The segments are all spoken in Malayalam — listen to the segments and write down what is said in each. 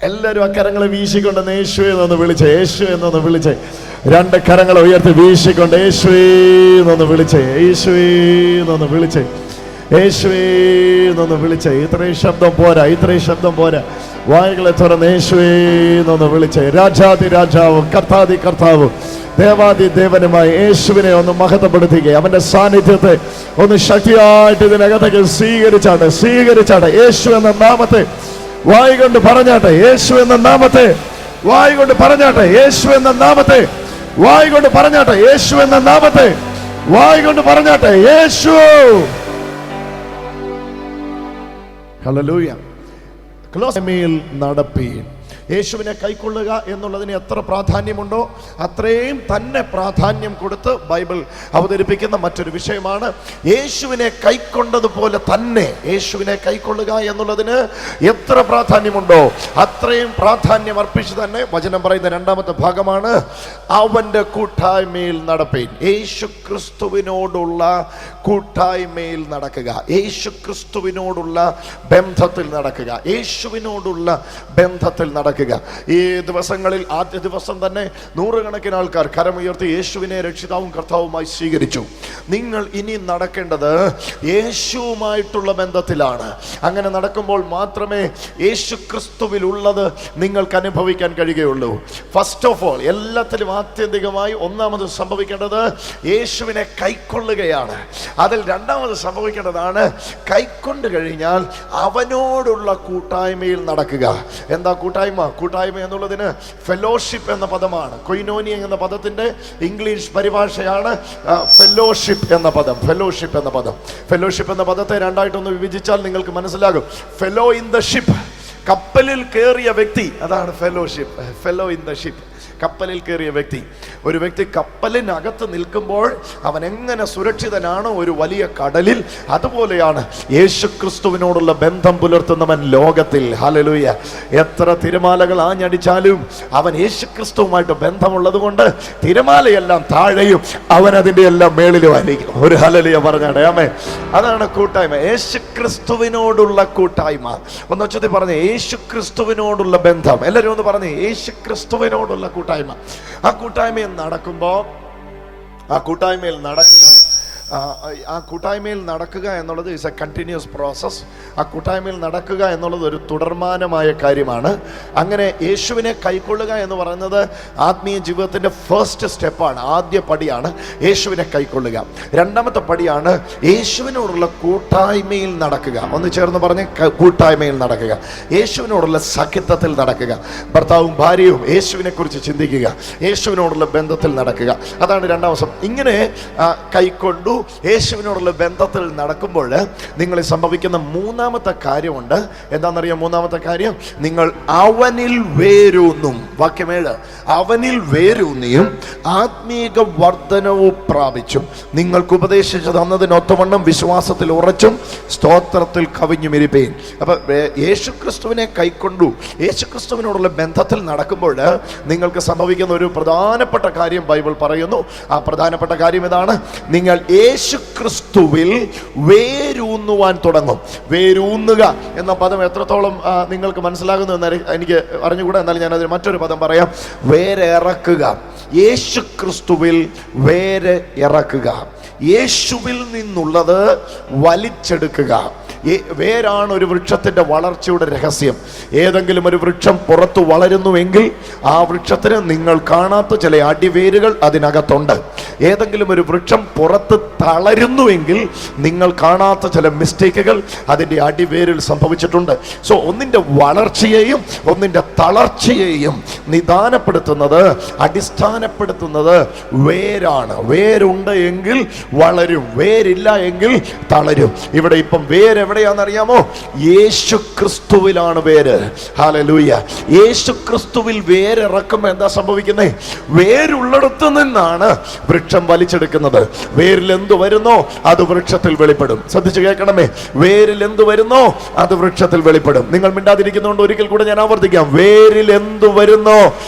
എല്ലാവരും ആ കരങ്ങളെ വീശിക്കൊണ്ടെന്ന് യേശു എന്നൊന്ന് വിളിച്ചേ, യേശു എന്നൊന്ന് വിളിച്ചേ. രണ്ട് കരങ്ങളെ ഉയർത്തി വീശിക്കൊണ്ട് യേശുവേ എന്നൊന്ന് വിളിച്ചേ, യേശുവേ എന്നൊന്ന് വിളിച്ചേ, യേശുവേ എന്നൊന്ന് വിളിച്ചേ. ഇത്രയും ശബ്ദം പോരാ, ഇത്രയും ശബ്ദം പോരാ. വായുകളെ തുറന്ന് യേശുവേ എന്നൊന്ന് വിളിച്ചേ. രാജാതി രാജാവും കർത്താതി കർത്താവും ദേവാദി ദേവനുമായി യേശുവിനെ ഒന്ന് മഹത്വപ്പെടുത്തുക. അവന്റെ സാന്നിധ്യത്തെ ഒന്ന് ശക്തിയായിട്ട് ഇതിനകത്തേക്ക് സ്വീകരിച്ചാട്ടെ. യേശു എന്ന നാമത്തെ വായ് കൊണ്ട് പറഞ്ഞാട്ടെ, യേശു എന്ന നാമത്തെ വായ് കൊണ്ട് പറഞ്ഞാട്ടെ, യേശു എന്ന നാമത്തെ വായ് കൊണ്ട് പറഞ്ഞാട്ടെ, യേശു എന്ന നാമത്തെ വായ് കൊണ്ട് പറഞ്ഞാട്ടെ, യേശു. ഹല്ലേലൂയ. ക്ലോസ്മേൽ നടപ്പീൻ. യേശുവിനെ കൈക്കൊള്ളുക എന്നുള്ളതിന് എത്ര പ്രാധാന്യമുണ്ടോ അത്രയും തന്നെ പ്രാധാന്യം കൊടുത്ത് ബൈബിൾ അവതരിപ്പിക്കുന്ന മറ്റൊരു വിഷയമാണ് യേശുവിനെ കൈക്കൊണ്ടതുപോലെ തന്നെ യേശുവിനെ കൈക്കൊള്ളുക എന്നുള്ളതിന് എത്ര പ്രാധാന്യമുണ്ടോ അത്രയും പ്രാധാന്യം അർപ്പിച്ച് തന്നെ വചനം പറയുന്ന രണ്ടാമത്തെ ഭാഗമാണ് അവന്റെ കൂട്ടായ്മയിൽ നടപ്പീൻ. യേശു ക്രിസ്തുവിനോടുള്ള കൂട്ടായ്മയിൽ നടക്കുക, യേശു ക്രിസ്തുവിനോടുള്ള ബന്ധത്തിൽ നടക്കുക, യേശുവിനോടുള്ള ബന്ധത്തിൽ നടക്കുക. ഈ ദിവസങ്ങളിൽ ആദ്യ ദിവസം തന്നെ നൂറുകണക്കിന് ആൾക്കാർ കരമുയർത്തി യേശുവിനെ രക്ഷിതാവും കർത്താവുമായി സ്വീകരിച്ചു. നിങ്ങൾ ഇനി നടക്കേണ്ടത് യേശുവുമായിട്ടുള്ള ബന്ധത്തിലാണ്. അങ്ങനെ നടക്കുമ്പോൾ മാത്രമേ യേശു ക്രിസ്തുവിലുള്ളത് നിങ്ങൾക്ക് അനുഭവിക്കാൻ കഴിയുകയുള്ളൂ. ഫസ്റ്റ് ഓഫ് ഓൾ, എല്ലാത്തിലും ആത്യന്തികമായി ഒന്നാമത് സംഭവിക്കേണ്ടത് യേശുവിനെ കൈക്കൊള്ളുകയാണ്. അതിൽ രണ്ടാമത് സംഭവിക്കേണ്ടതാണ് കൈക്കൊണ്ട് കഴിഞ്ഞാൽ അവനോടുള്ള കൂട്ടായ്മയിൽ നടക്കുക. എന്താ കൂട്ടായ്മ? കൂട്ടായ്മ എന്നുള്ളതിന് ഫെലോഷിപ്പ് എന്ന പദമാണ്. കൊയിനോനി എന്ന പദത്തിന്റെ ഇംഗ്ലീഷ് പരിഭാഷയാണ് ഫെലോഷിപ്പ് എന്ന പദം. ഫെലോഷിപ്പ് എന്ന പദം, ഫെലോഷിപ്പ് എന്ന പദത്തെ രണ്ടായിട്ടൊന്ന് വിഭജിച്ചാൽ നിങ്ങൾക്ക് മനസ്സിലാകും. ഫെലോ ഇൻ ദ ഷിപ്പ്, കപ്പലിൽ കയറിയ വ്യക്തി, അതാണ് fellowship. Fellow in the ship, കപ്പലിൽ കയറിയ വ്യക്തി. ഒരു വ്യക്തി കപ്പലിനകത്ത് നിൽക്കുമ്പോൾ അവൻ എങ്ങനെ സുരക്ഷിതനാണോ ഒരു വലിയ കടലിൽ, അതുപോലെയാണ് യേശു ക്രിസ്തുവിനോടുള്ള ബന്ധം പുലർത്തുന്നവൻ ലോകത്തിൽ. ഹല്ലേലൂയ. എത്ര തിരമാലകൾ ആഞ്ഞടിച്ചാലും അവൻ യേശു ക്രിസ്തുവുമായിട്ട് ബന്ധമുള്ളത് കൊണ്ട് തിരമാലയെല്ലാം താഴെയും അവൻ അതിൻ്റെ എല്ലാം മേളിലും ആയിരിക്കും. ഒരു ഹല്ലേലൂയ പറഞ്ഞാടേ. ആമേൻ. അതാണ് കൂട്ടായ്മ, യേശു ക്രിസ്തുവിനോടുള്ള കൂട്ടായ്മ. ഒന്ന് ഉച്ചത്തിൽ പറഞ്ഞേ, യേശു ക്രിസ്തുവിനോടുള്ള ബന്ധം. എല്ലാവരും ഒന്ന് പറഞ്ഞേ, യേശു ക്രിസ്തുവിനോടുള്ള കൂട്ടായ്മ. ആ കൂട്ടായ്മയിൽ നടക്കുമ്പോൾ ആ കൂട്ടായ്മയിൽ നടക്കുക എന്നുള്ളത് ഇസ് എ കണ്ടിന്യൂസ് പ്രോസസ്. ആ കൂട്ടായ്മയിൽ നടക്കുക എന്നുള്ളത് ഒരു തുടർമാനമായ കാര്യമാണ്. അങ്ങനെ യേശുവിനെ കൈക്കൊള്ളുക എന്ന് പറയുന്നത് ആത്മീയ ജീവിതത്തിൻ്റെ ഫസ്റ്റ് സ്റ്റെപ്പാണ്, ആദ്യ പടിയാണ് യേശുവിനെ കൈക്കൊള്ളുക. രണ്ടാമത്തെ പടിയാണ് യേശുവിനോടുള്ള കൂട്ടായ്മയിൽ നടക്കുക. ഒന്ന് ചേർന്ന് പറഞ്ഞ്, കൂട്ടായ്മയിൽ നടക്കുക, യേശുവിനോടുള്ള സഖിത്വത്തിൽ നടക്കുക. ഭർത്താവും ഭാര്യയും യേശുവിനെ കുറിച്ച് ചിന്തിക്കുക, യേശുവിനോടുള്ള ബന്ധത്തിൽ നടക്കുക. അതാണ് രണ്ടാം ദിവസം. ഇങ്ങനെ കൈക്കൊണ്ടു യേശുവിനോടുള്ള ബന്ധത്തിൽ നടക്കുമ്പോൾ നിങ്ങൾ സംഭവിക്കുന്ന മൂന്നാമത്തെ കാര്യമുണ്ട്. എന്താണെന്നറിയാം? മൂന്നാമത്തെ കാര്യം, നിങ്ങൾ അവനിൽ വേരൂന്നും. വാക്യം 7, അവനിൽ വേരൂന്നിയും ആത്മീക വർധനവും പ്രാപിച്ചും നിങ്ങൾക്ക് ഉപദേശിച്ചു തന്നതിനൊത്തവണ്ണം വിശ്വാസത്തിൽ ഉറച്ചും സ്തോത്രത്തിൽ കവിഞ്ഞുമിരിപ്പേൻ. അപ്പൊ യേശുക്രിസ്തുവിനെ കൈക്കൊണ്ടു യേശുക്രിസ്തുവിനോടുള്ള ബന്ധത്തിൽ നടക്കുമ്പോൾ നിങ്ങൾക്ക് സംഭവിക്കുന്ന ഒരു പ്രധാനപ്പെട്ട കാര്യം ബൈബിൾ പറയുന്നു. ആ പ്രധാനപ്പെട്ട കാര്യം ഇതാണ്: നിങ്ങൾ യേശുക്രിസ്തുവിൽ വേരൂന്നുവാൻ തുടങ്ങും. വേരൂന്നുക എന്ന പദം എത്രത്തോളം നിങ്ങൾക്ക് മനസ്സിലാകുന്നു എന്ന് എനിക്ക് അറിഞ്ഞുകൂടാ. എന്നാലും ഞാനതിന് മറ്റൊരു പദം പറയാം, വേരിറക്കുക. യേശുക്രിസ്തുവിൽ വേര് ഇറക്കുക, യേശുവിൽ നിന്നുള്ളത് വലിച്ചെടുക്കുക. വേരാണ് ഒരു വൃക്ഷത്തിന്റെ വളർച്ചയുടെ രഹസ്യം. ഏതെങ്കിലും ഒരു വൃക്ഷം പുറത്തു വളരുന്നുവെങ്കിൽ ആ വൃക്ഷത്തിന് നിങ്ങൾ കാണാത്ത ചില അടിവേരുകൾ അതിനകത്തുണ്ട്. ഏതെങ്കിലും ഒരു വൃക്ഷം പുറത്ത് തളരുന്നുവെങ്കിൽ നിങ്ങൾ കാണാത്ത ചില മിസ്റ്റേക്കുകൾ അതിൻ്റെ അടിവേരിൽ സംഭവിച്ചിട്ടുണ്ട്. സോ ഒന്നിൻ്റെ വളർച്ചയെയും ഒന്നിൻ്റെ തളർച്ചയെയും നിദാനപ്പെടുത്തുന്നത്, അടിസ്ഥാനപ്പെടുത്തുന്നത് വേരാണ്. വേരുണ്ട് എങ്കിൽ വളരും, വേരില്ല എങ്കിൽ തളരും. ഇവിടെ ഇപ്പം എവിടെയാണെന്നറിയാമോ? യേശു ക്രിസ്തുവിലാണ് വേര്. ഹല്ലേലൂയ. യേശു ക്രിസ്തുവിൽ വേരിറക്കുമ്പോൾ എന്താ സംഭവിക്കുന്നത്? വേരുള്ളിടത്ത് നിന്നാണ് വൃക്ഷം വലിച്ചെടുക്കുന്നത്. വേരിൽ എന്തു വരുന്നോ അത് വൃക്ഷത്തിൽ വെളിപ്പെടും. ശ്രദ്ധിച്ചു കേൾക്കണമേ, വേരിൽ എന്തു വരുന്നോ അത് വൃക്ഷത്തിൽ വെളിപ്പെടും. നിങ്ങൾ മിണ്ടാതിരിക്കുന്നതുകൊണ്ട് ഒരിക്കൽ കൂടെ ഞാൻ ആവർത്തിക്കാം, വേരിൽ എന്തു വരുന്നോ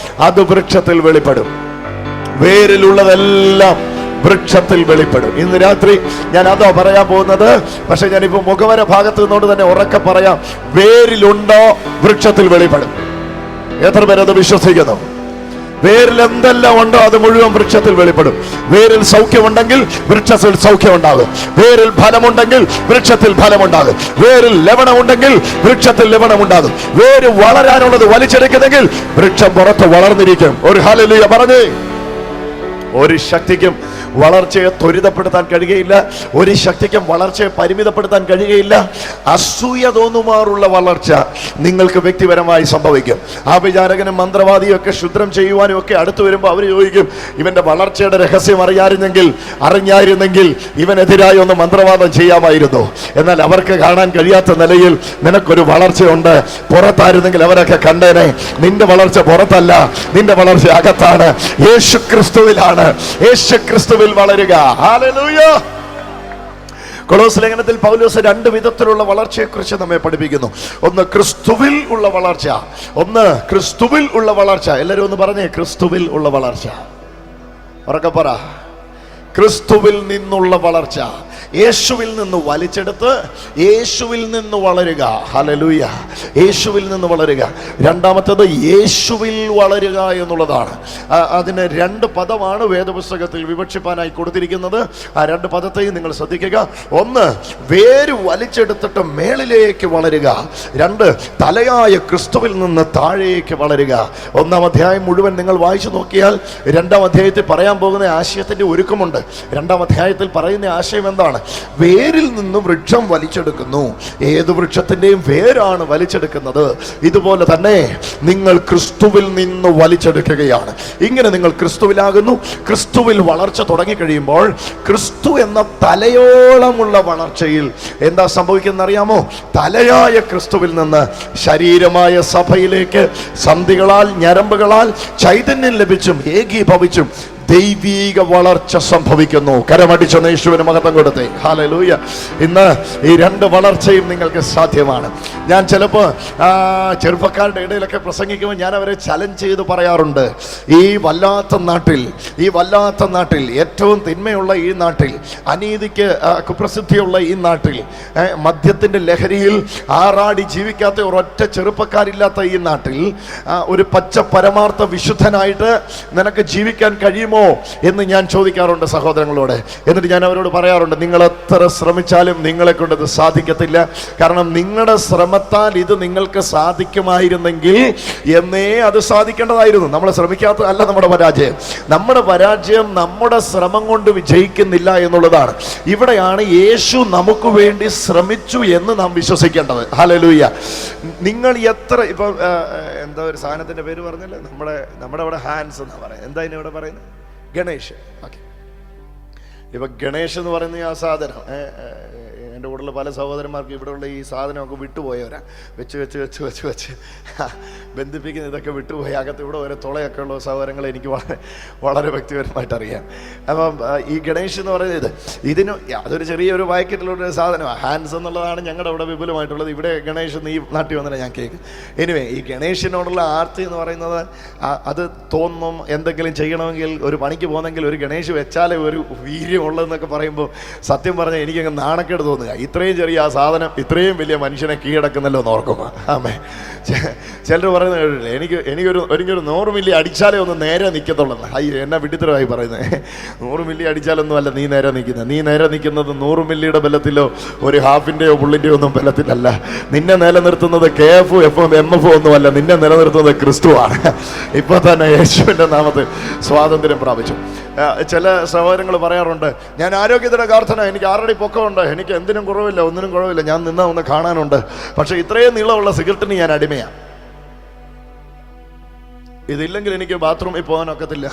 അത് വൃക്ഷത്തിൽ വെളിപ്പെടും. വേരിലുള്ളതെല്ലാം വൃക്ഷത്തിൽ വെളിപ്പെടും. ഇന്ന് രാത്രി ഞാൻ അതോ പറയാൻ പോകുന്നത്. പക്ഷെ ഞാനിപ്പോ മുഖവര ഭാഗത്ത് നിന്നുകൊണ്ട് തന്നെ ഉറക്കെ പറയാം, വേരിലുണ്ടോ വൃക്ഷത്തിൽ വെളിപ്പെടും. എത്ര പേരത് വിശ്വസിക്കുന്നു? വേരിൽ എന്തെല്ലാം ഉണ്ടോ അത് മുഴുവൻ വൃക്ഷത്തിൽ വെളിപ്പെടും. വേരിൽ സൗഖ്യമുണ്ടെങ്കിൽ വൃക്ഷത്തിൽ സൗഖ്യമുണ്ടാകും. വേരിൽ ഫലമുണ്ടെങ്കിൽ വൃക്ഷത്തിൽ ഫലമുണ്ടാകും. വേരിൽ ലവണമുണ്ടെങ്കിൽ വൃക്ഷത്തിൽ ലവണമുണ്ടാകും. വേര് വളരാനുള്ളത് വലിച്ചെടുക്കുന്നെങ്കിൽ വൃക്ഷം പുറത്ത് വളർന്നിരിക്കും. ഒരു ഹല്ലേലൂയ പറഞ്ഞേ. ഒരു ശക്തിക്കും വളർച്ചയെ ത്വരിതപ്പെടുത്താൻ കഴിയുകയില്ല. ഒരു ശക്തിക്കും വളർച്ചയെ പരിമിതപ്പെടുത്താൻ കഴിയുകയില്ല. അസൂയ തോന്നുമാറുള്ള വളർച്ച നിങ്ങൾക്ക് വ്യക്തിപരമായി സംഭവിക്കും. ആ വിചാരകനും മന്ത്രവാദിയും ഒക്കെ ക്ഷുദ്രം ചെയ്യുവാനും ഒക്കെ അടുത്തു വരുമ്പോൾ അവർ ചോദിക്കും, ഇവന്റെ വളർച്ചയുടെ രഹസ്യം അറിഞ്ഞായിരുന്നെങ്കിൽ ഇവനെതിരായി ഒന്ന് മന്ത്രവാദം ചെയ്യാമായിരുന്നു. എന്നാൽ അവർക്ക് കാണാൻ കഴിയാത്ത നിലയിൽ നിനക്കൊരു വളർച്ചയുണ്ട്. പുറത്തായിരുന്നെങ്കിൽ അവരൊക്കെ കണ്ടേനെ. നിന്റെ വളർച്ച പുറത്തല്ല, നിന്റെ വളർച്ച അകത്താണ്, യേശു ക്രിസ്തുവിലാണ്. യേശു ക്രിസ്തുവിൽ വളരുക. ഹല്ലേലൂയ. കൊളോസ്യ ലേഖനത്തിൽ പൗലോസ് രണ്ട് വിധത്തിലുള്ള വളർച്ചയെ കുറിച്ച് നമ്മെ പഠിപ്പിക്കുന്നു. ഒന്ന് ക്രിസ്തുവിൽ ഉള്ള വളർച്ച, ഒന്ന് ക്രിസ്തുവിൽ ഉള്ള വളർച്ച. എല്ലാവരും ഒന്ന് പറഞ്ഞേ, ക്രിസ്തുവിൽ ഉള്ള വളർച്ച. ഉറക്കെ പറ. ക്രിസ്തുവിൽ നിന്നുള്ള വളർച്ച, യേശുവിൽ നിന്ന് വലിച്ചെടുത്ത് യേശുവിൽ നിന്ന് വളരുക. ഹല്ലേലൂയ. യേശുവിൽ നിന്ന് വളരുക. രണ്ടാമത്തേത് യേശുവിൽ വളരുക എന്നുള്ളതാണ്. അതിന് രണ്ട് പദമാണ് വേദപുസ്തകത്തിൽ വിവക്ഷിപ്പാനായി കൊടുത്തിരിക്കുന്നത്. ആ രണ്ട് പദത്തെയും നിങ്ങൾ ശ്രദ്ധിക്കുക. ഒന്ന്, വേര് വലിച്ചെടുത്തിട്ട് മേളിലേക്ക് വളരുക. രണ്ട്, തലയായ ക്രിസ്തുവിൽ നിന്ന് താഴേക്ക് വളരുക. ഒന്നാം അധ്യായം മുഴുവൻ നിങ്ങൾ വായിച്ചു നോക്കിയാൽ രണ്ടാം അധ്യായത്തിൽ പറയാൻ പോകുന്ന ആശയത്തിന്റെ ഒരുക്കമുണ്ട്. രണ്ടാം അധ്യായത്തിൽ പറയുന്ന ആശയം എന്താണ്? വേരിൽ നിന്ന് വൃക്ഷം വലിച്ചെടുക്കുന്നു. ഏത് വൃക്ഷത്തിന്റെയും വേരാണ് വലിച്ചെടുക്കുന്നത്. ഇതുപോലെ തന്നെ നിങ്ങൾ ക്രിസ്തുവിൽ നിന്ന് വലിച്ചെടുക്കുകയാണ്. ഇങ്ങനെ നിങ്ങൾ ക്രിസ്തുവിലാകുന്നു. ക്രിസ്തുവിൽ വളർച്ച തുടങ്ങിക്കഴിയുമ്പോൾ ക്രിസ്തു എന്ന തലയോളമുള്ള വളർച്ചയിൽ എന്താ സംഭവിക്കുന്നത് അറിയാമോ? തലയായ ക്രിസ്തുവിൽ നിന്ന് ശരീരമായ സഭയിലേക്ക് സന്ധികളാൽ ഞരമ്പുകളാൽ ചൈതന്യം ലഭിച്ചും ഏകീഭവിച്ചും ദൈവീക വളർച്ച സംഭവിക്കുന്നു. കരമടിച്ച യേശുവിന് മഹത്വം കൊടുത്തേ. ഹല്ലേലൂയ. ഇന്ന് ഈ രണ്ട് വളർച്ചയും നിങ്ങൾക്ക് സാധ്യമാണ്. ഞാൻ ചിലപ്പോൾ ചെറുപ്പക്കാരുടെ ഇടയിലൊക്കെ പ്രസംഗിക്കുമ്പോൾ ഞാൻ അവരെ ചലഞ്ച് ചെയ്ത് പറയാറുണ്ട്, ഈ വല്ലാത്ത നാട്ടിൽ ഏറ്റവും തിന്മയുള്ള ഈ നാട്ടിൽ, അനീതിക്ക് കുപ്രസിദ്ധിയുള്ള ഈ നാട്ടിൽ, മദ്യത്തിൻ്റെ ലഹരിയിൽ ആറാടി ജീവിക്കാത്ത ഒരൊറ്റ ചെറുപ്പക്കാരില്ലാത്ത ഈ നാട്ടിൽ ഒരു പച്ച പരമാർത്ഥ വിശുദ്ധനായിട്ട് നിനക്ക് ജീവിക്കാൻ കഴിയുമോ എന്ന് ഞാൻ ചോദിക്കാറുണ്ട് സഹോദരങ്ങളോട്. എന്നിട്ട് ഞാൻ അവരോട് പറയാറുണ്ട്, നിങ്ങൾ എത്ര ശ്രമിച്ചാലും നിങ്ങളെ കൊണ്ട് ഇത് സാധിക്കത്തില്ല. കാരണം നിങ്ങളുടെ ശ്രമത്താൽ ഇത് നിങ്ങൾക്ക് സാധിക്കുമായിരുന്നെങ്കിൽ എന്നേ അത് സാധിക്കേണ്ടതായിരുന്നു. നമ്മൾ ശ്രമിക്കാത്ത അല്ല നമ്മുടെ പരാജയം. നമ്മുടെ പരാജയം നമ്മുടെ ശ്രമം കൊണ്ട് വിജയിക്കുന്നില്ല എന്നുള്ളതാണ്. ഇവിടെയാണ് യേശു നമുക്ക് വേണ്ടി ശ്രമിച്ചു എന്ന് നാം വിശ്വസിക്കേണ്ടത്. ഹല്ലേലൂയ. നിങ്ങൾ എത്ര ഇപ്പൊ എന്താ ഒരു സാധനത്തിന്റെ പേര് പറഞ്ഞല്ലേ, നമ്മുടെ അവിടെ ഹാൻഡ്സ് എന്നാ പറയുന്നത്. എന്താ ഇവിടെ പറയുന്നത്? ഗണേഷ്. ഓക്കെ. ഇപ്പൊ ഗണേഷ് എന്ന് പറയുന്ന ആ സാധനം എൻ്റെ കൂടെയുള്ള പല സഹോദരന്മാർക്ക് ഇവിടെയുള്ള ഈ സാധനമൊക്കെ വിട്ടുപോയവരാ. വെച്ച് ബന്ധിപ്പിക്കുന്ന ഇതൊക്കെ വിട്ടുപോയി അകത്ത് ഇവിടെ ഓരോ തുളയൊക്കെ ഉള്ള സഹോദരങ്ങളെ എനിക്ക് വളരെ വ്യക്തിപരമായിട്ട് അറിയാം. അപ്പം ഈ ഗണേഷ് എന്ന് പറയുന്നത് ഇതിന് അതൊരു ചെറിയൊരു പാക്കറ്റിലുള്ള സാധനമാണ്. ഹാൻഡ്സ് എന്നുള്ളതാണ് ഞങ്ങളുടെ ഇവിടെ വിപുലമായിട്ടുള്ളത്. ഇവിടെ ഗണേഷ് ഈ നാട്ടിൽ വന്നിട്ട് ഞാൻ കേൾക്കും. എനിവേ, ഈ ഗണേഷിനോടുള്ള ആർത്തി എന്ന് പറയുന്നത് അത് തോന്നും. എന്തെങ്കിലും ചെയ്യണമെങ്കിൽ, ഒരു പണിക്ക് പോകുന്നെങ്കിൽ ഒരു ഗണേഷ് വെച്ചാലേ ഒരു വീര്യമുള്ളതെന്നൊക്കെ പറയുമ്പോൾ സത്യം പറഞ്ഞാൽ എനിക്കങ്ങ് നാണക്കേട് തോന്നുക. ഇത്രയും ചെറിയ ആ സാധനം ഇത്രയും വലിയ മനുഷ്യനെ കീഴടക്കുന്നല്ലോ എന്ന് ഓർക്കുമ്പോൾ. ആമേ. ചിലർ പറയുന്നത് കേട്ടില്ലേ, എനിക്കൊരു 100 മില്ലി അടിച്ചാലേ ഒന്ന് നേരെ നിൽക്കത്തുള്ളൂ. എന്നെ വിഡിത്തരമായി പറയുന്നത്. 100 മില്ലി അടിച്ചാലൊന്നും അല്ല നീ നേരെ നിൽക്കുന്നത്. നീ നേരെ നിൽക്കുന്നത് 100 മില്ലിയുടെ ബലത്തിലോ ഒരു ഹാഫിൻ്റെയോ പുള്ളിൻ്റെയോ ഒന്നും ബലത്തിലല്ല. നിന്നെ നിലനിർത്തുന്നത് KF MF ഒന്നുമല്ല. നിന്നെ നിലനിർത്തുന്നത് ക്രിസ്തുവാണ്. ഇപ്പോൾ തന്നെ യേശുവിൻ്റെ നാമത്തിൽ സ്വാതന്ത്ര്യം പ്രാപിച്ചു. ചില സഹോദരങ്ങൾ പറയാറുണ്ട്, ഞാൻ ആരോഗ്യത്തിൻ്റെ പ്രാർത്ഥന, എനിക്ക് 6 അടി പൊക്കമുണ്ട്, എനിക്ക് എന്തിനും കുറവില്ല, ഒന്നിനും കുറവില്ല, ഞാൻ നിന്നാ ഒന്ന് കാണാനുണ്ട്, പക്ഷെ ഇത്രയും നീളമുള്ള സിഗരറ്റിന് ഞാൻ അടിമയാണ്. ഇതില്ലെങ്കിൽ എനിക്ക് ബാത്റൂമിൽ പോകാനൊക്കത്തില്ല,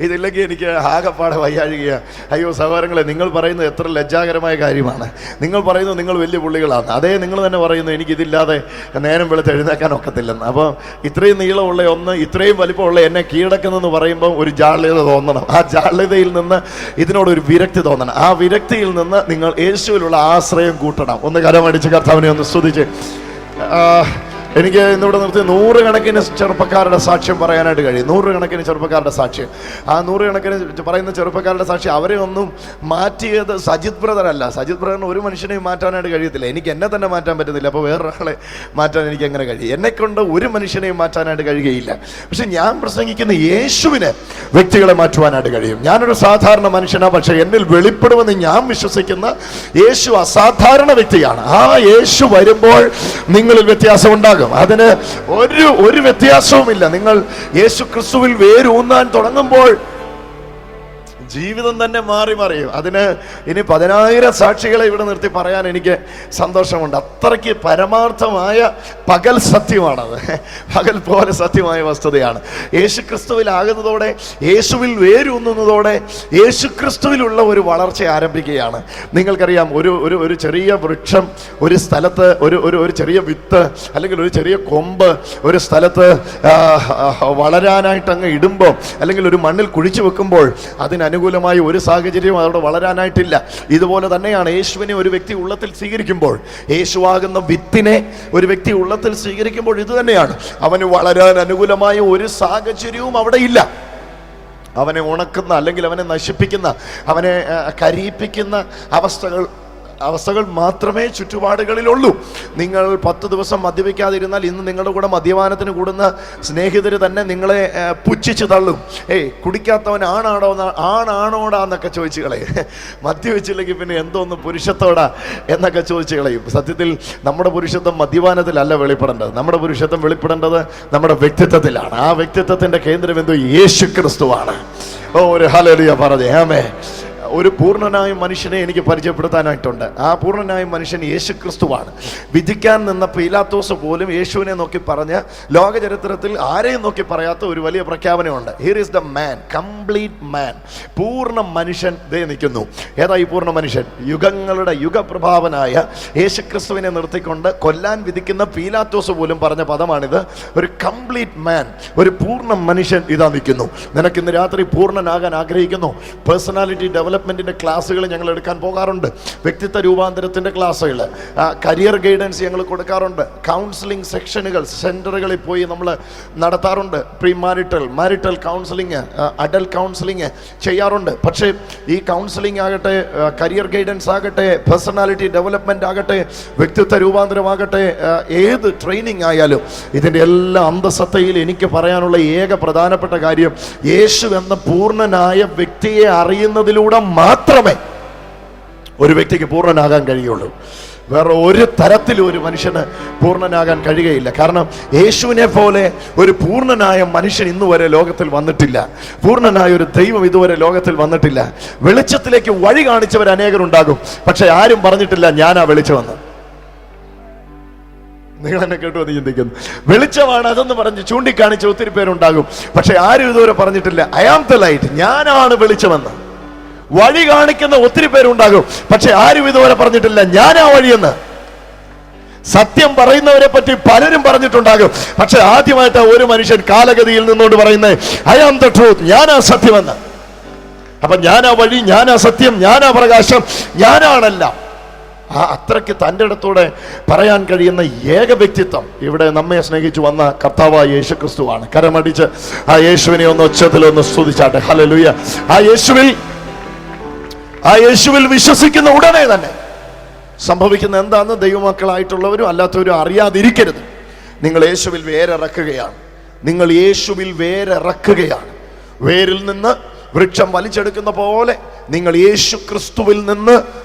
ഇതില്ലെങ്കിൽ എനിക്ക് ആകെപ്പാടെ വയ്യാഴികയാണ്. അയ്യോ സഹോദരങ്ങളെ, നിങ്ങൾ പറയുന്നത് എത്ര ലജ്ജാകരമായ കാര്യമാണ്. നിങ്ങൾ പറയുന്നു നിങ്ങൾ വലിയ പുള്ളികളാണ്. അതേ നിങ്ങൾ തന്നെ പറയുന്നു എനിക്കിതില്ലാതെ നേരം വെളുത്ത് എഴുന്നേക്കാൻ ഒക്കത്തില്ലെന്ന്. അപ്പോൾ ഇത്രയും നീളമുള്ള ഒന്ന്, ഇത്രയും വലിപ്പമുള്ള എന്നെ കീഴടക്കുന്നെന്ന് പറയുമ്പോൾ ഒരു ജാള്യത തോന്നണം. ആ ജാള്യതയിൽ നിന്ന് ഇതിനോടൊരു വിരക്തി തോന്നണം. ആ വിരക്തിയിൽ നിന്ന് നിങ്ങൾ യേശുവിലുള്ള ആശ്രയം കൂട്ടണം. ഒന്ന് കരമടിച്ച് കർത്താവിനെ ഒന്ന് സ്തുതിച്ച്. എനിക്ക് ഇന്നിവിടെ നിർത്തി 100 കണക്കിന് ചെറുപ്പക്കാരുടെ സാക്ഷ്യം പറയാനായിട്ട് കഴിയും. 100 കണക്കിന് ചെറുപ്പക്കാരുടെ സാക്ഷ്യം. ആ 100 കണക്കിന് പറയുന്ന ചെറുപ്പക്കാരുടെ സാക്ഷ്യം അവരെ ഒന്നും മാറ്റിയത് സജിത് ബ്രദർ അല്ല. സജിത് ബ്രദറിന് ഒരു മനുഷ്യനെയും മാറ്റാനായിട്ട് കഴിയത്തില്ല. എനിക്ക് എന്നെ തന്നെ മാറ്റാൻ പറ്റുന്നില്ല, അപ്പോൾ വേറൊരാളെ മാറ്റാൻ എനിക്ക് എങ്ങനെ കഴിയും? എന്നെക്കൊണ്ട് ഒരു മനുഷ്യനെയും മാറ്റാനായിട്ട് കഴിയുകയില്ല. പക്ഷെ ഞാൻ പ്രസംഗിക്കുന്ന യേശുവിനെ വ്യക്തികളെ മാറ്റുവാനായിട്ട് കഴിയും. ഞാനൊരു സാധാരണ മനുഷ്യനാണ്, പക്ഷെ എന്നിൽ വെളിപ്പെടുമെന്ന് ഞാൻ വിശ്വസിക്കുന്ന യേശു അസാധാരണ വ്യക്തിയാണ്. ആ യേശു വരുമ്പോൾ നിങ്ങളിൽ വ്യത്യാസം ഉണ്ടാകും. അതിന് ഒരു വ്യത്യാസവുമില്ല. നിങ്ങൾ യേശു ക്രിസ്തുവിൽ വേരൂന്നാൻ തുടങ്ങുമ്പോൾ ജീവിതം തന്നെ മാറി മറിയും. അതിന് ഇനി 10,000 സാക്ഷികളെ ഇവിടെ നിർത്തി പറയാൻ എനിക്ക് സന്തോഷമുണ്ട്. അത്രയ്ക്ക് പരമാർത്ഥമായ പകൽ സത്യമാണത്. പകൽ പോലെ സത്യമായ വസ്തുതയാണ്. യേശു ക്രിസ്തുവിലാകുന്നതോടെ, യേശുവിൽ വേരൂന്നുന്നതോടെ യേശു ക്രിസ്തുവിലുള്ള ഒരു വളർച്ച ആരംഭിക്കുകയാണ്. നിങ്ങൾക്കറിയാം, ഒരു ചെറിയ വൃക്ഷം ഒരു സ്ഥലത്ത്, ഒരു ചെറിയ വിത്ത് അല്ലെങ്കിൽ ഒരു ചെറിയ കൊമ്പ് ഒരു സ്ഥലത്ത് വളരാനായിട്ട് അങ്ങ് ഇടുമ്പോൾ അല്ലെങ്കിൽ ഒരു മണ്ണിൽ കുഴിച്ചു വെക്കുമ്പോൾ അനുകൂലമായ ഒരു സാഹചര്യവും അവിടെ വളരാനായിട്ടില്ല. ഇതുപോലെ തന്നെയാണ് യേശുവിനെ ഒരു വ്യക്തി ഉള്ളത്തിൽ സ്വീകരിക്കുമ്പോൾ, യേശുവാകുന്ന വിത്തിനെ ഒരു വ്യക്തി ഉള്ളത്തിൽ സ്വീകരിക്കുമ്പോൾ ഇത് തന്നെയാണ്. അവന് വളരാൻ അനുകൂലമായ ഒരു സാഹചര്യവും അവിടെ ഇല്ല. അവനെ ഉണക്കുന്ന അല്ലെങ്കിൽ അവനെ നശിപ്പിക്കുന്ന, അവനെ കരയിപ്പിക്കുന്ന അവസ്ഥകൾ മാത്രമേ ചുറ്റുപാടുകളിലുള്ളൂ. നിങ്ങൾ 10 ദിവസം മദ്യപിക്കാതിരുന്നാൽ ഇന്ന് നിങ്ങളുടെ കൂടെ മദ്യപാനത്തിന് കൂടുന്ന സ്നേഹിതർ തന്നെ നിങ്ങളെ പുച്ഛിച്ച് തള്ളും. കുടിക്കാത്തവൻ ആണാണോടാന്നൊക്കെ ചോദിച്ചു കളയും. മദ്യപിച്ചില്ലെങ്കിൽ പിന്നെ എന്തോന്ന് പുരുഷത്തോടാ എന്നൊക്കെ ചോദിച്ചു കളയും. സത്യത്തിൽ നമ്മുടെ പുരുഷത്വം മദ്യപാനത്തിലല്ല വെളിപ്പെടേണ്ടത്. നമ്മുടെ പുരുഷത്വം വെളിപ്പെടേണ്ടത് നമ്മുടെ വ്യക്തിത്വത്തിലാണ്. ആ വ്യക്തിത്വത്തിന്റെ കേന്ദ്രബിന്ദു യേശു ക്രിസ്തുവാണ്. ഒരു ഹല്ലേലൂയ പറഞ്ഞേ ആമേൻ. ഒരു പൂർണ്ണനായ മനുഷ്യനെ എനിക്ക് പരിചയപ്പെടുത്താനായിട്ടുണ്ട്. ആ പൂർണ്ണനായ മനുഷ്യൻ യേശു ക്രിസ്തുവാണ്. വിധിക്കാൻ നിന്ന പീലാത്തോസ് പോലും യേശുവിനെ നോക്കി പറഞ്ഞ, ലോക ചരിത്രത്തിൽ ആരെയും നോക്കി പറയാത്ത ഒരു വലിയ പ്രഖ്യാപനമുണ്ട്. Here is the man, complete man. പൂർണ്ണ മനുഷ്യൻ ദേ നിൽക്കുന്നു. ഏതാ ഈ പൂർണ്ണ മനുഷ്യൻ? യുഗങ്ങളുടെ യുഗപ്രഭാവനായ യേശു ക്രിസ്തുവിനെ നിർത്തിക്കൊണ്ട് കൊല്ലാൻ വിധിക്കുന്ന പീലാത്തോസ് പോലും പറഞ്ഞ പദമാണിത്. ഒരു കംപ്ലീറ്റ് മാൻ, ഒരു പൂർണ്ണ മനുഷ്യൻ ഇതാ നിൽക്കുന്നു. നിനക്ക് ഇന്ന് രാത്രി പൂർണ്ണനാകാൻ ആഗ്രഹിക്കുന്നു? പേഴ്സണാലിറ്റി ഡെവലപ്മെന്റിന്റെ ക്ലാസ്സുകൾ ഞങ്ങൾ എടുക്കാൻ പോകാറുണ്ട്. വ്യക്തിത്വ രൂപാന്തരത്തിന്റെ ക്ലാസ്സുകൾ, കരിയർ ഗൈഡൻസ് ഞങ്ങൾ കൊടുക്കാറുണ്ട്. കൗൺസിലിംഗ് സെക്ഷനുകൾ സെന്ററുകളിൽ പോയി നമ്മൾ നടത്താറുണ്ട്. Pre marital counselling, adult counselling ചെയ്യാറുണ്ട്. പക്ഷേ ഈ കൗൺസിലിംഗ് ആകട്ടെ, കരിയർ ഗൈഡൻസ് ആകട്ടെ, പേഴ്സണാലിറ്റി ഡെവലപ്മെന്റ് ആകട്ടെ, വ്യക്തിത്വ രൂപാന്തരമാകട്ടെ, ഏത് ട്രെയിനിങ് ആയാലും ഇതിൻ്റെ എല്ലാ അന്തസത്തയിൽ എനിക്ക് പറയാനുള്ള ഏക പ്രധാനപ്പെട്ട കാര്യം, യേശു എന്ന പൂർണ്ണനായ വ്യക്തിയെ അറിയുന്നതിലൂടെ മാത്രമേ ഒരു വ്യക്തിക്ക് പൂർണ്ണനാകാൻ കഴിയുള്ളൂ. വേറെ ഒരു തരത്തിലും ഒരു മനുഷ്യന് പൂർണ്ണനാകാൻ കഴിയുകയില്ല. കാരണം യേശുവിനെ പോലെ ഒരു പൂർണ്ണനായ മനുഷ്യൻ ഇന്ന് വരെ ലോകത്തിൽ വന്നിട്ടില്ല. പൂർണ്ണനായ ഒരു ദൈവം ഇതുവരെ ലോകത്തിൽ വന്നിട്ടില്ല. വെളിച്ചത്തിലേക്ക് വഴി കാണിച്ചവർ അനേകരുണ്ടാകും, പക്ഷെ ആരും പറഞ്ഞിട്ടില്ല ഞാനാ വെളിച്ചമെന്ന്. നിങ്ങൾ എന്നെ കേട്ടു എന്ന് ചിന്തിക്കുന്നു. വെളിച്ചമാണ് അതെന്ന് പറഞ്ഞ് ചൂണ്ടിക്കാണിച്ച ഒത്തിരി പേരുണ്ടാകും, പക്ഷെ ആരും ഇതുവരെ പറഞ്ഞിട്ടില്ല ഐ ആം ദ ലൈറ്റ്, ഞാനാണ് വെളിച്ചമെന്ന്. വഴി കാണിക്കുന്ന ഒത്തിരി പേരുണ്ടാകും, പക്ഷെ ആരും ഇതുവരെ പറഞ്ഞിട്ടില്ല ഞാനാ വഴിയെന്ന്. സത്യം പറയുന്നവരെ പറ്റി പലരും പറഞ്ഞിട്ടുണ്ടാകും, പക്ഷെ ആദ്യമായിട്ട് ഒരു മനുഷ്യൻ കാലഗതിയിൽ നിന്നുകൊണ്ട് പറയുന്നത് ഐ ആം ദ ട്രൂത്ത്, ഞാനാ സത്യമെന്ന്. അപ്പൊ ഞാനാ വഴി, ഞാനാ സത്യം, ഞാനാ പ്രകാശം, ഞാനാണെല്ലാം. ആ അത്രയ്ക്ക് തൻ്റെ ഇടത്തോടെ പറയാൻ കഴിയുന്ന ഏക വ്യക്തിത്വം ഇവിടെ നമ്മെ സ്നേഹിച്ചു വന്ന കർത്താവായ യേശു ക്രിസ്തുവാണ്. കരമടിച്ച് ആ യേശുവിനെ ഒന്ന് ഒച്ചത്തിലൊന്ന് സ്തുതിച്ചാട്ടെ. ഹല്ലേലൂയ. ആ യേശുവിൽ വിശ്വസിക്കുന്ന ഉടനെ തന്നെ സംഭവിക്കുന്ന എന്താണെന്ന് ദൈവമക്കളായിട്ടുള്ളവരും അല്ലാത്തവരും അറിയാതിരിക്കരുത്. നിങ്ങൾ യേശുവിൽ വേരിറക്കുകയാണ്. നിങ്ങൾ യേശുവിൽ വേരിറക്കുകയാണ്. വേരിൽ നിന്ന് വൃക്ഷം വലിച്ചെടുക്കുന്ന പോലെ നിങ്ങൾ യേശു ക്രിസ്തുവിൽ നിന്ന്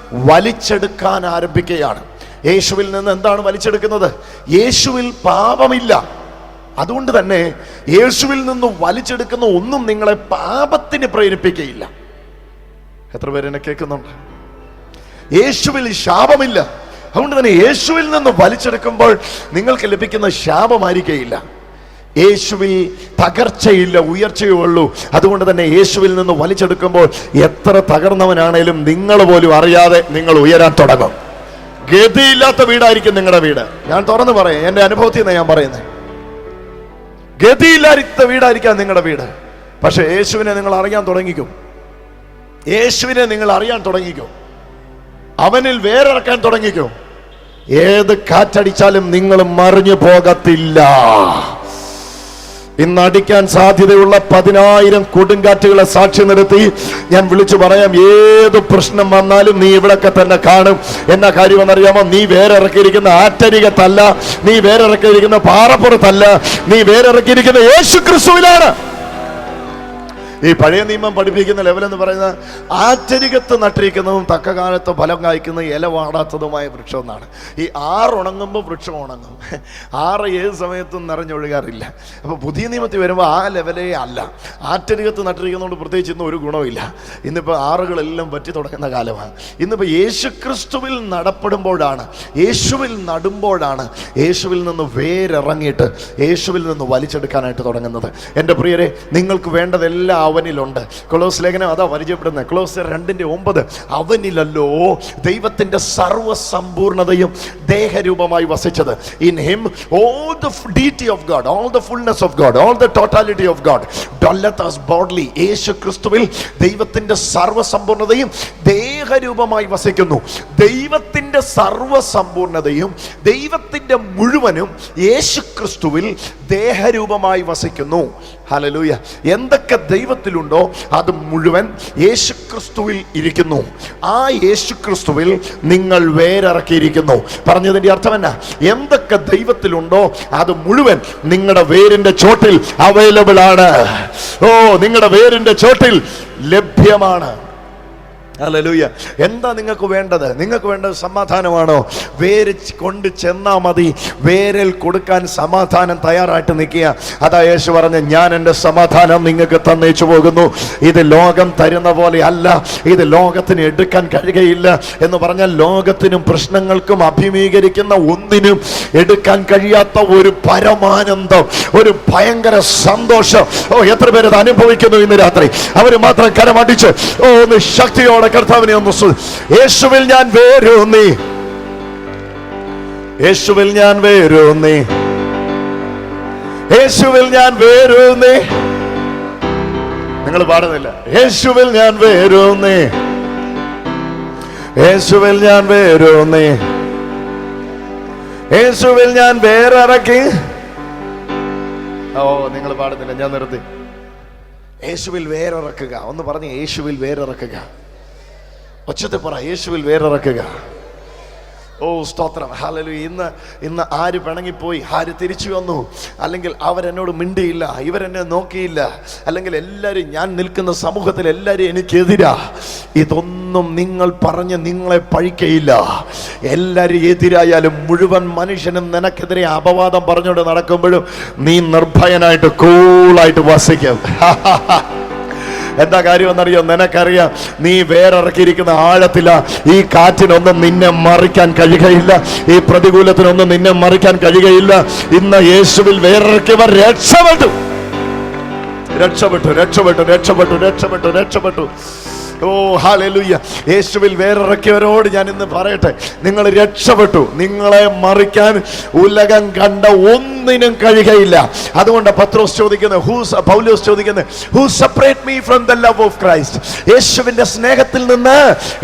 വലിച്ചെടുക്കാൻ ആരംഭിക്കുകയാണ്. യേശുവിൽ നിന്ന് എന്താണ് വലിച്ചെടുക്കുന്നത്? യേശുവിൽ പാപമില്ല. അതുകൊണ്ട് തന്നെ യേശുവിൽ നിന്ന് വലിച്ചെടുക്കുന്ന ഒന്നും നിങ്ങളെ പാപത്തിന് പ്രേരിപ്പിക്കുകയില്ല. എത്ര പേരെന്നെ കേൾക്കുന്നുണ്ട്? യേശുവിൽ ശാപമില്ല. അതുകൊണ്ട് തന്നെ യേശുവിൽ നിന്ന് വലിച്ചെടുക്കുമ്പോൾ നിങ്ങൾക്ക് ലഭിക്കുന്ന ശാപമായിരിക്കുകയില്ല. യേശുവിൽ തകർച്ചയില്ല, ഉയർച്ചയേ ഉള്ളൂ. അതുകൊണ്ട് തന്നെ യേശുവിൽ നിന്ന് വലിച്ചെടുക്കുമ്പോൾ എത്ര തകർന്നവനാണേലും നിങ്ങൾ പോലും അറിയാതെ നിങ്ങൾ ഉയരാൻ തുടങ്ങും. ഗതിയില്ലാത്ത വീടായിരിക്കും നിങ്ങളുടെ വീട്. ഞാൻ തുറന്നു പറയാം, എൻ്റെ അനുഭവത്തിൽ നിന്ന് ഞാൻ പറയുന്നത്. ഗതിയില്ലാത്ത വീടായിരിക്കാം നിങ്ങളുടെ വീട്. പക്ഷെ യേശുവിനെ നിങ്ങൾ അറിയാൻ തുടങ്ങിക്കും. യേശുവിനെ നിങ്ങൾ അറിയാൻ തുടങ്ങിക്കും. അവനിൽ വേരിറക്കാൻ തുടങ്ങിക്കും. ഏത് കാറ്റടിച്ചാലും നിങ്ങൾ മറിഞ്ഞു പോകത്തില്ല. ഇന്ന് അടിക്കാൻ സാധ്യതയുള്ള 10,000 കൊടുങ്കാറ്റുകളെ സാക്ഷി നിർത്തി ഞാൻ വിളിച്ചു പറയാം, ഏത് പ്രശ്നം വന്നാലും നീ ഇവിടൊക്കെ തന്നെ കാണും. എന്നാ കാര്യമെന്നറിയാമോ? നീ വേറിറക്കിയിരിക്കുന്ന ആറ്റരികത്തല്ല, നീ വേറിറക്കിയിരിക്കുന്ന പാറപ്പുറത്തല്ല, നീ വേറിറക്കിയിരിക്കുന്ന യേശു ക്രിസ്തുവിലാണ്. ഈ പഴയ നിയമം പഠിപ്പിക്കുന്ന ലെവൽ എന്ന് പറയുന്നത് ആറ്റരികത്ത് നട്ടിരിക്കുന്നതും തക്ക കാലത്ത് ഫലം കായ്ക്കുന്ന ഇല വാടാത്തതുമായ വൃക്ഷം എന്നാണ്. ഈ ഉണങ്ങുമ്പോൾ വൃക്ഷം ഉണങ്ങും, ഏത് സമയത്തും നിറഞ്ഞൊഴുകാറില്ല. അപ്പോൾ പുതിയ നിയമത്തിൽ വരുമ്പോൾ ആ ലെവലേ അല്ല. ആറ്റരികത്ത് നട്ടിരിക്കുന്നതുകൊണ്ട് പ്രത്യേകിച്ച് ഇന്ന് ഒരു ഗുണമില്ല. ഇന്നിപ്പോൾ ആറുകളെല്ലാം പറ്റി തുടങ്ങുന്ന കാലമാണ്. ഇന്നിപ്പോൾ യേശു ക്രിസ്തുവിൽ നടപ്പെടുമ്പോഴാണ്, യേശുവിൽ നടുമ്പോഴാണ് യേശുവിൽ നിന്ന് വേരിറങ്ങിയിട്ട് യേശുവിൽ നിന്ന് വലിച്ചെടുക്കാനായിട്ട് തുടങ്ങുന്നത്. എൻ്റെ പ്രിയരെ, നിങ്ങൾക്ക് വേണ്ടതെല്ലാം അവനിലുണ്ട്. കൊളോസ് ലേഖനം അതാ പരിചയപ്പെടുന്നത്. കൊളോസ്യർ 2:9 അവനിലല്ലോ ദൈവത്തിന്റെ സർവ്വസമ്പൂർണതയും ദേഹരൂപമായി വസിച്ചത്. In him all the deity of God, all the fullness of God, all the totality of God dwelleth us bodily. യേശു ക്രിസ്തുവിൽ ദൈവത്തിന്റെ സർവ്വസമ്പൂർണതയും ദേഹരൂപമായി വസിക്കുന്നു. ദൈവത്തിന്റെ സർവ്വസമ്പൂർണതയും ദൈവത്തിന്റെ മുഴുവനും യേശു ക്രിസ്തുവിൽ ദേഹരൂപമായി വസിക്കുന്നു. ഹല്ലേലൂയ. എന്തൊക്കെ ദൈവത്തിലുണ്ടോ അത് മുഴുവൻ യേശുക്രിസ്തുവിൽ ഇരിക്കുന്നു. ആ യേശുക്രിസ്തുവിൽ നിങ്ങൾ വേരിറക്കിയിരിക്കുന്നു. പറഞ്ഞതിന്റെ അർത്ഥം എന്നാ? എന്തൊക്കെ ദൈവത്തിലുണ്ടോ അത് മുഴുവൻ നിങ്ങളുടെ വേരിന്റെ ചോട്ടിൽ അവൈലബിൾ ആണ്. നിങ്ങളുടെ വേരിന്റെ ചോട്ടിൽ ലഭ്യമാണ്. ഹല്ലേലൂയ. എന്താ നിങ്ങൾക്ക് വേണ്ടത്? നിങ്ങൾക്ക് വേണ്ടത് സമാധാനമാണോ? വേര് കൊണ്ട് ചെന്നാ മതി. വേരിൽ കൊടുക്കാൻ സമാധാനം തയ്യാറായിട്ട് നിൽക്കുക. അതാ യേശു പറഞ്ഞ, ഞാൻ എൻ്റെ സമാധാനം നിങ്ങൾക്ക് തന്നേച്ചു പോകുന്നു. ഇത് ലോകം തരുന്ന പോലെ അല്ല, ഇത് ലോകത്തിന് എടുക്കാൻ കഴിയുകയില്ല എന്ന് പറഞ്ഞാൽ ലോകത്തിനും പ്രശ്നങ്ങൾക്കും അഭിമുഖീകരിക്കുന്ന ഒന്നിനും എടുക്കാൻ കഴിയാത്ത ഒരു പരമാനന്ദം, ഒരു ഭയങ്കര സന്തോഷം. എത്ര പേര് അത് അനുഭവിക്കുന്നു ഇന്ന് രാത്രി? അവർ മാത്രം കരമടിച്ച് ഒന്ന് ശക്തിയോടെ കർത്താവിനെ ഒന്ന് യേശുവിൽ ഞാൻ വേരൂന്നി, യേശുവിൽ ഞാൻ വേരൂന്നി, യേശുവിൽ ഞാൻ വേരൂന്നി. നിങ്ങൾ പാടുന്നില്ല? യേശുവിൽ ഞാൻ വേരൂന്നി, യേശുവിൽ ഞാൻ വേരൂന്നി, യേശുവിൽ ഞാൻ വേരിറക്കി. നിങ്ങൾ പാടുന്നില്ല, ഞാൻ നിർത്തി. യേശുവിൽ വേരിറക്കുക. ഒന്ന് പറഞ്ഞ്, യേശുവിൽ വേരിറക്കുക. ഒച്ചത്തെ പറ, യേശുവിൽ വേരിറക്കുക. സ്തോത്രം. ഹല്ലേലൂയ. ഇന്ന് ആര് പിണങ്ങിപ്പോയി, ആര് തിരിച്ചു വന്നു, അല്ലെങ്കിൽ അവരെന്നോട് മിണ്ടിയില്ല, ഇവരെന്നെ നോക്കിയില്ല, അല്ലെങ്കിൽ എല്ലാവരും, ഞാൻ നിൽക്കുന്ന സമൂഹത്തിൽ എല്ലാവരും എനിക്കെതിരാ, ഇതൊന്നും നിങ്ങൾ പറഞ്ഞ് നിങ്ങളെ പഴിക്കയില്ല. എല്ലാവരും എതിരായാലും മുഴുവൻ മനുഷ്യനും നിനക്കെതിരെ അപവാദം പറഞ്ഞുകൊണ്ട് നടക്കുമ്പോഴും നീ നിർഭയനായിട്ട് കൂളായിട്ട് വസിക്കും. എന്താ കാര്യം എന്നറിയോ? നിനക്കറിയാം, നീ വേറിറക്കിയിരിക്കുന്ന ആഴത്തില. ഈ കാറ്റിനൊന്നും നിന്നെ മറിക്കാൻ കഴിയുകയില്ല, ഈ പ്രതികൂലത്തിനൊന്നും നിന്നെ മറിക്കാൻ കഴിയുകയില്ല. ഇന്ന് യേശുവിൽ വേറിറക്കിയവർ രക്ഷപ്പെട്ടു, രക്ഷപ്പെട്ടു, രക്ഷപ്പെട്ടു, രക്ഷപ്പെട്ടു, രക്ഷപ്പെട്ടു, രക്ഷപ്പെട്ടു. ഹല്ലേലൂയ. യേശുവിൽ വേറിറക്കിയവരോട് ഞാൻ ഇന്ന് പറയട്ടെ, നിങ്ങൾ രക്ഷപ്പെട്ടു. നിങ്ങളെ മറിക്കാൻ ഉലകം കണ്ട ഒന്നിനും കഴിയുകയില്ല. അതുകൊണ്ട് പത്രോസ് ചോദിക്കുന്നത്, പൗലോസ് ചോദിക്കുന്നത്, who separate me from the love of Christ? യേശുവിന്റെ സ്നേഹത്തിൽ നിന്ന്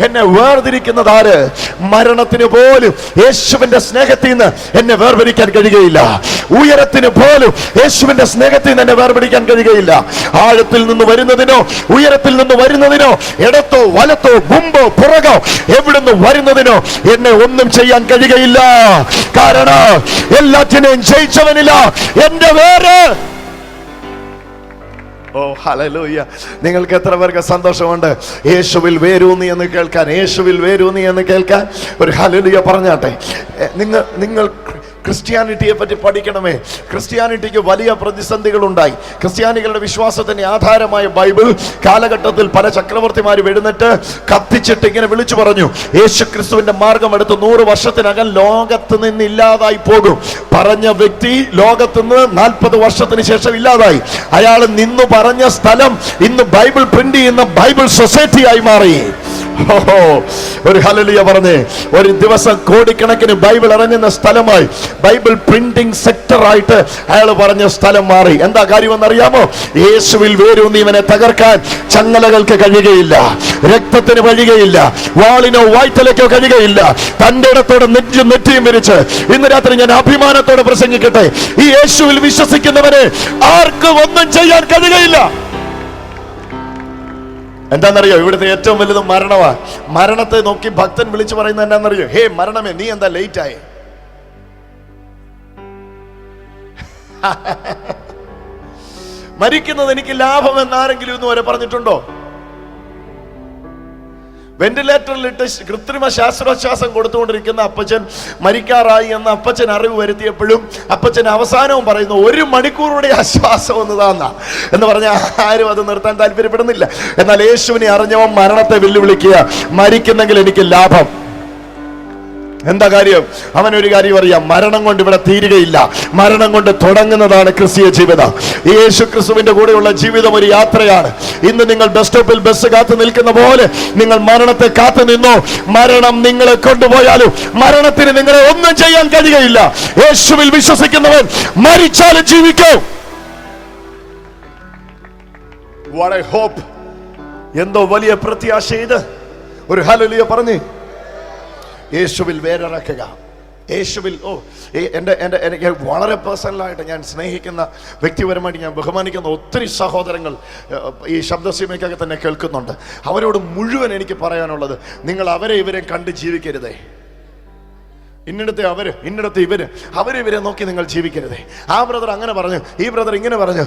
എന്നെ വേർതിരിക്കുന്നത് ആര്? മരണത്തിന് പോലും യേശുവിന്റെ സ്നേഹത്തിൽ നിന്ന് എന്നെ വേർപിരിക്കാൻ കഴിയുകയില്ല. ഉയരത്തിന് പോലും യേശുവിന്റെ സ്നേഹത്തിൽ നിന്ന് എന്നെ വേർപിരിക്കാൻ കഴിയുകയില്ല. ആഴത്തിൽ നിന്ന് വരുന്നതിനോ ഉയരത്തിൽ നിന്ന് വരുന്നതിനോ ഇടത്തോ വലത്തോ മുമ്പോ പുറകോ എവിടുന്ന് വരുന്നതിനോ എന്നെ ഒന്നും ചെയ്യാൻ കഴിയുകയില്ല. കാരണം എല്ലാറ്റിനെയും ജയിച്ചവനില്ല എന്റെ വേര്. ഹല്ലേലൂയ. നിങ്ങൾക്ക് എത്ര പേർക്ക് സന്തോഷമുണ്ട് യേശുവിൽ വേരൂന്നി എന്ന് കേൾക്കാൻ? യേശുവിൽ വേരൂന്നി എന്ന് കേൾക്കാൻ ഒരു ഹല്ലേലൂയ പറഞ്ഞാട്ടെ. നിങ്ങൾ ക്രിസ്ത്യാനിറ്റിയെ പറ്റി പഠിക്കണമേ. ക്രിസ്ത്യാനിറ്റിക്ക് വലിയ പ്രതിസന്ധികൾ ഉണ്ടായി. ക്രിസ്ത്യാനികളുടെ വിശ്വാസത്തിന്റെ ആധാരമായ ബൈബിൾ കാലഘട്ടത്തിൽ പല ചക്രവർത്തിമാരും എഴുന്നേറ്റ് കത്തിച്ചിട്ട് ഇങ്ങനെ വിളിച്ചു പറഞ്ഞു, യേശു ക്രിസ്തുവിന്റെ മാർഗം എടുത്ത് 100 വർഷത്തിനകം ലോകത്ത് നിന്ന് ഇല്ലാതായി പോകും. പറഞ്ഞ വ്യക്തി ലോകത്ത് നിന്ന് 40 വർഷത്തിന് ശേഷം ഇല്ലാതായി. അയാൾ നിന്ന് പറഞ്ഞ സ്ഥലം ഇന്ന് ബൈബിൾ പ്രിന്റ് ചെയ്യുന്ന ബൈബിൾ സൊസൈറ്റി ആയി മാറി. ഓഹോ, ഒരു ഹല്ലേലൂയ പറഞ്ഞേ. ഒരു ദിവസം കോടിക്കണക്കിന് ബൈബിൾ ഇറങ്ങുന്ന സ്ഥലമായി, ബൈബിൾ പ്രിന്റിംഗ് സെക്ടറായിട്ട് അയാൾ പറഞ്ഞ സ്ഥലം മാറി. എന്താ കാര്യമെന്നറിയാമോ? യേശുവിൽ വേരൂന്നി ഇവനെ തകർക്കാൻ ചങ്ങലകൾക്ക് കഴിയുകയില്ല, രക്തത്തിന് കഴിയുകയില്ല, വാളിനോ വായ്ത്തലയ്ക്കോ കഴിയുകയില്ല. തന്റെ ഇടത്തോടെ നെറ്റിയും വിരിച്ച് ഇന്ന് രാത്രി ഞാൻ അഭിമാനത്തോടെ പ്രസംഗിക്കട്ടെ, ഈ യേശുവിൽ വിശ്വസിക്കുന്നവനെ ആർക്കും ഒന്നും ചെയ്യാൻ കഴിയുകയില്ല. എന്താണെന്നറിയോ? ഇവിടുത്തെ ഏറ്റവും വലുത് മരണമാ. മരണത്തെ നോക്കി ഭക്തൻ വിളിച്ചു പറയുന്നത് എന്താണെന്നറിയോ? ഹേ മരണമേ, നീ എന്താ ലേറ്റ് ആയി? മരിക്കുന്നത് എനിക്ക് ലാഭം എന്നാരെങ്കിലും ഇന്ന് വരെ പറഞ്ഞിട്ടുണ്ടോ? വെന്റിലേറ്ററിലിട്ട് കൃത്രിമ ശ്വാസോച്ഛ്വാസം കൊടുത്തുകൊണ്ടിരിക്കുന്ന അപ്പച്ചൻ മരിക്കാറായി എന്ന് അപ്പച്ചൻ അറിവ് വരുത്തിയപ്പോഴും അപ്പച്ചൻ അവസാനവും പറയുന്നു, 1 മണിക്കൂറുടെ ആശ്വാസം ഒന്നതാന്ന എന്ന് പറഞ്ഞാൽ ആരും അത് നിർത്താൻ താല്പര്യപ്പെടുന്നില്ല. എന്നാൽ യേശുവിനെ അറിഞ്ഞവൻ മരണത്തെ വെല്ലുവിളിക്കുക, മരിക്കുന്നെങ്കിൽ എനിക്ക് ലാഭം. എന്താ കാര്യം? അവനൊരു കാര്യം അറിയാം, മരണം കൊണ്ട് ഇവിടെ തീരുകയില്ല, മരണം കൊണ്ട് തുടങ്ങുന്നതാണ് ക്രിസ്തീയ ജീവിതം. യേശു ക്രിസ്തുവിന്റെ കൂടെയുള്ള ജീവിതം ഒരു യാത്രയാണ്. ഇന്ന് നിങ്ങൾ ബസ് സ്റ്റോപ്പിൽ ബസ് കാത്തു നിൽക്കുന്ന പോലെ നിങ്ങൾ മരണത്തെ കാത്തു നിന്നോ, മരണം നിങ്ങളെ കൊണ്ടുപോയാലും മരണത്തിന് നിങ്ങളെ ഒന്നും ചെയ്യാൻ കഴിയുകയില്ല. യേശുവിൽ വിശ്വസിക്കുന്നവൻ മരിച്ചാലും ജീവിക്കും. What a hope! എന്തോ വലിയ പ്രത്യാശ ഇത്. ഒരു ഹല്ലേലൂയ പറഞ്ഞേ. യേശുവിൽ വേരിറക്കുക. യേശുവിൽ എനിക്ക് വളരെ പേഴ്സണലായിട്ട് ഞാൻ സ്നേഹിക്കുന്ന, വ്യക്തിപരമായിട്ട് ഞാൻ ബഹുമാനിക്കുന്ന ഒത്തിരി സഹോദരങ്ങൾ ഈ ശബ്ദസീമയ്ക്കൊക്കെ തന്നെ കേൾക്കുന്നുണ്ട്. അവരോട് മുഴുവൻ എനിക്ക് പറയാനുള്ളത്, നിങ്ങൾ അവരെ ഇവരെ കണ്ട് ജീവിക്കരുതേ. ഇന്നിടത്തെ അവര്, ഇന്നിടത്തെ ഇവര്, അവരെ നോക്കി നിങ്ങൾ ജീവിക്കരുതേ. ആ ബ്രദർ അങ്ങനെ പറഞ്ഞു, ഈ ബ്രദർ ഇങ്ങനെ പറഞ്ഞു,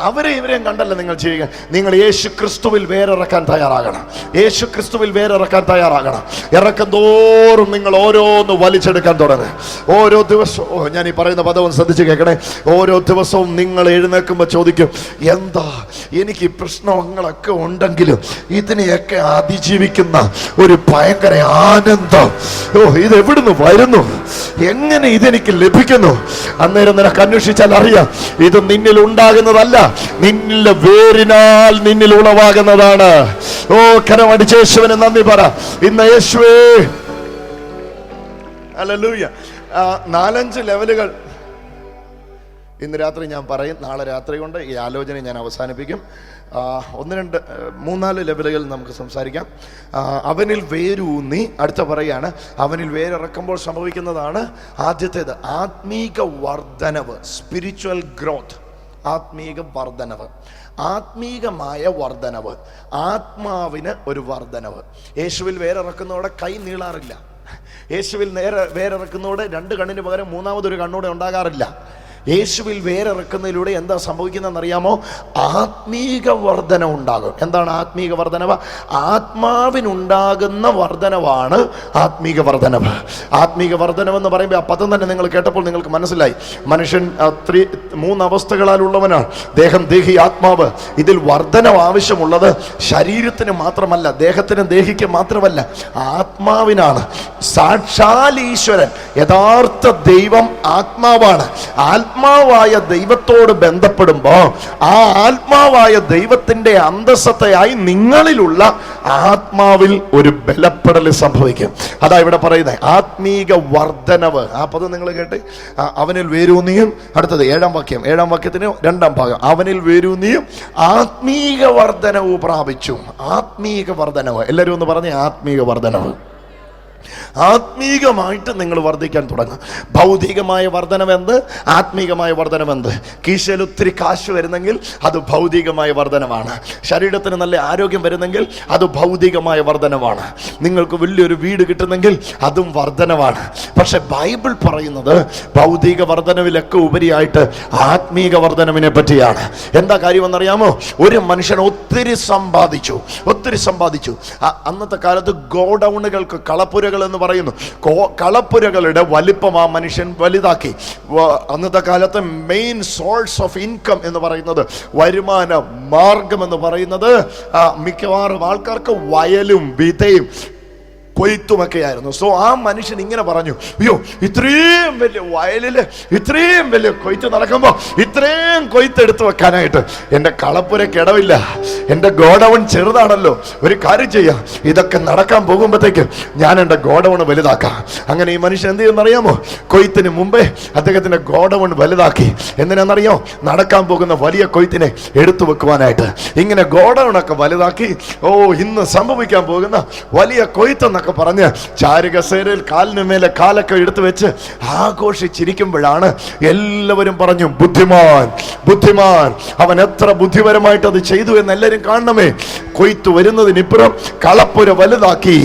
അവരെ ഇവരെയും കണ്ടല്ല നിങ്ങൾ ജീവിക്കാൻ. നിങ്ങൾ യേശു ക്രിസ്തുവിൽ വേരിറക്കാൻ തയ്യാറാകണം. യേശു ക്രിസ്തുവിൽ വേരിറക്കാൻ തയ്യാറാകണം. ഇറക്കം തോറും നിങ്ങൾ ഓരോന്ന് വലിച്ചെടുക്കാൻ തുടങ്ങുക. ഓരോ ദിവസവും, ഞാൻ ഈ പറയുന്ന പദവും ശ്രദ്ധിച്ച് കേൾക്കണേ, ഓരോ ദിവസവും നിങ്ങൾ എഴുന്നേൽക്കുമ്പോൾ ചോദിക്കും, എന്താ എനിക്ക് പ്രശ്നങ്ങളൊക്കെ ഉണ്ടെങ്കിലും ഇതിനെയൊക്കെ അതിജീവിക്കുന്ന ഒരു ഭയങ്കര ആനന്ദം, ഇതെവിടുന്ന് വരുന്നു, എങ്ങനെ ഇതെനിക്ക് ലഭിക്കുന്നു? അന്നേരം നിനക്ക് അന്വേഷിച്ചാൽ അറിയാം, ഇത് നിന്നിൽ ഉണ്ടാകുന്നതല്ല, നിന്നിലെ വേരിനാൽ നിന്നിൽ ഉളവാകുന്നതാണ്. ഓ, കരമടിച്ച യേശുവിന് നന്ദി പറ. ഇന്ന് യേശുവേ, ഹല്ലേലൂയ. 4-5 ലെവലുകൾ ഇന്ന് രാത്രി ഞാൻ പറയും. നാളെ രാത്രി കൊണ്ട് ഈ ആലോചന ഞാൻ അവസാനിപ്പിക്കും. 1-2-3-4 ലെവലുകൾ നമുക്ക് സംസാരിക്കാം. അവനിൽ വേരൂന്നി, അടുത്ത പറയാണ്, അവനിൽ വേരിറക്കുമ്പോൾ സംഭവിക്കുന്നതാണ് ആദ്യത്തേത് ആത്മീക വർധനവ്, സ്പിരിച്വൽ ഗ്രോത്ത്. ആത്മീക വർധനവ്, ആത്മീകമായ വർധനവ്, ആത്മാവിന് ഒരു വർധനവ്. യേശുവിൽ വേരിറക്കുന്നതോടെ കൈ നീളാറില്ല. യേശുവിൽ വേരിറക്കുന്നതോടെ 2 കണ്ണിന് പകരം 3ാമതൊരു കണ്ണൂടെ ഉണ്ടാകാറില്ല. യേശുവിൽ വേരിറക്കുന്നതിലൂടെ എന്താ സംഭവിക്കുന്നതെന്നറിയാമോ? ആത്മീക വർധന ഉണ്ടാകും. എന്താണ് ആത്മീക വർധനവ്? ആത്മാവിനുണ്ടാകുന്ന വർധനവാണ് ആത്മീക വർധനവ്. ആത്മീക വർധനവ് എന്ന് പറയുമ്പോൾ ആ പദം തന്നെ നിങ്ങൾ കേട്ടപ്പോൾ നിങ്ങൾക്ക് മനസ്സിലായി. മനുഷ്യൻ 3 അവസ്ഥകളാലുള്ളവനാണ്: ദേഹം, ദേഹി, ആത്മാവ്. ഇതിൽ വർധനവ് ആവശ്യമുള്ളത് ശരീരത്തിന് മാത്രമല്ല, ദേഹത്തിന് ദേഹിക്ക് മാത്രമല്ല, ആത്മാവിനാണ്. സാക്ഷാൽ ഈശ്വരൻ, യഥാർത്ഥ ദൈവം ആത്മാവാണ്. ആത്മാവായ ദൈവത്തോട് ബന്ധപ്പെടുമ്പോൾ ആ ആത്മാവായ ദൈവത്തിന്റെ അന്തസ്സത്തയായി നിങ്ങളിലുള്ള ആത്മാവിൽ ഒരു ബലപ്പെടൽ സംഭവിക്കും. അതാ ഇവിടെ പറയുന്നത് ആത്മീക വർധനവ്. ആ പദം നിങ്ങൾ കേട്ട്, അവനിൽ വേരൂന്നിയും, അടുത്തത് 7-ാം വാക്യം, 7-ാം വാക്യത്തിന് 2-ാം ഭാഗം, അവനിൽ വേരൂന്നിയും ആത്മീക വർധനവ് പ്രാപിച്ചു. ആത്മീക വർധനവ്, എല്ലാവരും ഒന്ന് പറഞ്ഞേ, ആത്മീക വർധനവ്. ആത്മീകമായിട്ട് നിങ്ങൾ വർദ്ധിക്കാൻ തുടങ്ങും. ഭൗതികമായ വർധനവെന്ത്, ആത്മീകമായ വർധനവെന്ത്? കീശയിൽ ഒത്തിരി കാശ് വരുന്നെങ്കിൽ അത് ഭൗതികമായ വർധനവാണ്. ശരീരത്തിന് നല്ല ആരോഗ്യം വരുന്നെങ്കിൽ അത് ഭൗതികമായ വർധനവാണ്. നിങ്ങൾക്ക് വലിയൊരു വീട് കിട്ടുന്നെങ്കിൽ അതും വർധനവാണ്. പക്ഷെ ബൈബിൾ പറയുന്നത് ഭൗതിക വർധനവിലൊക്കെ ഉപരിയായിട്ട് ആത്മീക വർധനവിനെ പറ്റിയാണ്. എന്താ കാര്യമെന്നറിയാമോ? ഒരു മനുഷ്യൻ ഒത്തിരി സമ്പാദിച്ചു. അന്നത്തെ കാലത്ത് ഗോഡൌണുകൾക്ക്, കളപ്പുരകൾ എന്ന് പറയുന്നു, കളപ്പുരകളുടെ വലിപ്പം ആ മനുഷ്യൻ വലുതാക്കി. അന്നത്തെ കാലത്ത് മെയിൻ സോഴ്സ് ഓഫ് ഇൻകം എന്ന് പറയുന്നത്, വരുമാന മാർഗം എന്ന് പറയുന്നത്, മിക്കവാറും ആൾക്കാർക്ക് വയലും വിതയും കൊയ്ത്തുമൊക്കെ ആയിരുന്നു. സോ ആ മനുഷ്യൻ ഇങ്ങനെ പറഞ്ഞു, അയ്യോ ഇത്രയും വലിയ വയലില് ഇത്രയും വലിയ കൊയ്ത്ത് നടക്കുമ്പോ ഇത്രയും കൊയ്ത്ത് എടുത്തു വെക്കാനായിട്ട് എൻ്റെ കളപ്പുരയ്ക്ക് ഇടവില്ല, എൻ്റെ ഗോഡൗൺ ചെറുതാണല്ലോ. ഒരു കാര്യം ചെയ്യാം, ഇതൊക്കെ നടക്കാൻ പോകുമ്പോഴത്തേക്ക് ഞാൻ എൻ്റെ ഗോഡൗൺ വലുതാക്കാം. അങ്ങനെ ഈ മനുഷ്യൻ എന്ത് ചെയ്യുമെന്നറിയാമോ? കൊയ്ത്തിന് മുമ്പേ അദ്ദേഹത്തിന്റെ ഗോഡൗൺ വലുതാക്കി. എന്തിനാണെന്നറിയോ? നടക്കാൻ പോകുന്ന വലിയ കൊയ്ത്തിനെ എടുത്തു വെക്കുവാനായിട്ട്. ഇങ്ങനെ ഗോഡൗൺ ഒക്കെ വലുതാക്കി, ഓ ഇന്ന് സംഭവിക്കാൻ പോകുന്ന വലിയ കൊയ്ത്തെന്നൊക്കെ പറഞ്ഞ് ചാരുകസേരയിൽ കാലിന് മേലെ കാലൊക്കെ എടുത്തു വെച്ച് ആഘോഷിച്ചിരിക്കുമ്പോഴാണ് എല്ലാവരും പറഞ്ഞു, ബുദ്ധിമാൻ ബുദ്ധിമാൻ, അവൻ എത്ര ബുദ്ധിപരമായിട്ട് അത് ചെയ്തു എന്ന് എല്ലാവരും കാണണമേ. കൊയ്ത്ത് വരുന്നതിനിപ്പുറം കളപ്പുര വലുതാക്കി,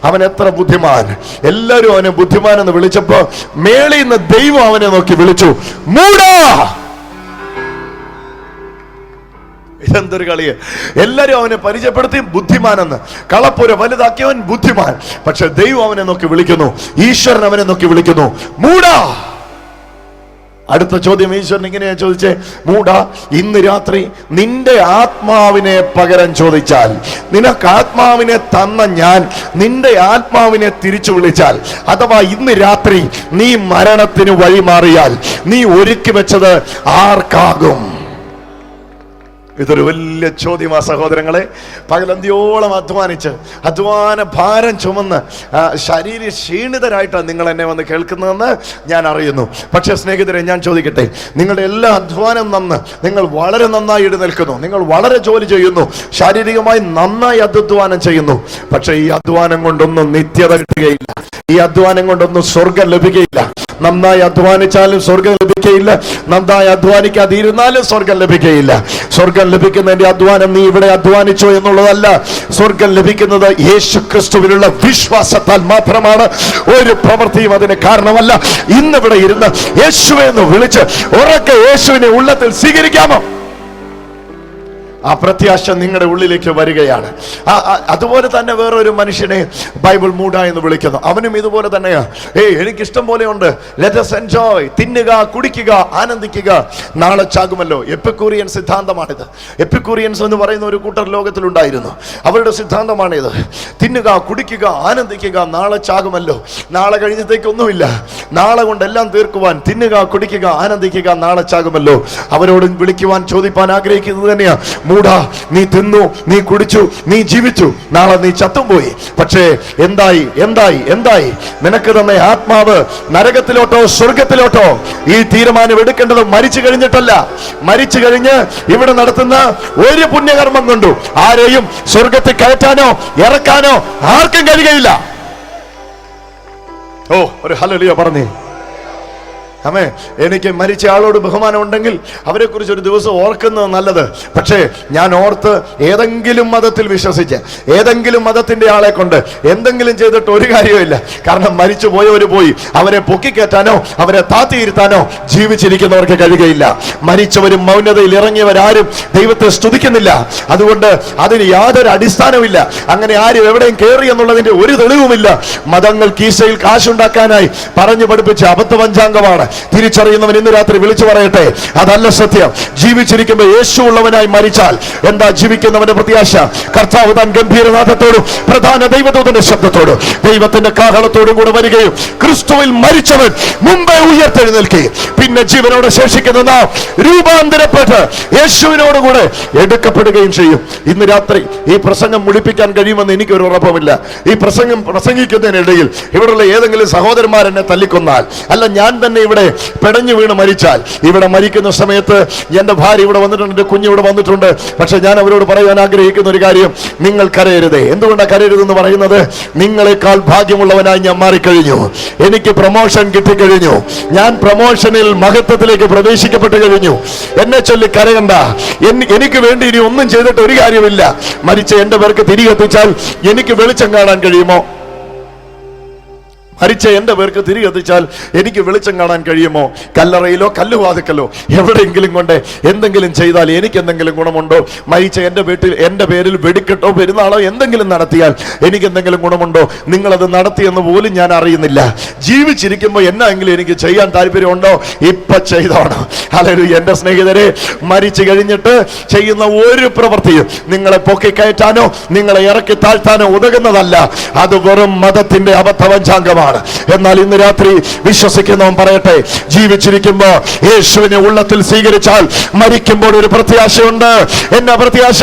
അവൻ എത്ര ബുദ്ധിമാൻ. എല്ലാവരും അവനെ ബുദ്ധിമാൻ എന്ന് വിളിച്ചപ്പോ മേളിൽ നിന്ന് ദൈവം അവനെ നോക്കി വിളിച്ചു, മൂടാ. ഇതെന്തൊരു കളിയെ! എല്ലാരും അവനെ പരിചയപ്പെടുത്തി ബുദ്ധിമാനെന്ന്. കളപ്പുര വലുതാക്കിയവൻ ബുദ്ധിമാൻ. പക്ഷെ ദൈവം അവനെ നോക്കി വിളിക്കുന്നു, ഈശ്വരൻ അവനെ നോക്കി വിളിക്കുന്നു, മൂടാ. അടുത്ത ചോദ്യം ഈശ്വരൻ ഇങ്ങനെയാ ചോദിച്ചേ, മൂടാ, ഇന്ന് രാത്രി നിന്റെ ആത്മാവിനെ പകരം ചോദിച്ചാൽ, നിനക്ക് ആത്മാവിനെ തന്ന ഞാൻ നിന്റെ ആത്മാവിനെ തിരിച്ചു വിളിച്ചാൽ, അഥവാ ഇന്ന് രാത്രി നീ മരണത്തിന് വഴിമാറിയാൽ നീ ഒരുക്കി വെച്ചത് ആർക്കാകും? ഇതൊരു വലിയ ചോദ്യമാ സഹോദരങ്ങളെ. പകലന്തിയോളം അധ്വാന ഭാരം ചുമന്ന് ശരീര ക്ഷീണിതരായിട്ടാണ് നിങ്ങൾ എന്നെ വന്ന് കേൾക്കുന്നതെന്ന് ഞാൻ അറിയുന്നു. പക്ഷെ സ്നേഹിതരെ, ഞാൻ ചോദിക്കട്ടെ, നിങ്ങളുടെ എല്ലാ അധ്വാനം നിങ്ങൾ വളരെ നന്നായി എഴുന്നേൽക്കുന്നു, നിങ്ങൾ വളരെ ജോലി ചെയ്യുന്നു, ശാരീരികമായി നന്നായി അധ്വാനം ചെയ്യുന്നു. പക്ഷെ ഈ അധ്വാനം കൊണ്ടൊന്നും നിത്യത കിട്ടുകയില്ല. ഈ അധ്വാനം കൊണ്ടൊന്നും സ്വർഗം ലഭിക്കുകയില്ല. നന്നായി അധ്വാനിച്ചാലും സ്വർഗം ലഭിക്കുകയില്ല, നന്നായി അധ്വാനിക്കാതിരുന്നാലും സ്വർഗം ലഭിക്കുകയില്ല. സ്വർഗം ലഭിക്കുന്നതിന്റെ അധ്വാനം നീ ഇവിടെ അധ്വാനിച്ചോ എന്നുള്ളതല്ല. സ്വർഗം ലഭിക്കുന്നത് യേശു ക്രിസ്തുവിലുള്ള വിശ്വാസത്താൽ മാത്രമാണ്. ഒരു പ്രവൃത്തിയും അതിന് കാരണമല്ല. ഇന്നിവിടെ ഇരുന്ന് യേശുവെ എന്ന് വിളിച്ച് ഉറക്കെ യേശുവിനെ ഉള്ളത്തിൽ സ്വീകരിക്കാമോ? ആ പ്രത്യാശ നിങ്ങളുടെ ഉള്ളിലേക്ക് വരികയാണ്. അതുപോലെ തന്നെ വേറൊരു മനുഷ്യനെ ബൈബിൾ മൂഡ എന്ന് വിളിക്കുന്നു. അവനും ഇതുപോലെ തന്നെയാ. എനിക്കിഷ്ടം പോലെ ഉണ്ട്, ലെറ്റ് us enjoy, തിന്നുക, കുടിക്കുക, ആനന്ദിക്കുക, നാളെ ചാകുമല്ലോ. എപ്പിക്കൂറിയൻ സിദ്ധാന്തമാണിത്. എപ്പിക്കൂറിയൻസ് എന്ന് പറയുന്ന ഒരു കൂട്ടർ ലോകത്തിലുണ്ടായിരുന്നു. അവരുടെ സിദ്ധാന്തമാണിത്. തിന്നുക, കുടിക്കുക, ആനന്ദിക്കുക, നാളെ ചാകുമല്ലോ, നാളെ കഴിഞ്ഞത്തേക്കൊന്നുമില്ല, നാളെ കൊണ്ടെല്ലാം തീർക്കുവാൻ തിന്നുക, കുടിക്കുക, ആനന്ദിക്കുക, നാളെ ചാകുമല്ലോ. അവരോട് വിളിക്കുവാൻ ചോദിപ്പാൻ ആഗ്രഹിക്കുന്നത് തന്നെയാ, മൂടാ, നീ തിന്നു, നീ കുടിച്ചു, നീ ജീവിച്ചു, നാളെ നീ ചത്തും പോയി. പക്ഷേ എന്തായി? നിനക്ക് തന്നെ ആത്മാവ് നരകത്തിലോട്ടോ സ്വർഗത്തിലോട്ടോ? ഈ തീരുമാനം എടുക്കേണ്ടത് മരിച്ചു കഴിഞ്ഞിട്ടല്ല. മരിച്ചു കഴിഞ്ഞ് ഇവിടെ നടത്തുന്ന ഒരു പുണ്യകർമ്മം കൊണ്ടു ആരെയും സ്വർഗത്തിൽ കയറ്റാനോ ഇറക്കാനോ ആർക്കും കഴിയുകയില്ല. ഓ, ഒരു ഹല്ലേലൂയ പറഞ്ഞേ. അമ്മേ, എനിക്ക് മരിച്ച ആളോട് ബഹുമാനം ഉണ്ടെങ്കിൽ അവരെ കുറിച്ച് ഒരു ദിവസം ഓർക്കുന്നത് നല്ലത്. പക്ഷേ ഞാൻ ഓർത്ത് ഏതെങ്കിലും മതത്തിൽ വിശ്വസിച്ച് ഏതെങ്കിലും മതത്തിന്റെ ആളെ കൊണ്ട് എന്തെങ്കിലും ചെയ്തിട്ട് ഒരു കാര്യമില്ല. കാരണം മരിച്ചു പോയവര് പോയി. അവരെ പൊക്കിക്കയറ്റാനോ അവരെ താത്തിയിരുത്താനോ ജീവിച്ചിരിക്കുന്നവർക്ക് കഴിയുകയില്ല. മരിച്ചവരും മൗനതയിൽ ഇറങ്ങിയവരാരും ദൈവത്തെ സ്തുതിക്കുന്നില്ല. അതുകൊണ്ട് അതിന് യാതൊരു അടിസ്ഥാനമില്ല. അങ്ങനെ ആരും എവിടെയും കയറി എന്നുള്ളതിന്റെ ഒരു തെളിവുമില്ല. മതങ്ങൾ കീശയിൽ കാശുണ്ടാക്കാനായി പറഞ്ഞു പഠിപ്പിച്ച അബദ്ധപഞ്ചാംഗമാണ്. തിരിച്ചറിയുന്നവൻ ഇന്ന് രാത്രി വിളിച്ചു പറയട്ടെ, അതല്ല സത്യം. ജീവിച്ചിരിക്കുമ്പോൾ യേശു ഉള്ളവനായി മരിച്ചാൽ എന്താ ജീവിക്കുന്നവന്റെ പ്രത്യാശ? കർത്താവ് താൻ ഗംഭീരനാഥത്തോടും പ്രധാന ദൈവദൂതന്റെ ശബ്ദത്തോടും ദൈവത്തിന്റെ കാഹളത്തോടും കൂടെ വരികയും ക്രിസ്തുവിൽ മരിച്ചവൻ മുമ്പേ ഉയർത്തെഴുന്നേൽക്കുകയും പിന്നെ ജീവനോടെ ശേഷിക്കുന്ന നാം രൂപാന്തരപ്പെട്ട് യേശുവിനോടുകൂടെ എടുക്കപ്പെടുകയും ചെയ്യും. ഇന്ന് രാത്രി ഈ പ്രസംഗം മുടിപ്പിക്കാൻ കഴിയുമെന്ന് എനിക്കൊരു ഉറപ്പുമില്ല. ഈ പ്രസംഗം പ്രസംഗിക്കുന്നതിനിടയിൽ ഇവിടെയുള്ള ഏതെങ്കിലും സഹോദരന്മാരെന്നെ തല്ലിക്കൊന്നാൽ, അല്ല ഞാൻ തന്നെ ഇവിടെ പെടഞ്ഞു വീണ് മരിച്ചാൽ, ഇവിടെ മരിക്കുന്ന സമയത്ത് എന്റെ ഭാര്യ ഇവിടെ വന്നിട്ടുണ്ട്, എന്റെ കുഞ്ഞ് ഇവിടെ വന്നിട്ടുണ്ട്. പക്ഷെ ഞാൻ അവരോട് പറയാൻ ആഗ്രഹിക്കുന്ന ഒരു കാര്യം, നിങ്ങൾ കരയരുതേ. എന്തുകൊണ്ടാണ് കരയരുതെന്ന് പറയുന്നത്? നിങ്ങളെക്കാൾ ഭാഗ്യമുള്ളവനായി ഞാൻ മാറിക്കഴിഞ്ഞു. എനിക്ക് പ്രൊമോഷൻ കിട്ടിക്കഴിഞ്ഞു. ഞാൻ പ്രൊമോഷനിൽ മഹത്വത്തിലേക്ക് പ്രവേശിക്കപ്പെട്ട് കഴിഞ്ഞു. എന്നെ ചൊല്ലി കരയണ്ട. എനിക്ക് വേണ്ടി ഇനി ഒന്നും ചെയ്തിട്ട് ഒരു കാര്യമില്ല. മരിച്ച എന്റെ പേർക്ക് തിരികെത്തിച്ചാൽ എനിക്ക് വെളിച്ചം കാണാൻ കഴിയുമോ? മരിച്ച എൻ്റെ പേർക്ക് തിരി കത്തിച്ചാൽ എനിക്ക് വെളിച്ചം കാണാൻ കഴിയുമോ? കല്ലറയിലോ കല്ലുവാതിക്കലോ എവിടെയെങ്കിലും കൊണ്ട് എന്തെങ്കിലും ചെയ്താൽ എനിക്ക് എന്തെങ്കിലും ഗുണമുണ്ടോ? മരിച്ച എൻ്റെ പേരിൽ വെടിക്കെട്ടോ പെരുന്നാളോ എന്തെങ്കിലും നടത്തിയാൽ എനിക്ക് എന്തെങ്കിലും ഗുണമുണ്ടോ? നിങ്ങളത് നടത്തിയെന്ന് പോലും ഞാൻ അറിയുന്നില്ല. ജീവിച്ചിരിക്കുമ്പോൾ എന്നെങ്കിലും എനിക്ക് ചെയ്യാൻ താല്പര്യമുണ്ടോ? ഇപ്പൊ ചെയ്തോണം. ഹല്ലേലൂയ. എൻ്റെ സ്നേഹിതരെ, മരിച്ചു കഴിഞ്ഞിട്ട് ചെയ്യുന്ന ഒരു പ്രവൃത്തിയും നിങ്ങളെ പൊക്കിക്കയറ്റാനോ നിങ്ങളെ ഇറക്കി താഴ്ത്താനോ ഉതകുന്നതല്ല. അത് വെറും മതത്തിന്റെ അബദ്ധവഞ്ചാംഗമാണ്. എന്നാൽ ഇന്ന് രാത്രി വിശ്വസിക്കുന്നവൻ പറയട്ടെ, ജീവിച്ചിരിക്കുമ്പോ യേശുവിനെ ഉള്ളത്തിൽ സ്വീകരിച്ചാൽ മരിക്കുമ്പോൾ ഒരു പ്രത്യാശയുണ്ട്. എന്നാ പ്രത്യാശ?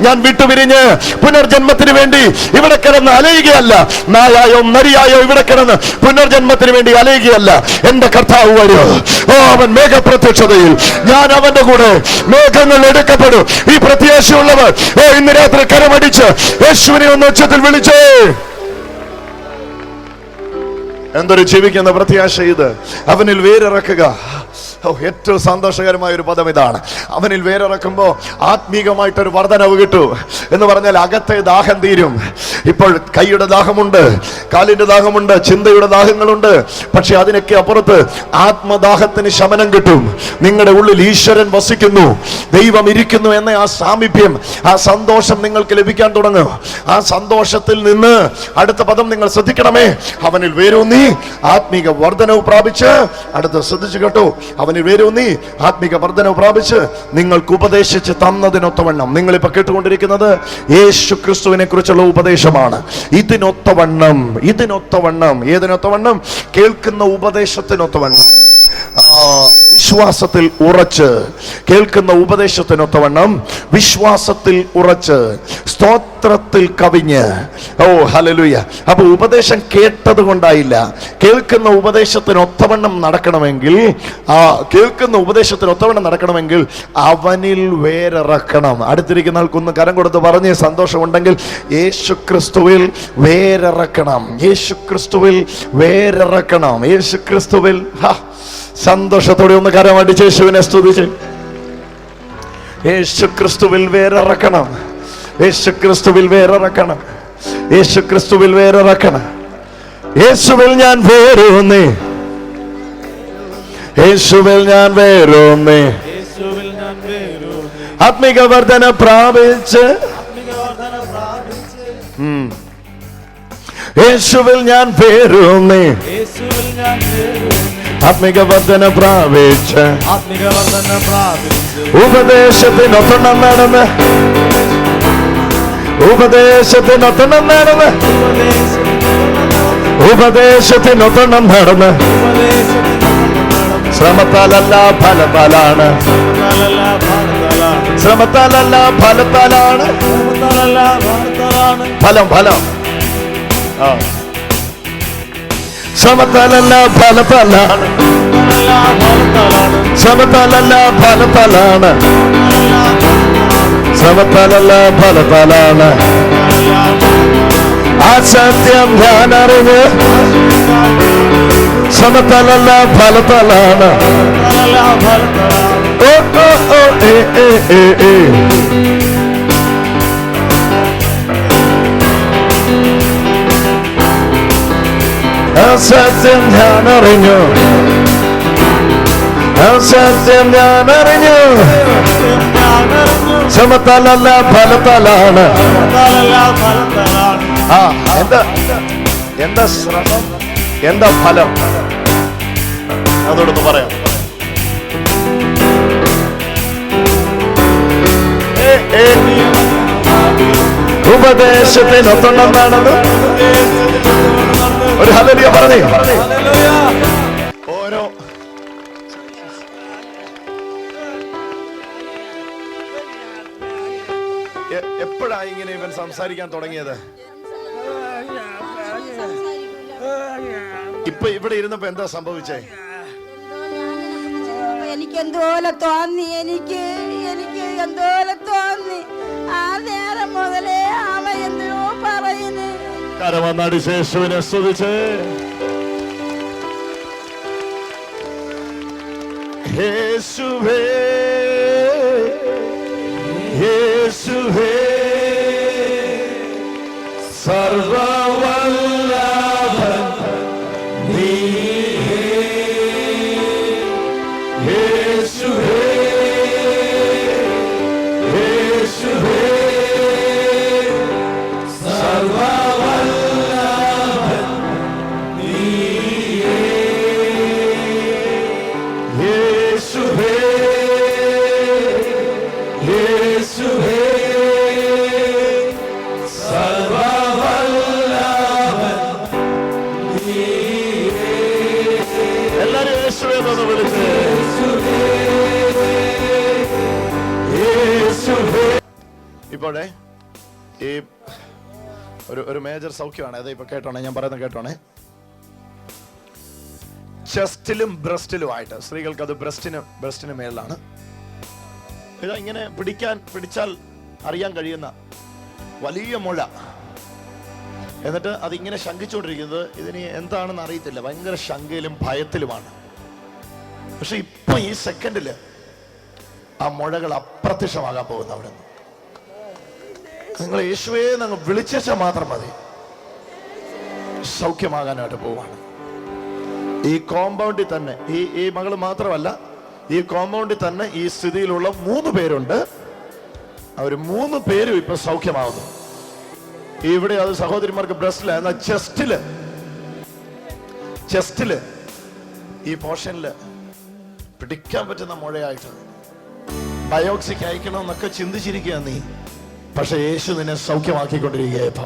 ഞാൻ വിട്ടുപിരിഞ്ഞ് പുനർജന്മത്തിന് വേണ്ടി ഇവിടെ കിടന്ന് അലയുകയല്ല. നായായോ നരിയായോ ഇവിടെ കിടന്ന് പുനർജന്മത്തിന് വേണ്ടി അലയുകയല്ല. എന്റെ കർത്താവ് വരും. അവൻ മേഘപ്രത്യക്ഷതയിൽ ഞാൻ അവന്റെ കൂടെ മേഘങ്ങൾ എടുക്കപ്പെടും. ഈ പ്രത്യാശയുള്ളവർ ഇന്ന് രാത്രി കരമടിച്ച് യേശുവിനെ ഒന്ന് ഉച്ചത്തിൽ വിളിച്ചേ. എന്തൊരു ജീവിക്കുന്ന പ്രത്യാശ ഇത്! അവനിൽ വേരിറക്കുക. ഏറ്റവും സന്തോഷകരമായ ഒരു പദം ഇതാണ്. അവനിൽ വേരിറക്കുമ്പോൾ ആത്മീകമായിട്ടൊരു വർധനവ് കിട്ടും. എന്ന് പറഞ്ഞാൽ അകത്തെ ദാഹം തീരും. ഇപ്പോൾ കൈയുടെ ദാഹമുണ്ട്, കാലിന്റെ ദാഹമുണ്ട്, ചിന്തയുടെ ദാഹങ്ങളുണ്ട്. പക്ഷെ അതിനൊക്കെ അപ്പുറത്ത് ആത്മദാഹത്തിന് ശമനം കിട്ടും. നിങ്ങളുടെ ഉള്ളിൽ ഈശ്വരൻ വസിക്കുന്നു, ദൈവം ഇരിക്കുന്നു എന്ന ആ സാമീപ്യം, ആ സന്തോഷം നിങ്ങൾക്ക് ലഭിക്കാൻ തുടങ്ങും. ആ സന്തോഷത്തിൽ നിന്ന് അടുത്ത പദം നിങ്ങൾ ശ്രദ്ധിക്കണമേ. അവനിൽ വേരൂന്നി ആത്മീക വർധനവ് പ്രാപിച്ച്, അടുത്ത ശ്രദ്ധിച്ചു കേട്ടോ, അവനിൽ വേരൂന്നി ആത്മീക വർധനവ് പ്രാപിച്ച് നിങ്ങൾക്ക് ഉപദേശിച്ച് തന്നതിനൊത്തവണ്ണം. നിങ്ങളിപ്പോ കേട്ടുകൊണ്ടിരിക്കുന്നത് യേശു ക്രിസ്തുവിനെ കുറിച്ചുള്ള ഉപദേശമാണ്. ഇതിനൊത്തവണ്ണം ഏതിനൊത്തവണ്ണം? കേൾക്കുന്ന ഉപദേശത്തിനൊത്തവണ്ണം, വിശ്വാസത്തിൽ ഉറച്ച്, കേൾക്കുന്ന ഉപദേശത്തിനൊത്തവണ്ണം വിശ്വാസത്തിൽ ഉറച്ച്, സ്തോത്രത്തിൽ കവിഞ്ഞ്. ഹല്ലേലൂയ. അപ്പൊ ഉപദേശം കേട്ടത് കൊണ്ടായില്ല. കേൾക്കുന്ന ഉപദേശത്തിനൊത്തവണ്ണം നടക്കണമെങ്കിൽ, അവനിൽ വേരിറക്കണം. അടുത്തിരിക്കുന്ന ആൾക്കൊന്ന് കരം കൊടുത്ത് പറഞ്ഞ് സന്തോഷമുണ്ടെങ്കിൽ, യേശു ക്രിസ്തുവിൽ വേരിറക്കണം. യേശു ക്രിസ്തുവിൽ വേരിറക്കണം. യേശു ക്രിസ്തുവിൽ. സന്തോഷത്തോടെ ഒന്ന് കരമടിച്ച് യേശുവിനെ സ്തുതിച്ച്. യേശു ക്രിസ്തുവിൽ വേരിറക്കണം. യേശു ക്രിസ്തുവിൽ വേരിറക്കണം. യേശു ക്രിസ്തുവിൽ വേരിറക്കണം. യേശുവിൽ ഞാൻ വേരൂന്നി, യേശുവിൽ ഞാൻ വേരൂന്നി, ആത്മിക വർധന പ്രാപിച്ച്, യേശുവിൽ ഞാൻ വേരൂന്നി, ആത്മിക വർധന പ്രാപിച്ച്, ഉപദേശത്തിനൊത്തണം നടന്ന്, ഉപദേശത്തിനൊത്തണം നടന്ന്, ഉപദേശത്തിനൊത്തണം നടന്ന്, ശ്രമത്താലല്ല ഫലത്താലാണ്, ശ്രമത്താലല്ല ഫലത്താലാണ്, ഫലം ശ്രമത്താലല്ല ഫലത്താലാണ്, ശ്രമത്താലല്ല ഫലത്താലാണ്, ശ്രമത്താലല്ല ഫലത്താലാണ്. ആ സത്യം ഞാൻ അറിഞ്ഞ്, ശ്രമത്താലല്ല ഫലത്താലാണ്. സത്യം ഞാൻ അറിഞ്ഞു, സത്യം ഞാൻ അറിഞ്ഞു, ശ്രമത്താലല്ല ഫലത്താലാണ്. എന്താ ശ്രമം, എന്താ ഫലം? അതോടൊന്ന് പറയാം. ഉപദേശത്തിനൊത്തണം നടന്നു. ഒരു ഹല്ലേലൂയ പറഞ്ഞേ. ഓരോ എപ്പോഴാണ് ഇങ്ങനെ ഇവൻ സംസാരിക്കാൻ തുടങ്ങിയത്? ഇപ്പൊ ഇവിടെ ഇരുന്നപ്പോ എന്താ സംഭവിച്ചേ? എനിക്ക് എന്തോലെ തോന്നി, എനിക്ക് എന്തോലെ തോന്നി. ആ നേരം മുതലേ അവ എന്തിനോ പറയുന്നു. കരവന്നാടി യേശുവിനെ സ്തുതിച്ച്. യേശുവേ യേശുവേ സർവവല്ലഭൻ യേശുവേ യേശുവേ സർവവല്ലഭൻ നീയേ യേശുവേ യേശുവേ സർവവല്ലഭൻ നീയേ. എല്ലാരും യേശുവേ എന്ന് വിളിച്ച് ഇപ്പോഴേ ഈ ഒരു മേജർ സൗഖ്യമാണ്. അത് ഇപ്പൊ കേട്ടോണേ, ഞാൻ പറയുന്നത് കേട്ടോണേ. ചെസ്റ്റിലും ബ്രസ്റ്റിലുമായിട്ട് സ്ത്രീകൾക്ക് അത് ബ്രസ്റ്റിന് മേളിലാണ്. ഇതാ ഇങ്ങനെ പിടിച്ചാൽ അറിയാൻ കഴിയുന്ന വലിയ മുഴ. എന്നിട്ട് അതിങ്ങനെ ശങ്കിച്ചുകൊണ്ടിരിക്കുന്നത് ഇതിന് എന്താണെന്ന് അറിയത്തില്ല. ഭയങ്കര ശങ്കയിലും ഭയത്തിലുമാണ്. പക്ഷെ ഇപ്പൊ ഈ സെക്കൻഡില് ആ മുഴകൾ അപ്രത്യക്ഷമാകാൻ പോകുന്നു. അവിടെ നിന്ന് നിങ്ങൾ യേശുവേ നിങ്ങൾ വിളിച്ചാൽ മാത്രം മതി, സൗഖ്യമാകാനായിട്ട് പോവാണ്. ഈ കോമ്പൗണ്ടിൽ തന്നെ ഈ മകള് മാത്രമല്ല, ഈ കോമ്പൗണ്ടിൽ തന്നെ ഈ സ്ഥിതിയിലുള്ള 3 പേരുണ്ട്. അവർ 3 പേരും ഇപ്പൊ സൗഖ്യമാവുന്നു. ഇവിടെ അത് സഹോദരിമാർക്ക് ബ്രസ്റ്റില്, എന്നാൽ ചെസ്റ്റില് ഈ പോർഷനില് പിടിക്കാൻ പറ്റുന്ന മുഴയായിട്ട് ബയോപ്സിക്ക് അയക്കണമെന്നൊക്കെ ചിന്തിച്ചിരിക്കുക നീ. പക്ഷെ യേശു നിന്നെ സൗഖ്യമാക്കിക്കൊണ്ടിരിക്കുക.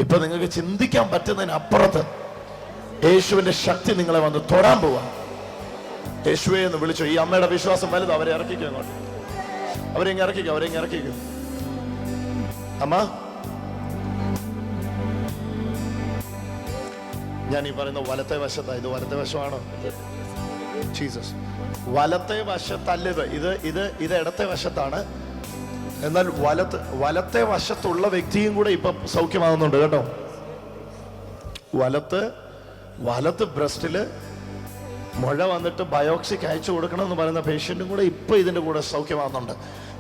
ഇപ്പൊ നിങ്ങൾക്ക് ചിന്തിക്കാൻ പറ്റുന്നതിനപ്പുറത്ത് യേശുവിന്റെ ശക്തി നിങ്ങളെ വന്ന് തൊടാൻ പോവാ. യേശുവേ എന്ന് വിളിച്ചു. ഈ അമ്മയുടെ വിശ്വാസം വലുത്. അവരെ ഇറക്കിക്കും അങ്ങോട്ട്, അവരെ ഇറക്കിക്കും. അമ്മ, ഞാൻ ഈ പറയുന്ന വലത്തെ വശത്താ. ഇത് വലത്തെ വശമാണോ? ജീസസ് വലത്തെ വശത്തല്ലത്. ഇത് ഇടത്തെ വശത്താണ്. എന്നാൽ വലത്തെ വശത്തുള്ള വ്യക്തിയും കൂടെ ഇപ്പൊ സൗഖ്യമാകുന്നുണ്ട് കേട്ടോ. വലത്ത് ബ്രസ്റ്റില് മുഴ വന്നിട്ട് ബയോപ്സിക്ക് അയച്ചു കൊടുക്കണം എന്ന് പറയുന്ന പേഷ്യന്റും കൂടെ ഇപ്പൊ ഇതിന്റെ കൂടെ സൗഖ്യമാകുന്നുണ്ട്.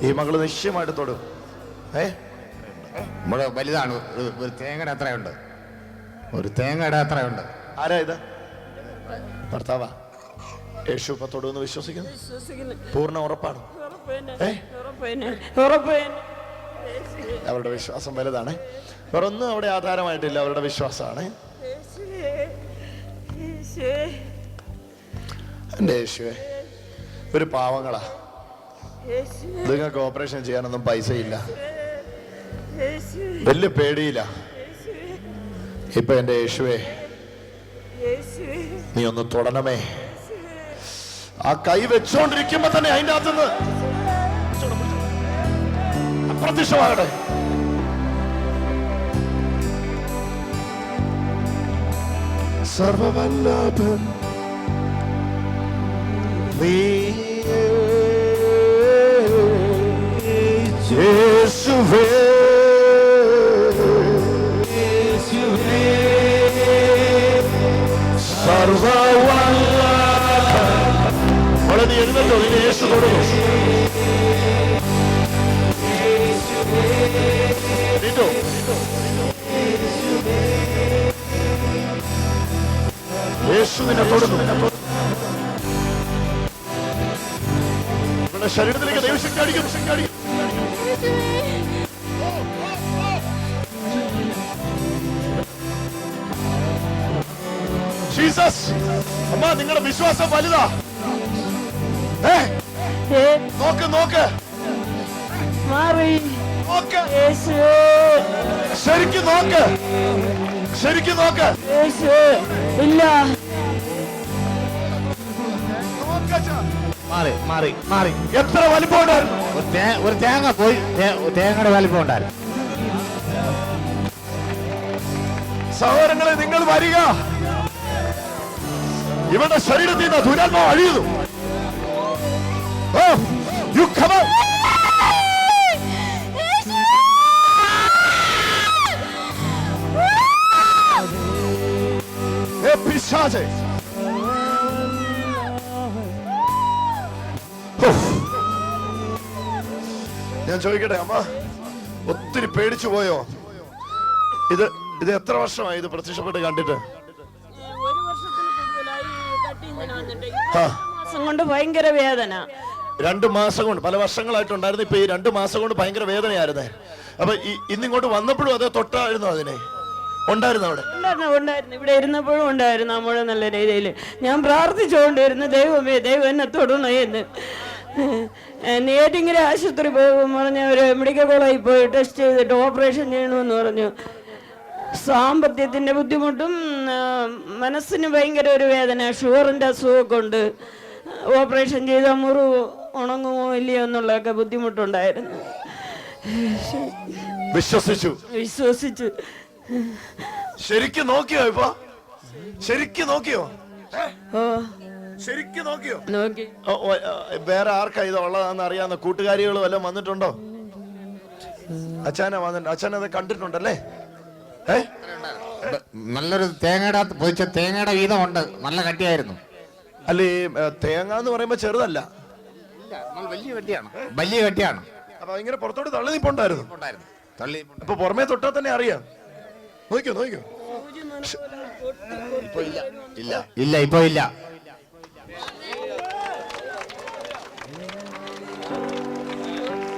ഈ മകള് നിശ്ചയമായിട്ട് തൊടും. മുഴ വലുതാണ്. ഒരു തേങ്ങയുടെ അത്രയുണ്ട്. ആരാ ഇത്? ഭർത്താവാ? യേശു ഇപ്പൊ തൊടുമെന്ന് വിശ്വസിക്കുന്നു? പൂർണ്ണ ഉറപ്പാണ്. അവരുടെ വിശ്വാസം വലുതാണ്. വേറൊന്നും അവിടെ ആധാരമായിട്ടില്ല. അവരുടെ വിശ്വാസമാണ്. എന്റെ യേശുവേ, ഒരു പാവങ്ങളാ. നിങ്ങൾക്ക് ഓപ്പറേഷൻ ചെയ്യാനൊന്നും പൈസയില്ല, വലിയ പേടിയില്ല. ഇപ്പൊ എന്റെ യേശുവേ, നീ ഒന്ന് തൊടണമേ. ആ കൈ വെച്ചോണ്ടിരിക്കുമ്പോ തന്നെ അതിന്റെ അകത്തുനിന്ന് അപ്രത്യക്ഷമാകട്ടെ. സർവവല്ലഭൻ നീയേ യേശുവേ സർവവല്ലഭൻ. വളരെ എഴുന്നല്ലോ, നീ യേശു തൊടുന്നു. യേശു നിന്നെ തൊടുന്നു. നിങ്ങളുടെ ശരീരത്തിലേക്ക് ദൈവശക്തി അടിക്കും. ജീസസ്, അമ്മ നിങ്ങളുടെ വിശ്വാസം വലുതാ. നോക്ക് ശരിക്കും നോക്ക്. ഇല്ല, മാറി. എത്ര വലിപ്പം ഉണ്ടായിരുന്നു? ഒരു തേങ്ങ പോയി. തേങ്ങയുടെ വലിപ്പം ഉണ്ടായിരുന്നു. സഹോദരങ്ങളെ, നിങ്ങൾ വരിക. ഇവരുടെ ശരീരത്തിൽ നിന്ന് ദുരാത്മാവ് അഴിയുന്നു. പിശാചേ, ഞാൻ ചോദിക്കട്ടെ അമ്മ, ഒത്തിരി പേടിച്ചു പോയോ? ഇത് എത്ര വർഷമായി ഇത് പ്രത്യക്ഷപ്പെട്ട് കണ്ടിട്ട്? കൊണ്ട് ഭയങ്കര വേദന. 2 മാസം കൊണ്ട്, പല വർഷങ്ങളായിട്ടുണ്ടായിരുന്നു. ഇപ്പൊ ഈ 2 മാസം കൊണ്ട് ഭയങ്കര വേദനയായിരുന്നേ. അപ്പൊ ഇന്നിങ്ങോട്ട് വന്നപ്പോഴും അത് തൊട്ടായിരുന്നു, അതിനെ ഉണ്ടായിരുന്നു അവിടെ ഉണ്ടായിരുന്നു ഇവിടെ ഇരുന്നപ്പോഴും ഉണ്ടായിരുന്നു. നമ്മുടെ നല്ല രീതിയിൽ ഞാൻ പ്രാർത്ഥിച്ചുകൊണ്ടിരുന്നു, ദൈവമേ ദൈവം എന്നെ തൊടണേ എന്ന്. ഏതെങ്കിലും ആശുപത്രി പോകും പറഞ്ഞ ഒരു മെഡിക്കൽ കോളേജിൽ പോയി ടെസ്റ്റ് ചെയ്തിട്ട് ഓപ്പറേഷൻ ചെയ്യണമെന്ന് പറഞ്ഞു. സാമ്പത്തികത്തിൻ്റെ ബുദ്ധിമുട്ടും മനസ്സിന് ഭയങ്കര ഒരു വേദന, ഷുഗറിൻ്റെ അസുഖമൊക്കെ ഉണ്ട്. ഓപ്പറേഷൻ ചെയ്താൽ മുറിവ് ഉണങ്ങുമോ ഇല്ലയോ എന്നുള്ളതൊക്കെ ബുദ്ധിമുട്ടുണ്ടായിരുന്നു. വിശ്വസിച്ചു ശരിക്കും നോക്കിയോ? ഇപ്പൊ ശരിക്കും നോക്കിയോ? ശരിക്കും നോക്കിയോ? നോക്കി. വേറെ ആർക്കാ ഇത് ഉള്ളതാന്ന് അറിയാവുന്ന കൂട്ടുകാരികളും എല്ലാം വന്നിട്ടുണ്ടോ? അച്ഛനെ വന്നിട്ടുണ്ട്. അച്ഛൻ അത് കണ്ടിട്ടുണ്ടല്ലേ? നല്ലൊരു തേങ്ങയുടെ പൊതിച്ച തേങ്ങയുടെ വീതം ഉണ്ട്. നല്ല കട്ടിയായിരുന്നു. അല്ല, ഈ തേങ്ങ എന്ന് പറയുമ്പോ ചെറുതല്ല, വലിയ കട്ടിയാണ്. വലിയ കട്ടിയാണ്. അപ്പൊ ഭയങ്കര പുറത്തോട്ട് തള്ളി നിപ്പുണ്ടായിരുന്നു. അപ്പൊ പുറമേ തൊട്ടാ തന്നെ അറിയാം. നോക്കിയോ നോക്കിയോ? ഇല്ല ഇപ്പൊ ഇല്ല.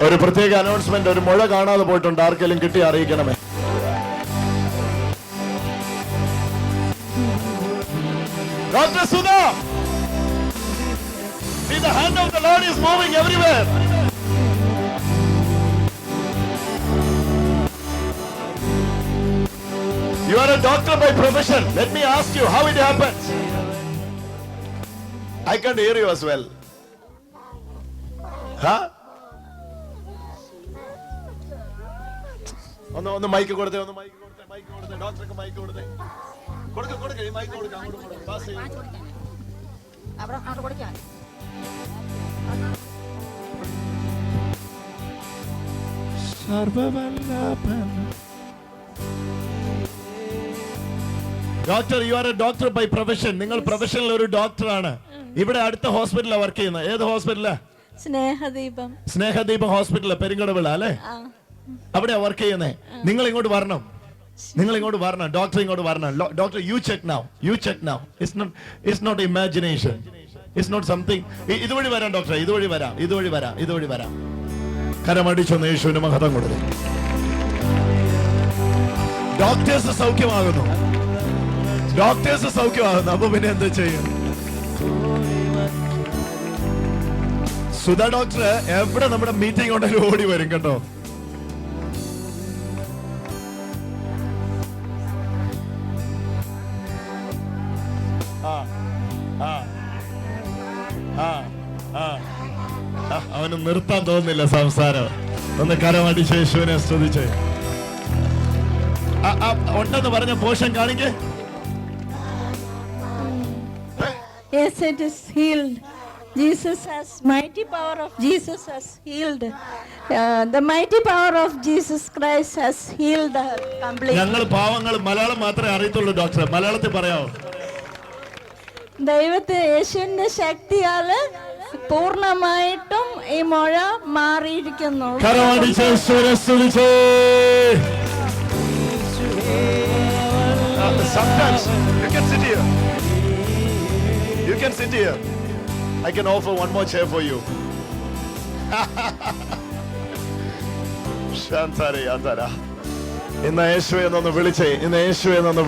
ഒരു പ്രത്യേക അനൗൺസ്മെന്റ്, ഒരു മുഴ കാണാതെ പോയിട്ടുണ്ട്, ആർക്കെങ്കിലും കിട്ടി അറിയിക്കണമേ. Dr. Sudha, see, the hand of the Lord is moving everywhere. You are a doctor by profession. Let me ask you how it happens. I can't hear you as well. Huh? ഒന്ന് മൈക്ക് കൊടുത്തേ, ഒന്ന് മൈക്ക് കൊടുത്തേ, ഡോക്ടർക്ക് മൈക്ക് കൊടുത്തേ. കൊടുക്ക ഈ മൈക്ക് കൊടുക്ക, അങ്ങോട്ട് കൊടുക്ക, പാസ് ചെയ്യ്. Doctor, you are a doctor by profession. നിങ്ങൾ പ്രൊഫഷണൽ ഒരു ഡോക്ടറാണ്. ഇവിടെ അടുത്ത ഹോസ്പിറ്റലാണ് വർക്ക് ചെയ്യുന്നത്. ഏത് ഹോസ്പിറ്റലാ? സ്നേഹദീപം ഹോസ്പിറ്റൽ, പെരിങ്ങടവിള അല്ലേ? അവിടെയാ വർക്ക് ചെയ്യുന്നേ. നിങ്ങൾ ഇങ്ങോട്ട് വരണം, ഡോക്ടർ ഇങ്ങോട്ട് വരണം. Doctor, you check now. It's not imagination, it's not something. ഇതുവഴി വരാം ഡോക്ടർ, ഇതുവഴി വരാം. കരമടിച്ചൊന്ന് യേശുവിന് മഹത്വം കൊടുത്തു. ഡോക്ടേഴ്സ് സൗഖ്യമാകുന്നു. അപ്പൊ പിന്നെ എന്താ ചെയ്യും? സുധാ ഡോക്ടർ എവിടെ നമ്മുടെ മീറ്റിംഗ് ഉണ്ടെങ്കിലും ഓടി വരും കേട്ടോ. അവന് നിർത്താൻ തോന്നുന്നില്ല സംസാരം. ഒന്ന് കരമടി യേശുവിനെ സ്തുതിച്ചേ. ഉണ്ടെന്ന് പറഞ്ഞ പോഷൻ കാണിക്കേ. Yes, it is healed. Jesus has mighty power of Jesus has healed. The mighty power of Jesus Christ has healed her completely. ഞങ്ങൾ പാവങ്ങൾ മലയാളം മാത്രമേ അറിയത്തുള്ളൂ ഡോക്ടർ. മലയാളത്തിൽ പറയാമോ? ദൈവത്തെ യേശുവിന്റെ ശക്തിയാല് പൂർണ്ണമായിട്ടും ഈ മുഴ മാറിയിരിക്കുന്നു. Sometimes you can sit here. I can offer one more chair for you. ശാന്തരെ അതര. ഇന്ന് യേശുവെ എന്നൊന്ന്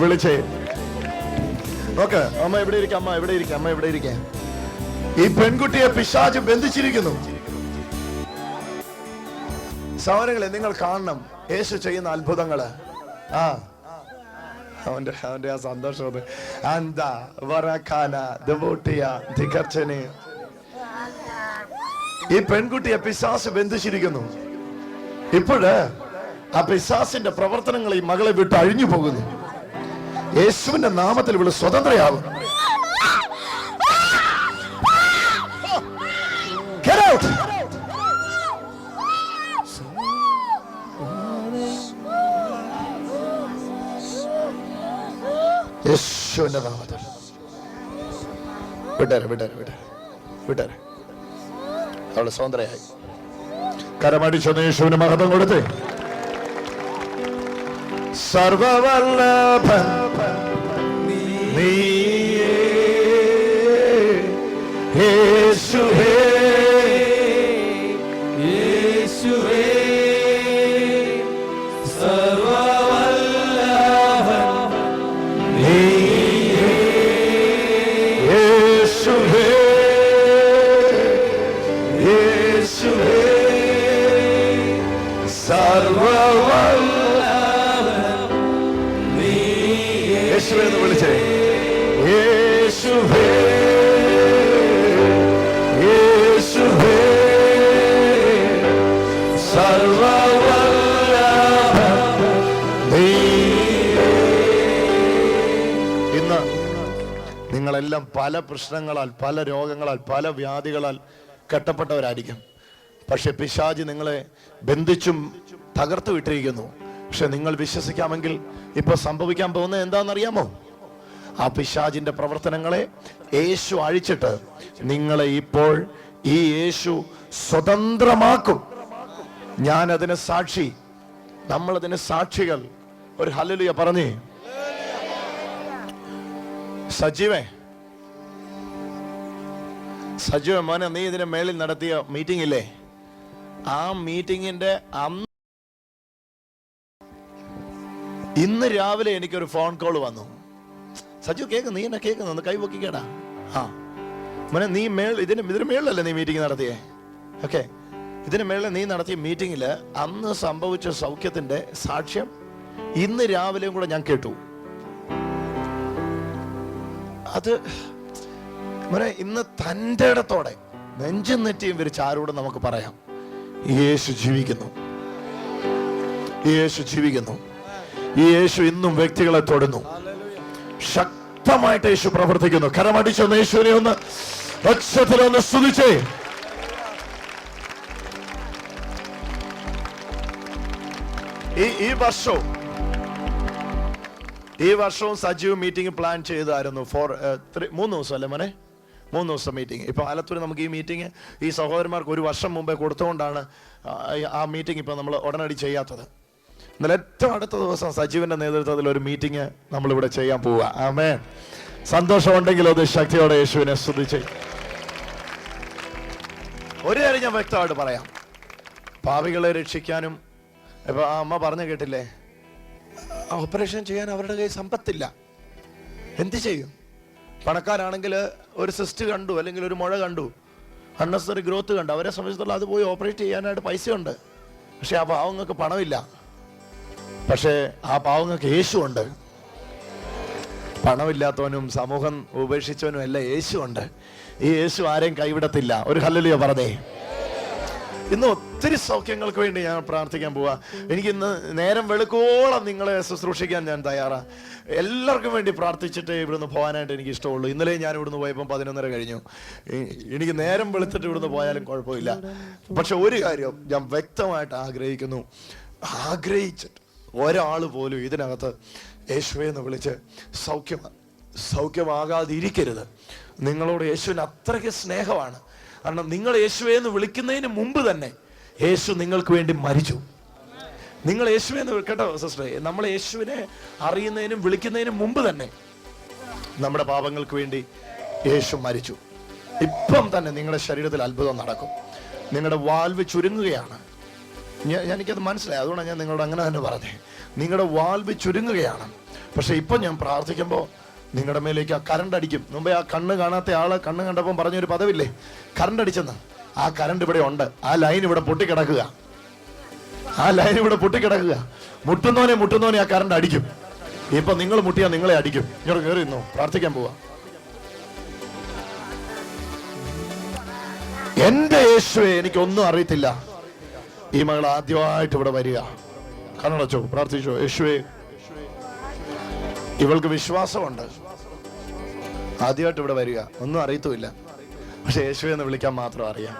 വിളിച്ചേ. നോക്ക്, അമ്മ ഇവിടെ ഇരിക്കാം. ഈ പെൺകുട്ടിയെ പിശാച് ബന്ധിച്ചിരിക്കുന്നു. സഹോദരങ്ങളെ, നിങ്ങൾ കാണണം യേശു ചെയ്യുന്ന അത്ഭുതങ്ങള്. അവന്റെ ആ സന്തോഷം. ഈ പെൺകുട്ടിയെ പിശാച് ബന്ധിച്ചിരിക്കുന്നു. ഇപ്പോഴ് ആ പിശാചിന്റെ പ്രവർത്തനങ്ങൾ ഈ മകളെ വിട്ട് അഴിഞ്ഞു പോകുന്നു. യേശുവിന്റെ നാമത്തിൽ ഇവള് സ്വതന്ത്രയാകും. Get out! യേശുവിന്റെ നാമത്തിൽ വിട്ടേരെ. അവള് സ്വതന്ത്രയായി. കരമടിച്ചൊന്ന് യേശുവിന് മഹത്വം കൊടുത്തേ. സർവവല്ലഭൻ നീയേ യേശുവേ, യേശുവേ യേശുവേ സർവവല്ലഭൻ നീയേ. യേശുവേ യേശുവേ സർവവല്ലഭൻ നീയേ. യേശുവേ എന്ന് വിളിച്ചേ. യേശുവേ യേശുവേ സർവവല്ലഭൻ നീയേ. ഇന്ന് നിങ്ങളെല്ലാം പല പ്രശ്നങ്ങളാൽ, പല രോഗങ്ങളാൽ, പല വ്യാധികളാൽ കെട്ടപ്പെട്ടവരായിരിക്കും. പക്ഷെ പിശാചി നിങ്ങളെ ബന്ധിച്ചും തകർത്തു വിട്ടിരിക്കുന്നു. പക്ഷെ നിങ്ങൾ വിശ്വസിക്കാമെങ്കിൽ ഇപ്പൊ സംഭവിക്കാൻ പോകുന്നത് എന്താണെന്നറിയാമോ? ആ പിശാചിന്റെ പ്രവർത്തനങ്ങളെ യേശു അഴിച്ചിട്ട് നിങ്ങളെ ഇപ്പോൾ ഈ യേശു സ്വതന്ത്രമാക്കും. ഞാൻ അതിന് സാക്ഷി, നമ്മളതിന് സാക്ഷികൾ. ഒരു ഹല്ലേലൂയ പറഞ്ഞേ. സജീവേ മോനെ, നീ ഇതിന് മേളിൽ നടത്തിയ മീറ്റിംഗ് ഇല്ലേ, ആ മീറ്റിംഗിന്റെ ഇന്ന് രാവിലെ എനിക്കൊരു ഫോൺ കോൾ വന്നു. സജു കേൾക്കുന്നു, നീ എന്നെ കേൾക്കുന്നു, കൈപൊക്കി കേടാ. ആ മോനെ, നീ ഇതിന് മേളിലല്ലേ നീ മീറ്റിംഗ് നടത്തിയേ? ഓക്കെ, ഇതിന് മേളിൽ നീ നടത്തിയ മീറ്റിംഗില് അന്ന് സംഭവിച്ച സൗഖ്യത്തിന്റെ സാക്ഷ്യം ഇന്ന് രാവിലെയും കൂടെ ഞാൻ കേട്ടു. അത് മോനെ, ഇന്ന് തൻ്റെ ഇടത്തോടെ നെഞ്ചും നെറ്റിയും വിരിച്ച് ആരോട് നമുക്ക് പറയാം, യേശു ജീവിക്കുന്നു, യേശു ജീവിക്കുന്നു. ഈ യേശു ഇന്നും വ്യക്തികളെ തൊടുന്നു. ശക്തമായിട്ട് യേശു പ്രവർത്തിക്കുന്നു. കരമടിച്ചൊന്ന് യേശുവിനെ ഒന്ന് ഒച്ചത്തിലൊന്ന് സ്തുതിച്ചേ. ഈ വർഷവും സജീവ് മീറ്റിംഗ് പ്ലാൻ ചെയ്തായിരുന്നു. 3 ദിവസം അല്ലേ മോനെ? 3 ദിവസം മീറ്റിംഗ്. ഇപ്പൊ ആലത്തൂർ നമുക്ക് ഈ മീറ്റിംഗ് ഈ സഹോദരന്മാർക്ക് 1 വർഷം മുമ്പേ കൊടുത്തുകൊണ്ടാണ് ആ മീറ്റിംഗ് ഇപ്പൊ നമ്മൾ ഉടനടി ചെയ്യാത്തത്. എന്നാൽ ഏറ്റവും അടുത്ത ദിവസം സജീവിന്റെ നേതൃത്വത്തിൽ ഒരു മീറ്റിംഗ് നമ്മളിവിടെ ചെയ്യാൻ പോവുക. ആമേൻ. സന്തോഷമുണ്ടെങ്കിൽ അത് ശക്തിയോടെ യേശുവിനെ സ്തുതിച്ച്. ഒരു കാര്യം ഞാൻ വ്യക്തമായിട്ട് പറയാം, പാപികളെ രക്ഷിക്കാനും ഇപ്പൊ ആ അമ്മ പറഞ്ഞു കേട്ടില്ലേ, ഓപ്പറേഷൻ ചെയ്യാൻ അവരുടെ കയ്യിൽ സമ്പത്തില്ല. എന്ത് ചെയ്യും? പണക്കാരാണെങ്കിൽ ഒരു സിസ്റ്റ് കണ്ടു, അല്ലെങ്കിൽ ഒരു മുഴ കണ്ടു, അൺനെസറി ഗ്രോത്ത് കണ്ടു, അവരെ സംബന്ധിച്ചിടത്തോളം അത് പോയി ഓപ്പറേറ്റ് ചെയ്യാനായിട്ട് പൈസയുണ്ട്. പക്ഷെ ആ പാവങ്ങൾക്ക് പണമില്ല. പക്ഷേ ആ പാവങ്ങൾക്ക് യേശു ഉണ്ട്. പണമില്ലാത്തവനും സമൂഹം ഉപേക്ഷിച്ചവനും എല്ലാം യേശു ഉണ്ട്. ഈ യേശു ആരെയും കൈവിടത്തില്ല. ഒരു ഹല്ലേലൂയ പറഞ്ഞേ. ഇന്ന് ഒത്തിരി സൗഖ്യങ്ങൾക്ക് വേണ്ടി ഞാൻ പ്രാർത്ഥിക്കാൻ പോവാ. എനിക്ക് ഇന്ന് നേരം വെളുക്കോളം നിങ്ങളെ ശുശ്രൂഷിക്കാൻ ഞാൻ തയ്യാറാ. എല്ലാവർക്കും വേണ്ടി പ്രാർത്ഥിച്ചിട്ട് ഇവിടുന്ന് പോകാനായിട്ട് എനിക്ക് ഇഷ്ടമുള്ളൂ. ഇന്നലെ ഞാൻ ഇവിടുന്ന് പോയപ്പോൾ 11:30 കഴിഞ്ഞു. എനിക്ക് നേരം വെളുത്തിട്ട് ഇവിടുന്ന് പോയാലും കുഴപ്പമില്ല. പക്ഷെ ഒരു കാര്യം ഞാൻ വ്യക്തമായിട്ട് ആഗ്രഹിച്ചിട്ട് ഒരാൾ പോലും ഇതിനകത്ത് യേശുവെ എന്ന് വിളിച്ച് സൗഖ്യമാകാതിരിക്കരുത്. നിങ്ങളോട് യേശുവിന് അത്രയ്ക്ക് സ്നേഹമാണ്. കാരണം നിങ്ങൾ യേശുവെ എന്ന് വിളിക്കുന്നതിന് മുമ്പ് തന്നെ യേശു നിങ്ങൾക്ക് വേണ്ടി മരിച്ചു. നിങ്ങൾ യേശുവെ എന്ന് കേട്ടോ സിസ്റ്ററെ, നമ്മൾ യേശുവിനെ അറിയുന്നതിനും വിളിക്കുന്നതിനും മുമ്പ് തന്നെ നമ്മുടെ പാപങ്ങൾക്ക് വേണ്ടി യേശു മരിച്ചു. ഇപ്പം തന്നെ നിങ്ങളുടെ ശരീരത്തിൽ അത്ഭുതം നടക്കും. നിങ്ങളുടെ വാൽവ് ചുരുങ്ങുകയാണ്. എനിക്കത് മനസ്സിലായി, അതുകൊണ്ടാണ് ഞാൻ നിങ്ങളോട് അങ്ങനെ തന്നെ പറഞ്ഞേ. നിങ്ങളുടെ വാൽവ് ചുരുങ്ങുകയാണ്. പക്ഷെ ഇപ്പം ഞാൻ പ്രാർത്ഥിക്കുമ്പോൾ നിങ്ങളുടെ മേലേക്ക് ആ കറണ്ട് അടിക്കും. മുമ്പേ ആ കണ്ണ് കാണാത്ത ആള് കണ്ണ് കണ്ടപ്പോൾ പറഞ്ഞൊരു പദവില്ലേ, കറണ്ട് അടിച്ചെന്ന്. ആ കറണ്ട് ഇവിടെ ഉണ്ട്. ആ ലൈൻ ഇവിടെ പൊട്ടിക്കിടക്കുക. മുട്ടുന്നോനെ ആ കറണ്ട് അടിക്കും. ഇപ്പൊ നിങ്ങൾ മുട്ടിയാൽ നിങ്ങളെ അടിക്കും. ഇങ്ങോട്ട് കയറി ഇരുന്നു, പ്രാർത്ഥിക്കാൻ പോവാ. എന്റെ യേശുവേ, എനിക്കൊന്നും അറിയത്തില്ല. ഈ മകൾ ആദ്യമായിട്ട് ഇവിടെ വരിക. കണ്ണടച്ചോ, പ്രാർത്ഥിച്ചോ. യേശുവേ, ഇവൾക്ക് വിശ്വാസമുണ്ട്. ആദ്യമായിട്ട് ഇവിടെ വരിക, ഒന്നും അറിയത്തുമില്ല. പക്ഷെ യേശുവെ എന്ന് വിളിക്കാൻ മാത്രം അറിയാം.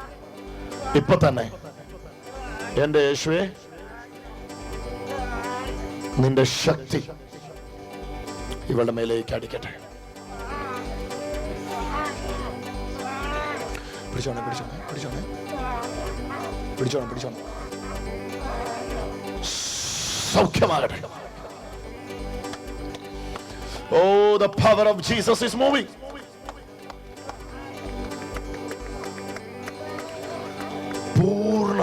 ഇപ്പൊ തന്നെ എന്റെ യേശുവേ, നിന്റെ ശക്തി ഇവളുടെ മേലേക്ക് അടിക്കട്ടെ. പിടിച്ചോണേ. സൗഖ്യമാകട്ടെ. Oh, the power of Jesus is moving.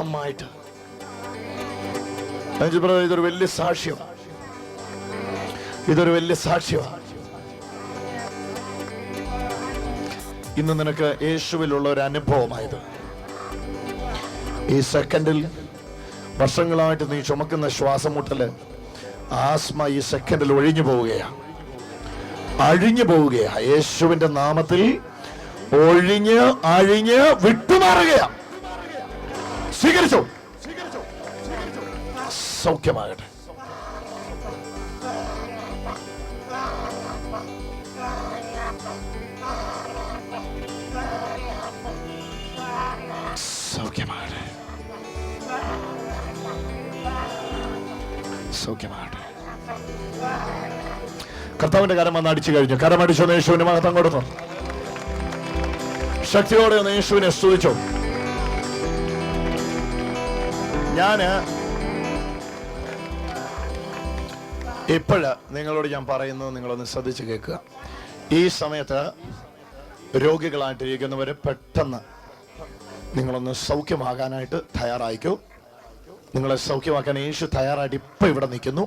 ശക്തമായിട്ട്. ഇതൊരു വലിയ സാക്ഷ്യമാണ്. ഇതൊരു വലിയ സാക്ഷ്യമാണ്. ഇന്ന് നിനക്ക് യേശുവിലുള്ള ഒരു അനുഭവമായത്. ഈ സെക്കൻഡിൽ വർഷങ്ങളായിട്ട് നീ ചുമക്കുന്ന ശ്വാസമുട്ടല്, ആസ്മ ഈ സെക്കൻഡിൽ ഒഴിഞ്ഞു പോവുകയാണ്, അഴിഞ്ഞു പോവുകയാണ്. യേശുവിന്റെ നാമത്തിൽ ഒഴിഞ്ഞ് അഴിഞ്ഞ് വിട്ടുമാറുകയാണ്. സ്വീകരിച്ചോ, സൗഖ്യമാകട്ടെ. സൗഖ്യമാകട്ടെ, സൗഖ്യമാകട്ടെ. കർത്താവിന്റെ കരം വന്ന് അടിച്ചു കഴിഞ്ഞു. കരമടിച്ചോ, യേശുവിന് മഹത്വം കൊടുത്തു. ശക്തിയോടെ ഒന്ന് യേശുവിനെ സ്തുതിച്ചോ. ഇപ്പോഴ് നിങ്ങളോട് ഞാൻ പറയുന്നത് നിങ്ങളൊന്ന് ശ്രദ്ധിച്ച് കേൾക്കുക. ഈ സമയത്ത് രോഗികളായിട്ടിരിക്കുന്നവര് പെട്ടെന്ന് നിങ്ങളൊന്ന് സൗഖ്യമാകാനായിട്ട് തയ്യാറായിക്കോ. നിങ്ങളെ സൗഖ്യമാക്കാൻ യേശു തയ്യാറായിട്ട് ഇപ്പൊ ഇവിടെ നിൽക്കുന്നു.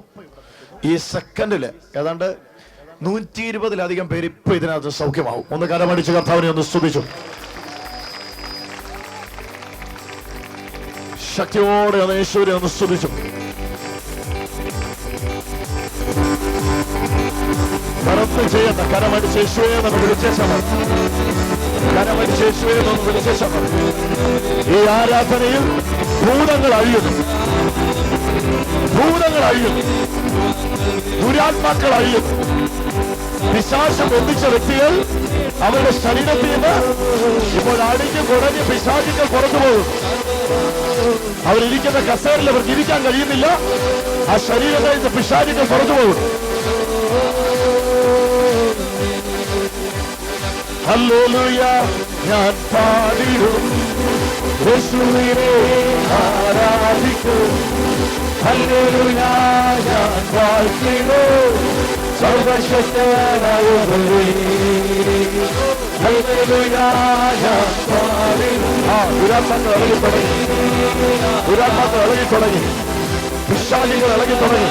ഈ സെക്കൻഡില് ഏതാണ്ട് 120-ലധികം പേര് ഇപ്പൊ ഇതിനകത്ത് സൗഖ്യമാവും. ഒന്ന് കരമടിച്ച് കർത്താവിനെ ഒന്ന് സ്തുതിച്ചു. ശക്തിയോടെ ഒന്ന് യേശുവിനെ ഒന്ന് സ്തുതിച്ചു. ചെയ്യണ്ട, കരമടിച്ച് യേശുവെ എന്ന് വിളിച്ചേശമാണ്. കരമടിച്ച് യേശുവെ എന്ന് വിളിച്ചേശമാണ്. ഈ ആരാധനയിൽ ഭൂതങ്ങൾ അഴിയുന്നു, ഭൂതങ്ങൾ അഴിയുന്നു, ദുരാത്മാക്കൾ അഴിയുന്നു. പിശാചം ബന്ധിച്ച വ്യക്തികൾ അവരുടെ ശരീരത്തിൽ നിന്ന് ഇപ്പോൾ അടിഞ്ഞു കുടഞ്ഞ് പിശാചുകൾ പുറത്തു പോകും. അവരിയ്ക്കുന്ന കസേരയിൽ അവർക്ക് ഇരിക്കാൻ കഴിയുന്നില്ല. ആ ശരീരത്തിൽ നിന്ന് പിശാചുകൾ പുറത്തു പോകും. ഹല്ലേലൂയ, ഞാൻ പാടിടും, യേശുവിനെ ആരാധിക്കും. ഹല്ലേലൂയ, ഞാൻ വാഴ്ത്തിടും സർവശക്തനായവനെ. ഹല്ലേലൂയ, ഞാൻ പാടിടും. ദുരാത്മാക്കൾ ഇളകി തുടങ്ങി, ദുരാത്മാക്കൾ ഇളകി തുടങ്ങി, പിശാചുകൾ ഇളകി തുടങ്ങി.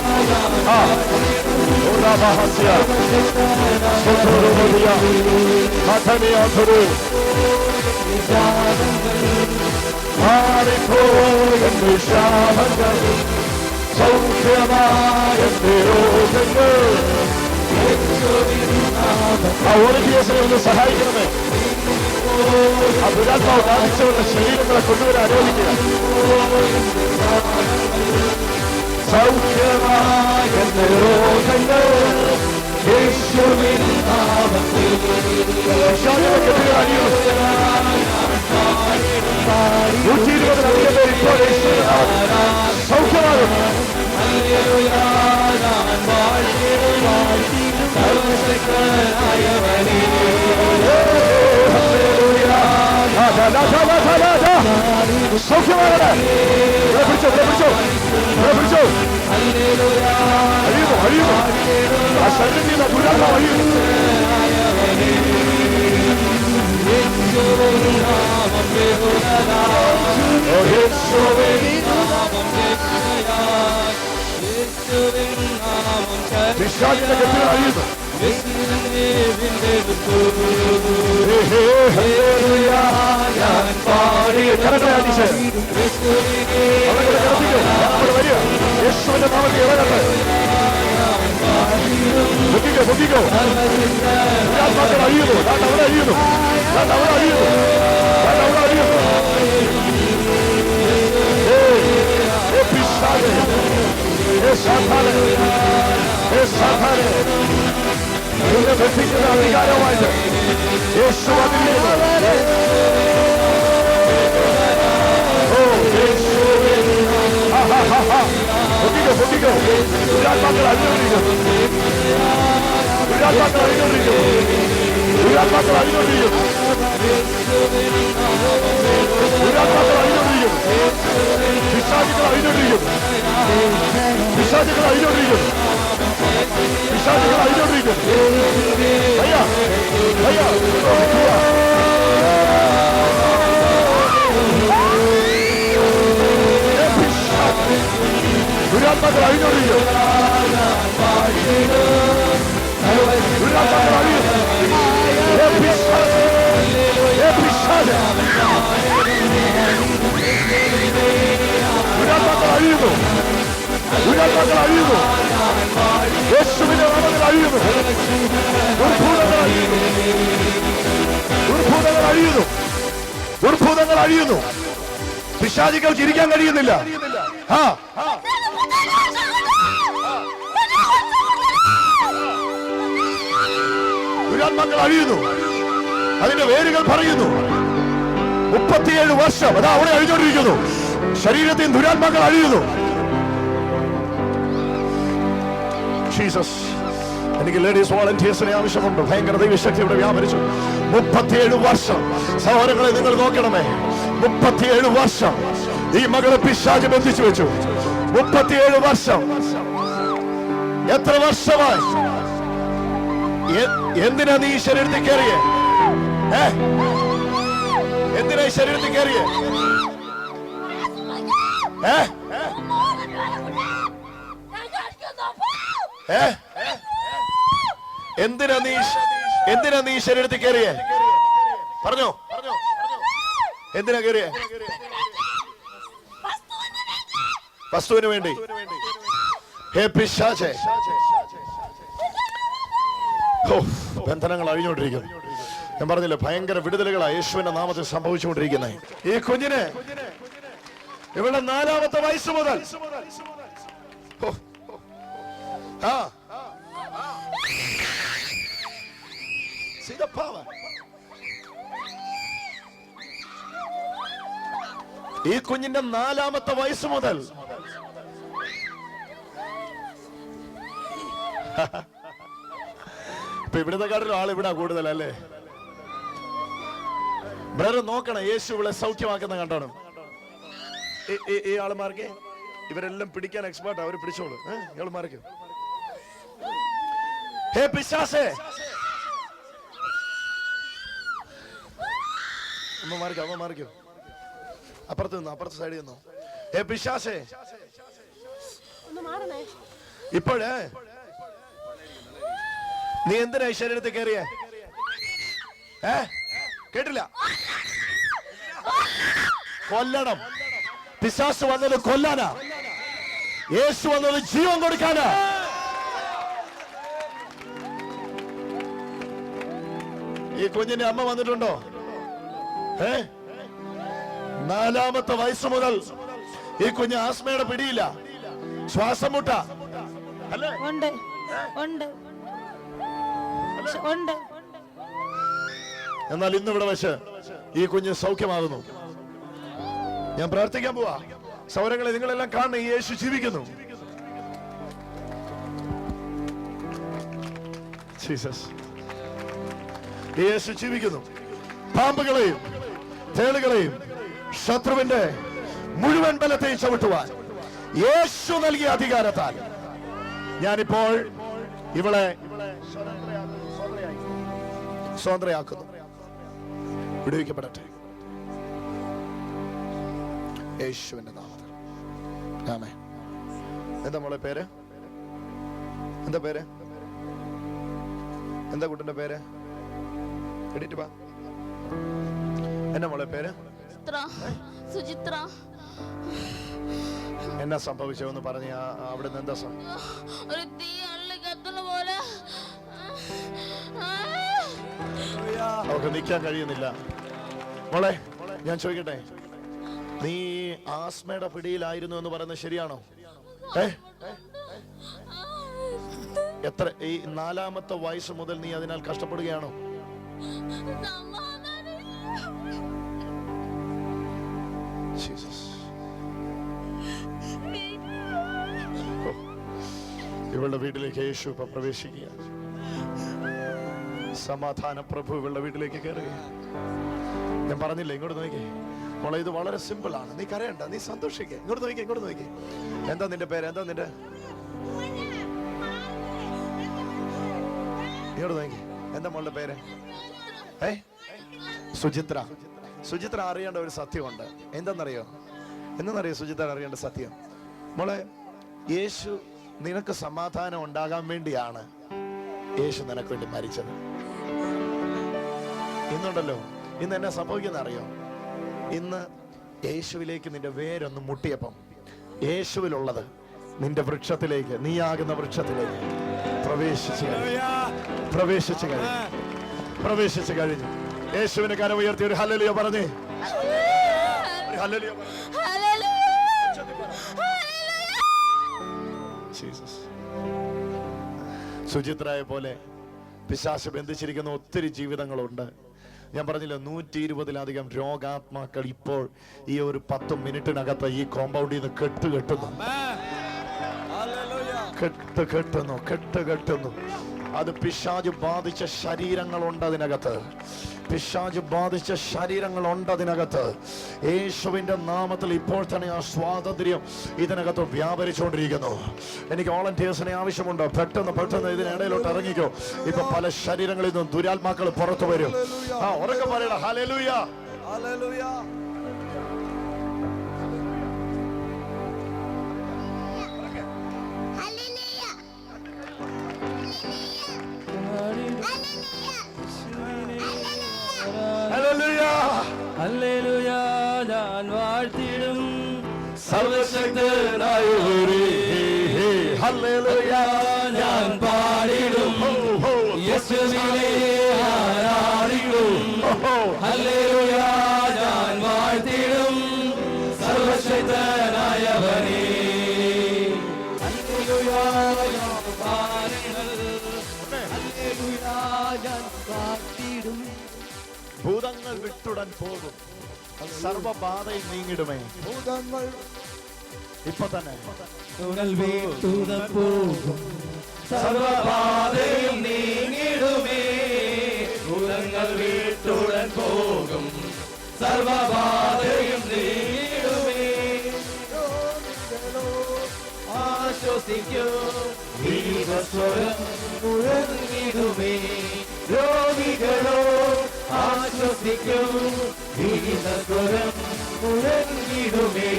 സൗഖ്യമായ ഒരു ദിവസം ഒന്ന് സഹായിക്കണമേ. ആ ദുരാത്മാവ് ബാധിച്ചവരുടെ ശരീരങ്ങളെ കൊണ്ടുവരാൻ ആരോപിക്കുക. സൗഖ്യമായ രോഗങ്ങൾ യേശുവിൻ നാമത്തിൽ. സൗഖ്യമാകും. സൗഖ്യമാകട്ടെ. പിടിച്ചോ, പിടിച്ചോ, പിടിച്ചോ. അഴിയുന്നു, അഴിയുന്നു. ആ ശരീരത്തിൽ ദുരാത്മാവ് അഴിയുന്നു. പിശാചിന്റെ കെട്ടുകൾ അഴിയുന്നു. യേശുവിന്റെ നാമത്തിൽ ഇറങ്ങട്ടെ. പൊക്കിക്കോ, പൊക്കിക്കോ. ദുരാത്മാക്കൾ അഴിയുന്നു. അവിടെ അഴിയുന്നു, അവിടെ അഴിയുന്നു, അവിടെ അഴിയുന്നു. ബന്ധിക്കുന്ന അധികാരമായിട്ട് യേശു പൊട്ടിക്കോ. ദുരാത്മാക്കൾ അഴിഞ്ഞോണ്ടിരിക്കും, ദുരാത്മാക്കൾ അഴിഞ്ഞോണ്ടിരിക്കും, ദുരാത്മാക്കൾ അഴിഞ്ഞോണ്ടിരിക്കും, ദുരാത്മാക്കൾ അഴിഞ്ഞോണ്ടിരിക്കും. പിശാചുകൾ അഴിഞ്ഞോണ്ടിരിക്കും, പിശാചുകൾ അഴിഞ്ഞോണ്ടിരിക്കും, പിശാചുകൾ അഴിഞ്ഞോണ്ടിരിക്കും. അയ്യാ, അയ്യാ. അഴിഞ്ഞോടിക്കും. ദുരാത്മാക്കൾ അഴിയുന്നു. ദുരാത്മാക്കൾ അഴിയുന്നു. ദുരാത്മാക്കൾ അഴിയുന്നു. യേശുവിന്റെ നാമത്തിൽ അഴിയുന്നു. ദുർഭൂതങ്ങൾ അഴിയുന്നു. ദുർഭൂതങ്ങൾ അഴിയുന്നു. ദുർഭൂതങ്ങൾ അഴിയുന്നു. പിശാചികൾക്ക് ഇരിക്കാൻ കഴിയുന്നില്ല. ദുരാത്മാക്കൾ അഴിയുന്നു. അതിന്റെ വേരുകൾ പറയുന്നു. 37 വർഷം അതാ അവിടെ അഴിഞ്ഞോണ്ടിരിക്കുന്നു. ശരീരത്തിൽ ദുരാത്മാക്കൾ അഴിയുന്നു. ജീസസ്, എനിക്ക് ലേഡീസ് വോളണ്ടിയേഴ്സിനെ ആവശ്യമുണ്ട്. ഭയങ്കര ദൈവശക്തി ഇവിടെ വ്യാപരിച്ചു. 37 വർഷം. സഹോദരങ്ങളെ നിങ്ങൾ നോക്കണമേ, 37 വർഷം ഈ മകളെ പിശാച് ബന്ധിച്ചു വെച്ചു. 37 വർഷം. എത്ര വർഷമായി? എന്തിനാ നീ ഈ ശരീരത്തിൽ കയറിയേ? എന്തിനാ ഈ ശരീരത്തിൽ കയറിയേ? എന്തിനാ നീ ശരീരത്തിൽ കയറിയേ? പറഞ്ഞോ, എന്തിനാ കയറിയേ? വസ്തുവിന് വേണ്ടി. ഹേ പിശാചേ, ബന്ധനങ്ങൾ അഴിഞ്ഞുകൊണ്ടിരിക്കുന്നു. ഞാൻ പറഞ്ഞില്ലേ, ഭയങ്കര വിടുതലുകളാ യേശുവിന്റെ നാമത്തിൽ സംഭവിച്ചുകൊണ്ടിരിക്കുന്നത്. ഈ കുഞ്ഞിന് ഇവിടെ 4-ാമത്തെ വയസ്സ് മുതൽ ഈ കുഞ്ഞിന്റെ 4-ാമത്തെ വയസ്സ് മുതൽ ഇപ്പൊ ഇവിടുത്തെ കാട്ടിലും ആൾ ഇവിടെ കൂടുതലല്ലേ? ബ്രദർ നോക്കണം, യേശു ഇവിടെ സൗഖ്യമാക്കുന്ന കണ്ടോണം. ഈ ആളുമാർക്ക് ഇവരെല്ലാം പിടിക്കാൻ എക്സ്പേർട്ട്, അവര് പിടിച്ചോളൂ. ഇയാളുമാർക്ക് ഹേ പിശാചേ, അമ്മമാർക്കോ അപ്പുറത്ത് നിന്നോ, അപ്പുറത്തെ സൈഡിൽ നിന്നോ. ഹേ പിശാചേ, ഇപ്പോഴേ നീ എന്തിനാ ഈ ശരീരത്തിൽ കയറിയേ? കേട്ടില്ല? കൊല്ലണം. പിശാച് വന്നത് കൊല്ലാനാ, യേശു വന്നത് ജീവൻ കൊടുക്കാനാ. ഈ കുഞ്ഞിന്റെ അമ്മ വന്നിട്ടുണ്ടോ? 4-ാമത്തെ വയസ്സ് മുതൽ ഈ കുഞ്ഞ് ആസ്മയുടെ പിടിയില്ല, ശ്വാസം മുട്ട അല്ലേ? ഉണ്ട്, ഉണ്ട്, ഉണ്ട്. എന്നാൽ ഇന്ന് ഇവിടെ വെച്ച് ഈ കുഞ്ഞ് സൗഖ്യമാകുന്നു. ഞാൻ പ്രാർത്ഥിക്കാൻ പോവാ. സൗരങ്ങളെ നിങ്ങളെല്ലാം കാണുന്ന ഈ യേശു ജീവിക്കുന്നു. ജീസസ്, ഈ യേശു ജീവിക്കുന്നു. പാമ്പുകളെയും തേളുകളെയും ശത്രുവിന്റെ മുഴുവൻ ബലത്തെയും ചവിട്ടുവാൻ യേശു നൽകിയ അധികാരത്താൽ ഞാനിപ്പോൾ ഇവളെ സ്വതന്ത്രയാക്കുന്നു. വിടുവിക്കപ്പെടട്ടെ യേശുവിന്റെ നാമത്തിൽ. ആമേൻ. എന്താ മോളെ പേര്? എന്താ പേര്? എന്താ കുട്ടന്റെ പേര്? എഡിറ്റ് വാ. എന്നാ മോളെ പേര്? സുചിത്ര. എന്നാ സംഭവിച്ചോന്ന് പറഞ്ഞ അവിടെ നിന്ന് എന്താ ഒരു തീ അള്ളി കത്തുന്ന പോലെ അവർക്ക് നിൽക്കാൻ കഴിയുന്നില്ല. മോളെ ഞാൻ ചോദിക്കട്ടെ, നീ ആസ്മയുടെ പിടിയിലായിരുന്നു എന്ന് പറയുന്നത് ശരിയാണോ? എത്ര ഈ 4-ാമത്തെ വയസ്സ് മുതൽ നീ അതിനാൽ കഷ്ടപ്പെടുകയാണോ? ഇവളുടെ വീട്ടിലേക്ക് യേശു ഇപ്പൊ പ്രവേശിക്കുക. സമാധാന പ്രഭു ഇവളുടെ വീട്ടിലേക്ക് കയറുക. ഞാൻ പറഞ്ഞില്ലേ, ഇങ്ങോട്ട് നോക്കിക്കേ മോളെ, ഇത് വളരെ സിമ്പിൾ ആണ്. നീ കരയണ്ട, നീ സന്തോഷിക്കേ. ഇങ്ങോട്ട് നോക്കിക്കേ, ഇങ്ങോട്ട് നോക്കിക്കേ. എന്താ നിന്റെ പേര്? എന്താ നിന്റെ? ഇങ്ങോട്ട് നോക്കിക്കേ. എന്താ മോളുടെ പേര്? സുചിത്ര. സുചിത്ര അറിയേണ്ട ഒരു സത്യമുണ്ട്. എന്തെന്നറിയോ? സുചിത്ര അറിയേണ്ട സത്യം? മോളെ, യേശു നിനക്ക് സമാധാനം ഉണ്ടാകാൻ വേണ്ടിയാണ് യേശു നിനക്ക് വേണ്ടി മരിച്ചത്. ഇന്നുണ്ടല്ലോ, ഇന്ന് എന്നെ സംഭവിക്കുന്ന അറിയോ? ഇന്ന് യേശുവിലേക്ക് നിന്റെ വേരൊന്ന് മുട്ടിയപ്പം യേശുവിലുള്ളത് നിന്റെ വൃക്ഷത്തിലേക്ക്, നീയാകുന്ന വൃക്ഷത്തിലേക്ക് പ്രവേശിച്ചു കഴിഞ്ഞു. യേശുവിനെ കരം ഉയർത്തി ഒരു ഹല്ലേലൂയ പറഞ്ഞേ. ഒരു ഹല്ലേലൂയ പറഞ്ഞേ. ജീസസ്. സുചിത്രയെ പോലെ പിശാച് ബന്ധിച്ചിരിക്കുന്ന ഒത്തിരി ജീവിതങ്ങളുണ്ട്. ഞാൻ പറഞ്ഞില്ല, 120-ലധികം രോഗാത്മാക്കൾ ഇപ്പോൾ ഈ ഒരു 10 മിനിറ്റിനകത്ത് ഈ കോമ്പൗണ്ടിൽ നിന്ന് കെട്ടുന്നു. അത് പിശാച് ബാധിച്ച ശരീരങ്ങളുണ്ട് അതിനകത്ത്. യേശുവിന്റെ നാമത്തിൽ ഇപ്പോൾ തന്നെ ആ സ്വാതന്ത്ര്യം ഇതിനകത്ത് വ്യാപരിച്ചുകൊണ്ടിരിക്കുന്നു. എനിക്ക് വോളണ്ടിയേഴ്സിനെ ആവശ്യമുണ്ട്. പെട്ടെന്ന് ഇതിനിടയിലോട്ട് ഇറങ്ങിക്കോ. ഇപ്പൊ പല ശരീരങ്ങളിൽ നിന്നും ദുരാത്മാക്കൾ പുറത്തു വരും. ആ ഉറക്കെ പറയണം ഹല്ലേലൂയ. ഹല്ലേലൂയ. ഞാൻ വാഴ്ത്തിടും സർവശക്തനായവരേ. ഹല്ലേലൂയ. ഞാൻ പാടിടും യേശുവിനെ ആരാധിക്കും. ഹല്ലേലൂയ. ഞാൻ വാഴ്ത്തിടും സർവശക്തനായവനേ. ഹല്ലേലൂയ. ഞാൻ പാടിടും. ഹല്ലേലൂയ. ഞാൻ വാഴ്ത്തിടും. ഭൂതങ്ങൾ വിട്ടുടൻ പോകും, സർവബാധയിൽ നീങ്ങിടുമേ. ഭൂതങ്ങൾ ഇപ്പൊ തന്നെ വിട്ടുടൻ പോകും, സർവബാധയിൽ നീങ്ങിടുമേ. ഭൂതങ്ങൾ വിട്ടുടൻ പോകും, സർവബാധയിൽ നീങ്ങിടുമേ. ആശ്വസിക്കൂ, ദൈവസ്വരം മുഴങ്ങിടുമേ. രോഗികളോ ആശ്വസിക്കും, ദൈവസ്വരം മുഴങ്ങിടുമേ.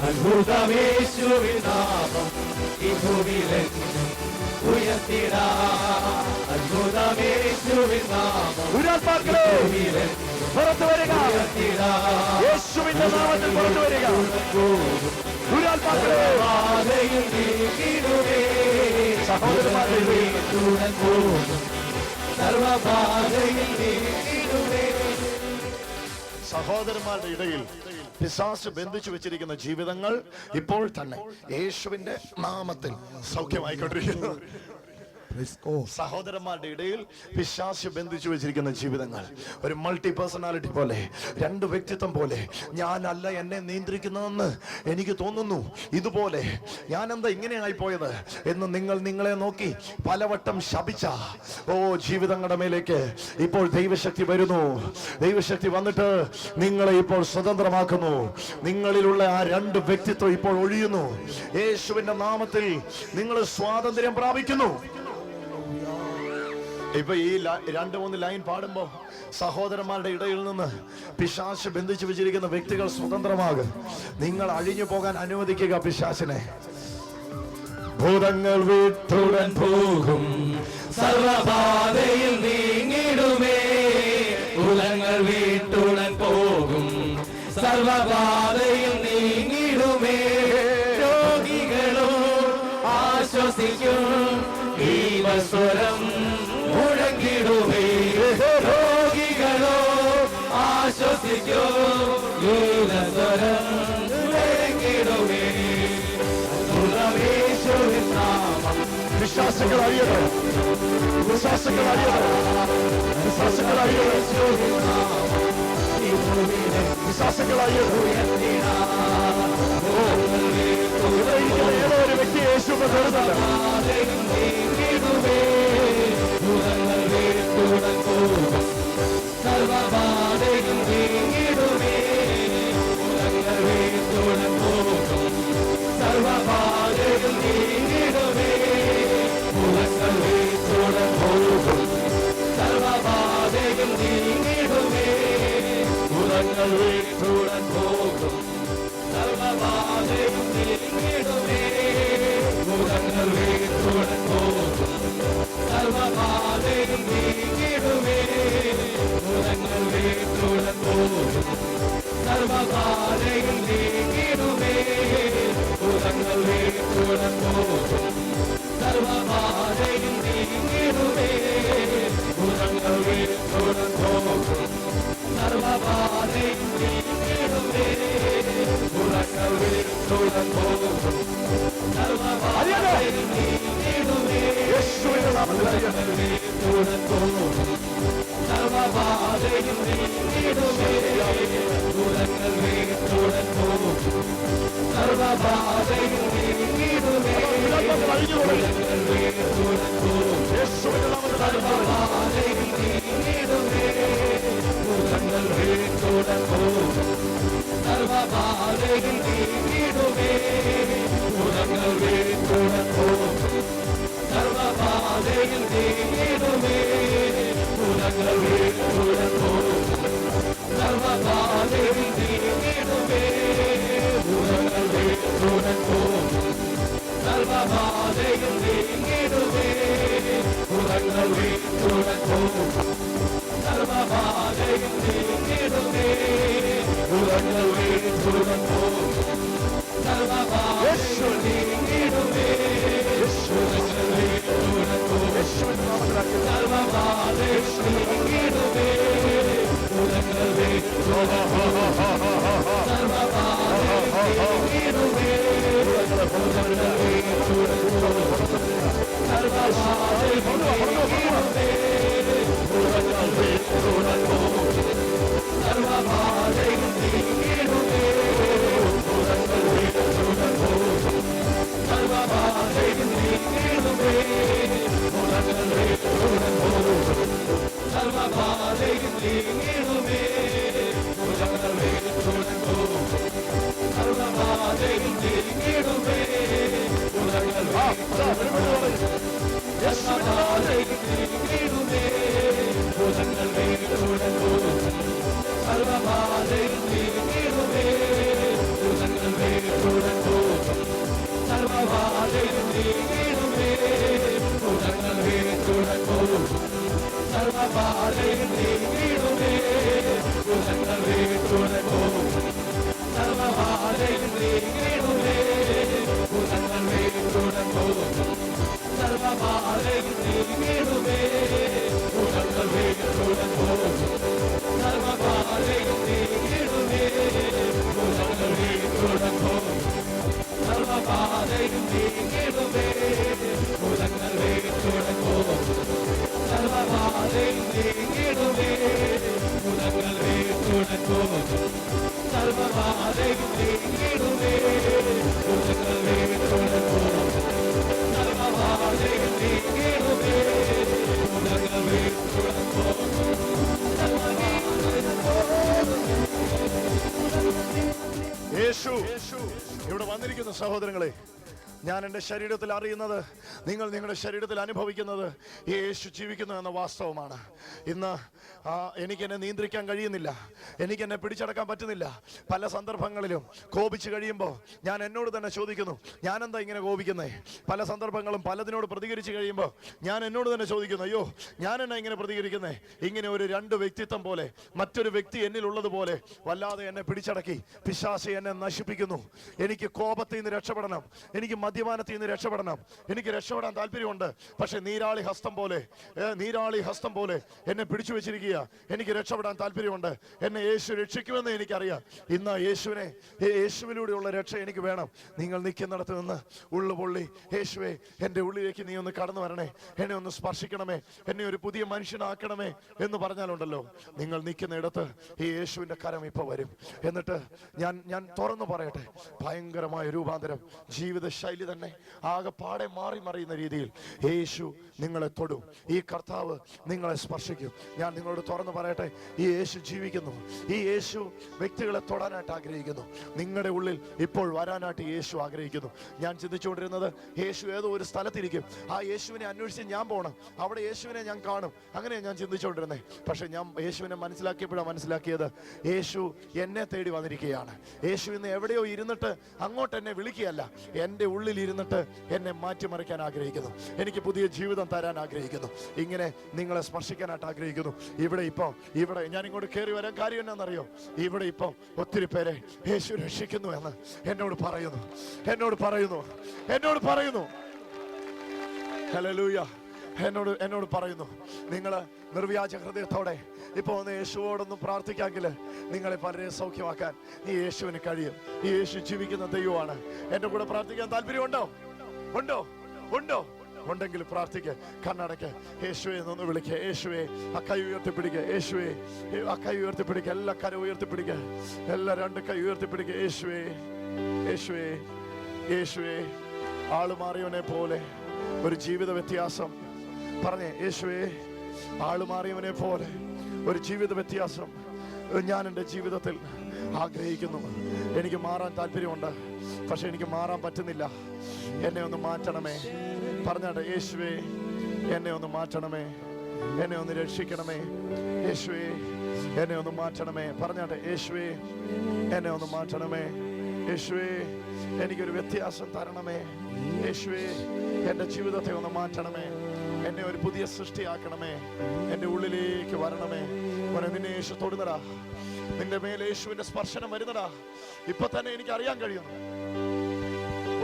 അത്ഭുതമേശുവിൻ നാമം ഈ ഭൂമിയിലെങ്ങും ഉയർത്തിടാം. അത്ഭുതമേശുവിൻ നാമം പുറത്തു വരിക. യേശുവിന്റെ നാമത്തിൽ പുറത്തു വരിക. സഹോദരന്മാരുടെ ഇടയിൽ പിശാച് ബന്ധിച്ചു വെച്ചിരിക്കുന്ന ജീവിതങ്ങൾ ഇപ്പോൾ തന്നെ യേശുവിന്റെ നാമത്തിൽ സൗഖ്യമായിക്കൊണ്ടിരിക്കുന്നു. സഹോദരന്മാരുടെ ഇടയിൽ പിശാച് ബന്ധിച്ചു വെച്ചിരിക്കുന്ന ജീവിതങ്ങൾ ഒരു മൾട്ടി പേഴ്സണാലിറ്റി പോലെ, 2 വ്യക്തിത്വം പോലെ, ഞാനല്ല എന്നെ നിയന്ത്രിക്കുന്നതെന്ന് എനിക്ക് തോന്നുന്നു, ഇതുപോലെ ഞാൻ എന്താ ഇങ്ങനെയായി പോയത് എന്ന് നിങ്ങളെ നോക്കി പലവട്ടം ശപിച്ച ജീവിതങ്ങളുടെ മേലേക്ക് ഇപ്പോൾ ദൈവശക്തി വരുന്നു. ദൈവശക്തി വന്നിട്ട് നിങ്ങളെ ഇപ്പോൾ സ്വതന്ത്രമാക്കുന്നു. നിങ്ങളിലുള്ള ആ 2 വ്യക്തിത്വം ഇപ്പോൾ ഒഴിയുന്നു. യേശുവിന്റെ നാമത്തിൽ നിങ്ങൾ സ്വാതന്ത്ര്യം പ്രാപിക്കുന്നു. ഇപ്പൊ ഈ 2-3 ലൈൻ പാടുമ്പോ സഹോദരന്മാരുടെ ഇടയിൽ നിന്ന് പിശാച് ബന്ധിച്ചു വെച്ചിരിക്കുന്ന വ്യക്തികൾ സ്വതന്ത്രമാകും. നിങ്ങൾ അഴിഞ്ഞു പോകാൻ അനുവദിക്കുക പിശാചിനെ. ഭൂതങ്ങൾ വിട്ടുടൻ പോകും, സർവബാധയിൽ നീങ്ങിടുമേ. ഭൂതങ്ങൾ വിട്ടുടൻ പോകും, സർവബാധയിൽ നീങ്ങിടുമേ. രോഗികളോ ആശ്വസിക്കും, ദൈവസ്വരം മുഴങ്ങിടുമേ. രോഗികളോ ആശ്വസിക്കും, ദൈവസ്വരം മുഴങ്ങിടുമേ. യേശുവിൻ നാമം വിശ്വാസങ്ങൾ അറിയണം, വിശ്വാസങ്ങൾ അറിയണം, വിശ്വാസങ്ങൾ അറിയണം, വിശ്വാസങ്ങൾ അറിയണം. ഏതോ ഒരു വ്യക്തി യേശുവിനെ കരുതല്ല. സർവബാധയും നീങ്ങിടുമേ. സർവബാധയും നീങ്ങിടുമേ. സർവബാധയും നീങ്ങിടുമേ. ഭൂതങ്ങൾ വീട്ടുടൻ പോകും, സർവബാധയും നീങ്ങിടുമേ. ഭൂതങ്ങൾ വീട്ടുടൻ പോകും, സർവബാധയും നീങ്ങിടുമേ. ഭൂതങ്ങൾ വീട്ടുടൻ പോകും, സർവബാധയും നീങ്ങിടുമേ. ഭൂതങ്ങൾ വീട്ടുടൻ പോകും, സർവബാധയും നീങ്ങിടുമേ. ഭൂതങ്ങൾ വീട്ടുടൻ പോകും, സർവബാധയും നീങ്ങിടുമേ. ഭൂതങ്ങൾ വീട്ടുടൻ പോകും, സർവബാധയും നീങ്ങിടുമേ. യേശുവിന്റെ നാമത്തിൽ ഭൂതങ്ങൾ വീട്ടുടൻ പോകും, സർവബാധയും നീങ്ങിടുമേ. ഭൂതങ്ങൾ വീട്ടുടൻ പോകും, സർവബാധയും നീങ്ങിടുമേ. ഭൂതങ്ങൾ വീട്ടുടൻ പോകും, യേശുവിന്റെ നാമത്തിൽ സർവബാധയും നീങ്ങിടുമേ. ഭൂതങ്ങൾ വീട്ടുടൻ പോകും, സർവബാധയും നീങ്ങിടുമേ. ഭൂതങ്ങൾ വീട്ടുടൻ പോകും, സർവബാധയും നീങ്ങിടുമേ. ഭൂതങ്ങൾ വീട്ടുടൻ പോകും, സർവബാധയും നീങ്ങിടുമേ. ഭൂതങ്ങൾ വീട്ടുടൻ പോകും, സർവബാധയും നീങ്ങിടുമേ. ഭൂതങ്ങൾ വീട്ടുടൻ പോകും, സർവബാധയും നീങ്ങിടുമേ. ഭൂതങ്ങൾ വീട്ടുടൻ പോകും, സർവബാധയും നീങ്ങിടുമേ. ഭൂതങ്ങൾ വീട്ടുടൻ പോകും, സർവബാധയും നീങ്ങിടുമേ. ഭൂതങ്ങൾ വീട്ടുടൻ പോകും, സർവബാധയും നീങ്ങിടുമേ. ഭൂതങ്ങൾ വീട്ടുടൻ പോകും, സർവബാധയും നീങ്ങിടുമേ. ഭൂതങ്ങൾ വീട്ടുടൻ പോകും, സർവബാധയും നീങ്ങിടുമേ. ഭൂതങ്ങൾ വീട്ടുടൻ പോകും, സർവബാധയും നീങ്ങിടുമേ. ഭൂതങ്ങൾ വീട്ടുടൻ പോകും, സർവബാധയും നീങ്ങിടുമേ. ഭൂതങ്ങൾ വീട്ടുടൻ പോകും, സർവബാധയും നീങ്ങിടുമേ. ഭൂതങ്ങൾ സർവബാധയും നീങ്ങിടുമേ. ഭൂതങ്ങൾ വീട്ടുടൻ പോകും, സർവബാധയും നീങ്ങിടുമേ. ഭൂതങ്ങൾ വീട്ടുടൻ പോകും, സർവബാധയും നീങ്ങിടുമേ. ഭൂതങ്ങൾ വീട്ടുടൻ പോകും, സർവബാധയും നീങ്ങിടുമേ. ഭൂതങ്ങൾ വീട്ടുടൻ പോകും, സർവബാധയും നീങ്ങിടുമേ. ഭൂതങ്ങൾ വീട്ടുടൻ പോകും, സർവബാധയും നീങ്ങിടുമേ. ഭൂതങ്ങൾ വീട്ടുടൻ പോകും, സർവബാധയും നീങ്ങിടുമേ. ഭൂതങ്ങൾ വീട്ടുടൻ പോകും, സർവബാധയും നീങ്ങിടുമേ. ഭൂതങ്ങൾ വീട്ടുടൻ പോകും, സർവബാധയും നീങ്ങിടുമേ. ഭൂതങ്ങൾ വീട്ടുടൻ പോകും, സർവബാധയും നീങ്ങിടുമേ. ഭൂതങ്ങൾ വീട്ടുടൻ പോകും, സർവബാധയും നീങ്ങിടുമേ. ഭൂതങ്ങൾ വീട്ടുടൻ പോകും, യേശു ഇവിടെ വന്നിരിക്കുന്ന സഹോദരങ്ങളെ, ഞാൻ എൻ്റെ ശരീരത്തിൽ അറിയുന്നത്, നിങ്ങൾ നിങ്ങളുടെ ശരീരത്തിൽ അനുഭവിക്കുന്നത് യേശു ജീവിക്കുന്നു എന്ന വാസ്തവമാണ്. ഇന്ന് എനിക്കെന്നെ നിയന്ത്രിക്കാൻ കഴിയുന്നില്ല, എനിക്കെന്നെ പിടിച്ചടക്കാൻ പറ്റുന്നില്ല. പല സന്ദർഭങ്ങളിലും കോപിച്ച് കഴിയുമ്പോൾ ഞാൻ എന്നോട് തന്നെ ചോദിക്കുന്നു, ഞാനെന്താ ഇങ്ങനെ കോപിക്കുന്നേ? പല സന്ദർഭങ്ങളും പലതിനോട് പ്രതികരിച്ച് കഴിയുമ്പോൾ ഞാൻ എന്നോട് തന്നെ ചോദിക്കുന്നു, അയ്യോ ഞാൻ എന്നാ ഇങ്ങനെ പ്രതികരിക്കുന്നേ? ഇങ്ങനെ ഒരു രണ്ട് വ്യക്തിത്വം പോലെ മറ്റൊരു വ്യക്തി എന്നിലുള്ളതുപോലെ വല്ലാതെ എന്നെ പിടിച്ചടക്കി പിശാച് എന്നെ നശിപ്പിക്കുന്നു. എനിക്ക് കോപത്തിൽ നിന്ന് രക്ഷപ്പെടണം, എനിക്ക് മദ്യപാനത്തിൽ നിന്ന് രക്ഷപ്പെടണം, എനിക്ക് രക്ഷപ്പെടാൻ താല്പര്യമുണ്ട്. പക്ഷെ നീരാളി ഹസ്തം പോലെ എന്നെ പിടിച്ചു വെച്ചിരിക്കുക. എനിക്ക് രക്ഷപ്പെടാൻ താല്പര്യമുണ്ട്, എന്നെ യേശു രക്ഷിക്കുമെന്ന് എനിക്കറിയാം. ഇന്ന് യേശുവിലൂടെയുള്ള രക്ഷ എനിക്ക് വേണം. നിങ്ങൾ നിൽക്കുന്നിടത്ത് നിന്ന് ഉള്ളുപൊള്ളി, യേശുവേ എൻ്റെ ഉള്ളിലേക്ക് നീ ഒന്ന് കടന്നു വരണേ, എന്നെ ഒന്ന് സ്പർശിക്കണമേ, എന്നെ ഒരു പുതിയ മനുഷ്യനാക്കണമേ എന്ന് പറഞ്ഞാലുണ്ടല്ലോ, നിങ്ങൾ നിൽക്കുന്ന ഇടത്ത് ഈ യേശുവിൻ്റെ കരം ഇപ്പോൾ വരും. എന്നിട്ട് ഞാൻ തുറന്നു പറയട്ടെ, ഭയങ്കരമായ രൂപാന്തരം, ജീവിത ശൈലി തന്നെ ആകെപ്പാടെ മാറി മറിയുന്ന രീതിയിൽ യേശു നിങ്ങളെ തൊടും. ഈ കർത്താവ് നിങ്ങളെ സ്പർശിക്കും. ഞാൻ നിങ്ങളോട് തുറന്നു പറയട്ടെ, ഈ യേശു ജീവിക്കുന്നു. ഈ യേശു വ്യക്തികളെ തൊടാനായിട്ട് ആഗ്രഹിക്കുന്നു. നിങ്ങളുടെ ഉള്ളിൽ ഇപ്പോൾ വരാനായിട്ട് യേശു ആഗ്രഹിക്കുന്നു. ഞാൻ ചിന്തിച്ചുകൊണ്ടിരുന്നത്, യേശു ഏതോ ഒരു സ്ഥലത്തിരിക്കും, ആ യേശുവിനെ അന്വേഷിച്ച് ഞാൻ പോകണം, അവിടെ യേശുവിനെ ഞാൻ കാണും, അങ്ങനെ ഞാൻ ചിന്തിച്ചുകൊണ്ടിരുന്നത്. പക്ഷെ ഞാൻ യേശുവിനെ മനസ്സിലാക്കിയപ്പോഴാണ് മനസ്സിലാക്കിയത്, യേശു എന്നെ തേടി വന്നിരിക്കുകയാണ്. യേശു ഇന്ന് എവിടെയോ ഇരുന്നിട്ട് അങ്ങോട്ട് എന്നെ വിളിക്കുകയല്ല, എൻ്റെ ഉള്ളിൽ ഉള്ളിൽ ഇരുന്നിട്ട് എന്നെ മാറ്റിമറിക്കാൻ ആഗ്രഹിക്കുന്നു. എനിക്ക് പുതിയ ജീവിതം തരാൻ ആഗ്രഹിക്കുന്നു. ഇങ്ങനെ നിങ്ങളെ സ്പർശിക്കാനായിട്ട് ആഗ്രഹിക്കുന്നു. ഇവിടെ ഞാൻ ഇങ്ങോട്ട് കയറി വരാൻ കാര്യം എന്നാണെന്നറിയോ? ഇവിടെ ഇപ്പം ഒത്തിരി പേരെ യേശു രക്ഷിക്കുന്നു എന്ന് എന്നോട് പറയുന്നു. ഹല്ലേലൂയ. എന്നോട് പറയുന്നു, നിങ്ങൾ നിർവ്യാജ ഹൃദയത്തോടെ ഇപ്പൊ ഒന്ന് യേശുവോടൊന്ന് പ്രാർത്ഥിക്കാമെങ്കിൽ നിങ്ങളെ പലരെ സൗഖ്യമാക്കാൻ ഈ യേശുവിന് കഴിയും. ഈ യേശു ജീവിക്കുന്ന ദൈവമാണ്. എന്റെ കൂടെ പ്രാർത്ഥിക്കാൻ താല്പര്യമുണ്ടോ? ഉണ്ടെങ്കിൽ പ്രാർത്ഥിക്കുക. കണ്ണടയ്ക്ക്. യേശുവെ എന്നൊന്ന് വിളിക്കുക. യേശുവെ ആ കൈ ഉയർത്തിപ്പിടിക്കുക. യേശുവെ ആ കൈ ഉയർത്തിപ്പിടിക്കുക. എല്ലാ കര ഉയർത്തിപ്പിടിക്കുക. എല്ലാ രണ്ട് കൈ ഉയർത്തിപ്പിടിക്കുക. യേശുവേ ആള് മാറിയവനെ പോലെ ഒരു ജീവിത വ്യത്യാസം പറഞ്ഞേ. യേശുവേ ആള് മാറിയവനെ പോലെ ഒരു ജീവിത വ്യത്യാസം ഞാൻ എൻ്റെ ജീവിതത്തിൽ ആഗ്രഹിക്കുന്നു. എനിക്ക് മാറാൻ താല്പര്യമുണ്ട്, പക്ഷെ എനിക്ക് മാറാൻ പറ്റുന്നില്ല. എന്നെ ഒന്ന് മാറ്റണമേ. പറഞ്ഞാട്ടെ, യേശുവേ എന്നെ ഒന്ന് മാറ്റണമേ, എന്നെ ഒന്ന് രക്ഷിക്കണമേ. യേശുവേ എന്നെ ഒന്ന് മാറ്റണമേ. പറഞ്ഞാട്ടെ, യേശുവേ എന്നെ ഒന്ന് മാറ്റണമേ. യേശുവേ എനിക്കൊരു വ്യത്യാസം തരണമേ. യേശുവേ എൻ്റെ ജീവിതത്തെ ഒന്ന് മാറ്റണമേ. എന്നെ ഒരു പുതിയ സൃഷ്ടിയാക്കണമേ. എൻ്റെ ഉള്ളിലേക്ക് വരണമേ. നിന്നെ യേശു തൊടുന്നടാ. നിന്റെ മേലെ യേശുവിന്റെ സ്പർശനം വരുന്നടാ. ഇപ്പൊ തന്നെ എനിക്ക് അറിയാൻ കഴിയുന്നു.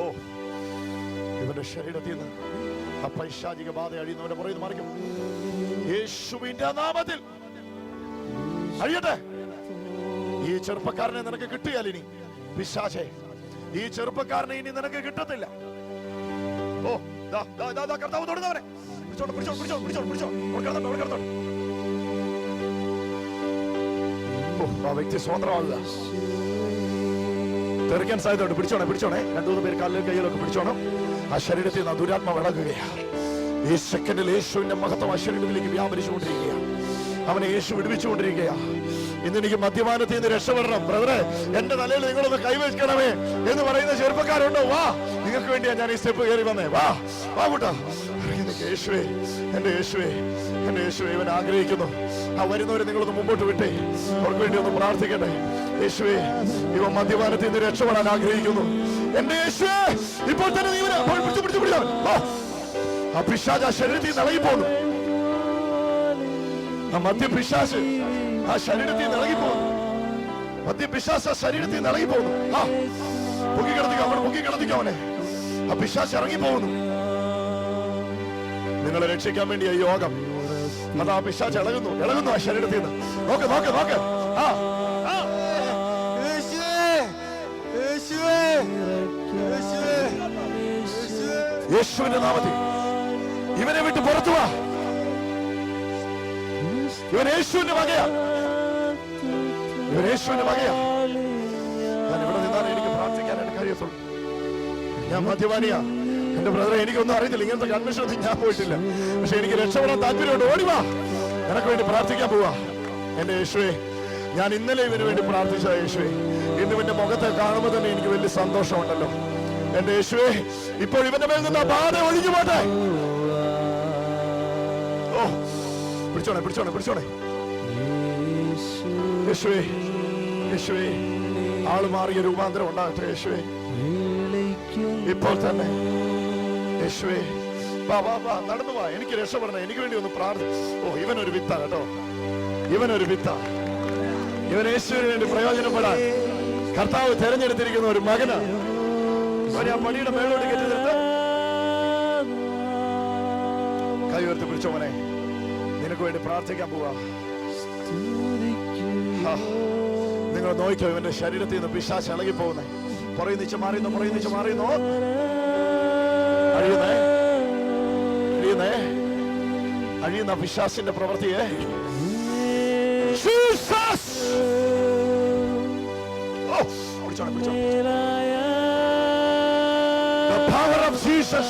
ഓ, ഇവന്റെ ശരീരത്തിൽ നിന്ന് ആ പൈശാചിക ബാധ അഴിയുന്നവന്റെ പറയുന്നു മറിക്കും. യേശുവിന്റെ നാമത്തിൽ അഴിയട്ടെ. ഈ ചെറുപ്പക്കാരനെ നിനക്ക് കിട്ടിയാൽ ഇനി പിശാചേ, ഈ ചെറുപ്പക്കാരനെ ഇനി നിനക്ക് കിട്ടത്തില്ല. ഓ കർത്താവ് തൊടുന്നവനെ ആ വ്യക്തി സ്വതന്ത്രമാകുക. തെറിക്കാൻ സാധ്യതയുണ്ട്. പിടിച്ചോണേ. 2-3 പേര് കാലിലും കയ്യിലൊക്കെ പിടിച്ചോണം. ആ ശരീരത്തിൽ നിന്ന് ദുരാത്മാവ് ഇളകുകയാണ്. ഈ സെക്കൻഡിൽ യേശുവിന്റെ മഹത്വം ആ ശരീരത്തിലേക്ക് വ്യാപരിച്ചുകൊണ്ടിരിക്കുകയാണ്. അവനെ യേശു വിടുവിച്ചുകൊണ്ടിരിക്കുകയാണ്. ഇന്നെനിക്ക് മദ്യപാനത്തിൽ നിന്ന് രക്ഷപ്പെടണം ബ്രദറെ, എന്റെ തലയിൽ നിങ്ങളൊന്ന് കൈവയ്ക്കണമേ എന്ന് പറയുന്ന ചെറുപ്പക്കാരുണ്ടോ? വാ, നിങ്ങൾക്ക് വേണ്ടിയാ ഞാൻ ഈ സ്റ്റെപ്പ് കയറി വന്നേ. വാ കൂട്ടാ. യേശുവേ, എന്റെ യേശുവേ ഇവൻ ആഗ്രഹിക്കുന്നു. ആ വരുന്നവരെ നിങ്ങളൊന്ന് മുമ്പോട്ട് വിട്ടേ. അവർക്ക് വേണ്ടി ഒന്ന് പ്രാർത്ഥിക്കട്ടെ. യേശുവേ ഇവൻ മദ്യപാനത്തിൽ നിന്ന് രക്ഷപ്പെടാൻ ആഗ്രഹിക്കുന്നു. എന്റെ യേശുവേ ഇപ്പോൾ തന്നെ നീ പിടിച്ചു. ആ പിശാച് ആ ശരീരത്തിൽ നിളകിപ്പോന്നു. ആ മദ്യപിശാച് ആ ശരീരത്തിൽ നിളകിപ്പോന്നു. മദ്യപിശാച് ആ ശരീരത്തിൽ നിളകിപ്പോന്നു. ആ പൊക്കിക്കിടത്തിക്കോ അവനെ. ആ പിശാച് ഇറങ്ങിപ്പോകുന്നു. നിങ്ങളെ രക്ഷിക്കാൻ വേണ്ടി ഈ യോഗം. അതാ പിശാച് ഇളകുന്നു ആ ശരീരത്തിൽ നിന്ന്. നോക്ക്. യേശുവിന്റെ നാമത്തിൽ ഇവനെ വിട്ട് പുറത്തു വാ. ഇവൻ യേശുവിന്റെ വകയാ. ഞാൻ ഇവിടെ നിന്നാണ് എനിക്ക് പ്രാർത്ഥിക്കാനായിട്ട് കഴിയത്തുള്ളൂ. ഞാൻ മദ്യപാനിയാ എന്റെ ബ്രദറെ, എനിക്കൊന്നും അറിയത്തില്ല. ഇങ്ങനത്തെ കൺവെൻഷനൊന്നും ഞാൻ പോയിട്ടില്ല. പക്ഷെ എനിക്ക് രക്ഷപ്പെടാൻ താല്പര്യമുണ്ട്. ഓടിവാ, നിനക്ക് വേണ്ടി പ്രാർത്ഥിക്കാൻ പോവാ. എന്റെ യേശുവേ, ഞാൻ ഇന്നലെ ഇവന് വേണ്ടി പ്രാർത്ഥിച്ച യേശുവേ, ഇന്ന് ഇവന്റെ മുഖത്തെ കാണുമ്പോൾ തന്നെ എനിക്ക് വലിയ സന്തോഷമുണ്ടല്ലോ. എന്റെ യേശുവേ, ഇപ്പോൾ ഇവന്റെ മേൽ നിന്ന് ബാധ ഒഴിഞ്ഞു പോട്ടെ. ഓ, പിടിച്ചോണേ. യേശുവേ ആള് മാറിയ രൂപാന്തരം ഉണ്ടാകട്ടെ. യേശുവേ ഇപ്പോൾ തന്നെ. യേശുവേ വാ നടന്നു വാ. എനിക്ക് രക്ഷപ്പെടണം. എനിക്ക് വേണ്ടി ഒന്ന് പ്രാർത്ഥന. ഓ, ഇവനൊരു വിത്താ കേട്ടോ. ഇവൻ യേശുവിന് വേണ്ടി പ്രയോജനപ്പെടാൻ കർത്താവ് തെരഞ്ഞെടുത്തിരിക്കുന്ന ഒരു മകനാണ്. ആ പടിയുടെ മേളോട്ട് കയറ്റി നിർത്ത്. കൈ ഉയർത്തി പിടിച്ചോനെ. നിനക്ക് വേണ്ടി പ്രാർത്ഥിക്കാൻ പോവാ. നിങ്ങൾ നോക്കിക്കോ, ഇവന്റെ ശരീരത്തിൽ നിന്ന് പിശാച് ഇളകി പോകുന്നേ. പുറയുന്നിച്ച് മാറിയുന്നു. അഴിയുന്ന പിശാചിന്റെ പ്രവൃത്തിയെ പിടിച്ചോ. The power of Jesus.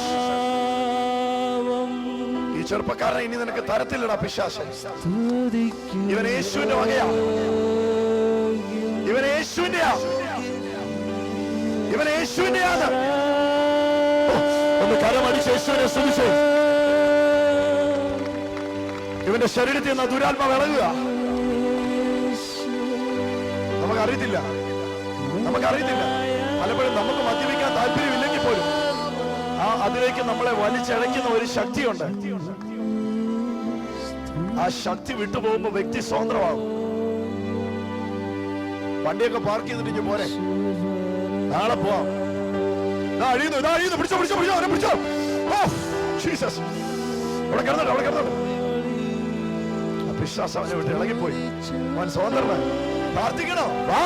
ഈ ചെറുപ്പക്കാരനെ ഇനി നിനക്ക് തരത്തില്ലടാ പിശാച്. ഇവൻ യേശുവിന്റെ വകയാ. ഇവൻ യേശുവിന്റെയാണ്. ഒന്ന് കരമടിച്ച് യേശുവിനെ സ്തുതിച്ച്. ഇവന്റെ ശരീരത്തിൽ നിന്ന് ദുരാത്മാവ് ഇളകുക. നമുക്കറിയത്തില്ല. പലപ്പോഴും നമുക്ക് മദ്യപിക്കാൻ താല്പര്യമില്ലെങ്കിൽ പോലും അതിലേക്ക് നമ്മളെ വലിച്ചഴയ്ക്കുന്ന ഒരു ശക്തിയുണ്ട്. ആ ശക്തി വിട്ടുപോകുമ്പോ വ്യക്തി സ്വതന്ത്രമാകും. വണ്ടിയൊക്കെ പാർക്ക് ചെയ്തിട്ട് പോരെ, നാളെ പോവാം. പിടിച്ചോ പിടിച്ചോ പിടിച്ചോ, അവനെ പിടിച്ചോ. ജീസസ്, അവിടെ കിടന്നോട്ടെ, അവിടെ കിടന്നോട്ടെ. വിശ്വാസം അവനെ വിട്ട് ഇളകിപ്പോയി. അവൻ സ്വതന്ത്രനായി. പ്രാർത്ഥിക്കണോ? വാ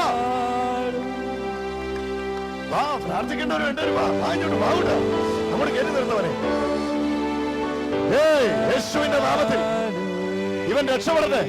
വാ, പ്രാർത്ഥിക്കേണ്ടവർ വേണ്ടവർ വാ, വാങ്ങിച്ചോട്ട് വാങ്ങൂട്ട. നമ്മൾ കയറി നിർന്നവനെ യേശുവിന്റെ നാമത്തിൽ ഇവൻ രക്ഷപ്പെടട്ടെ.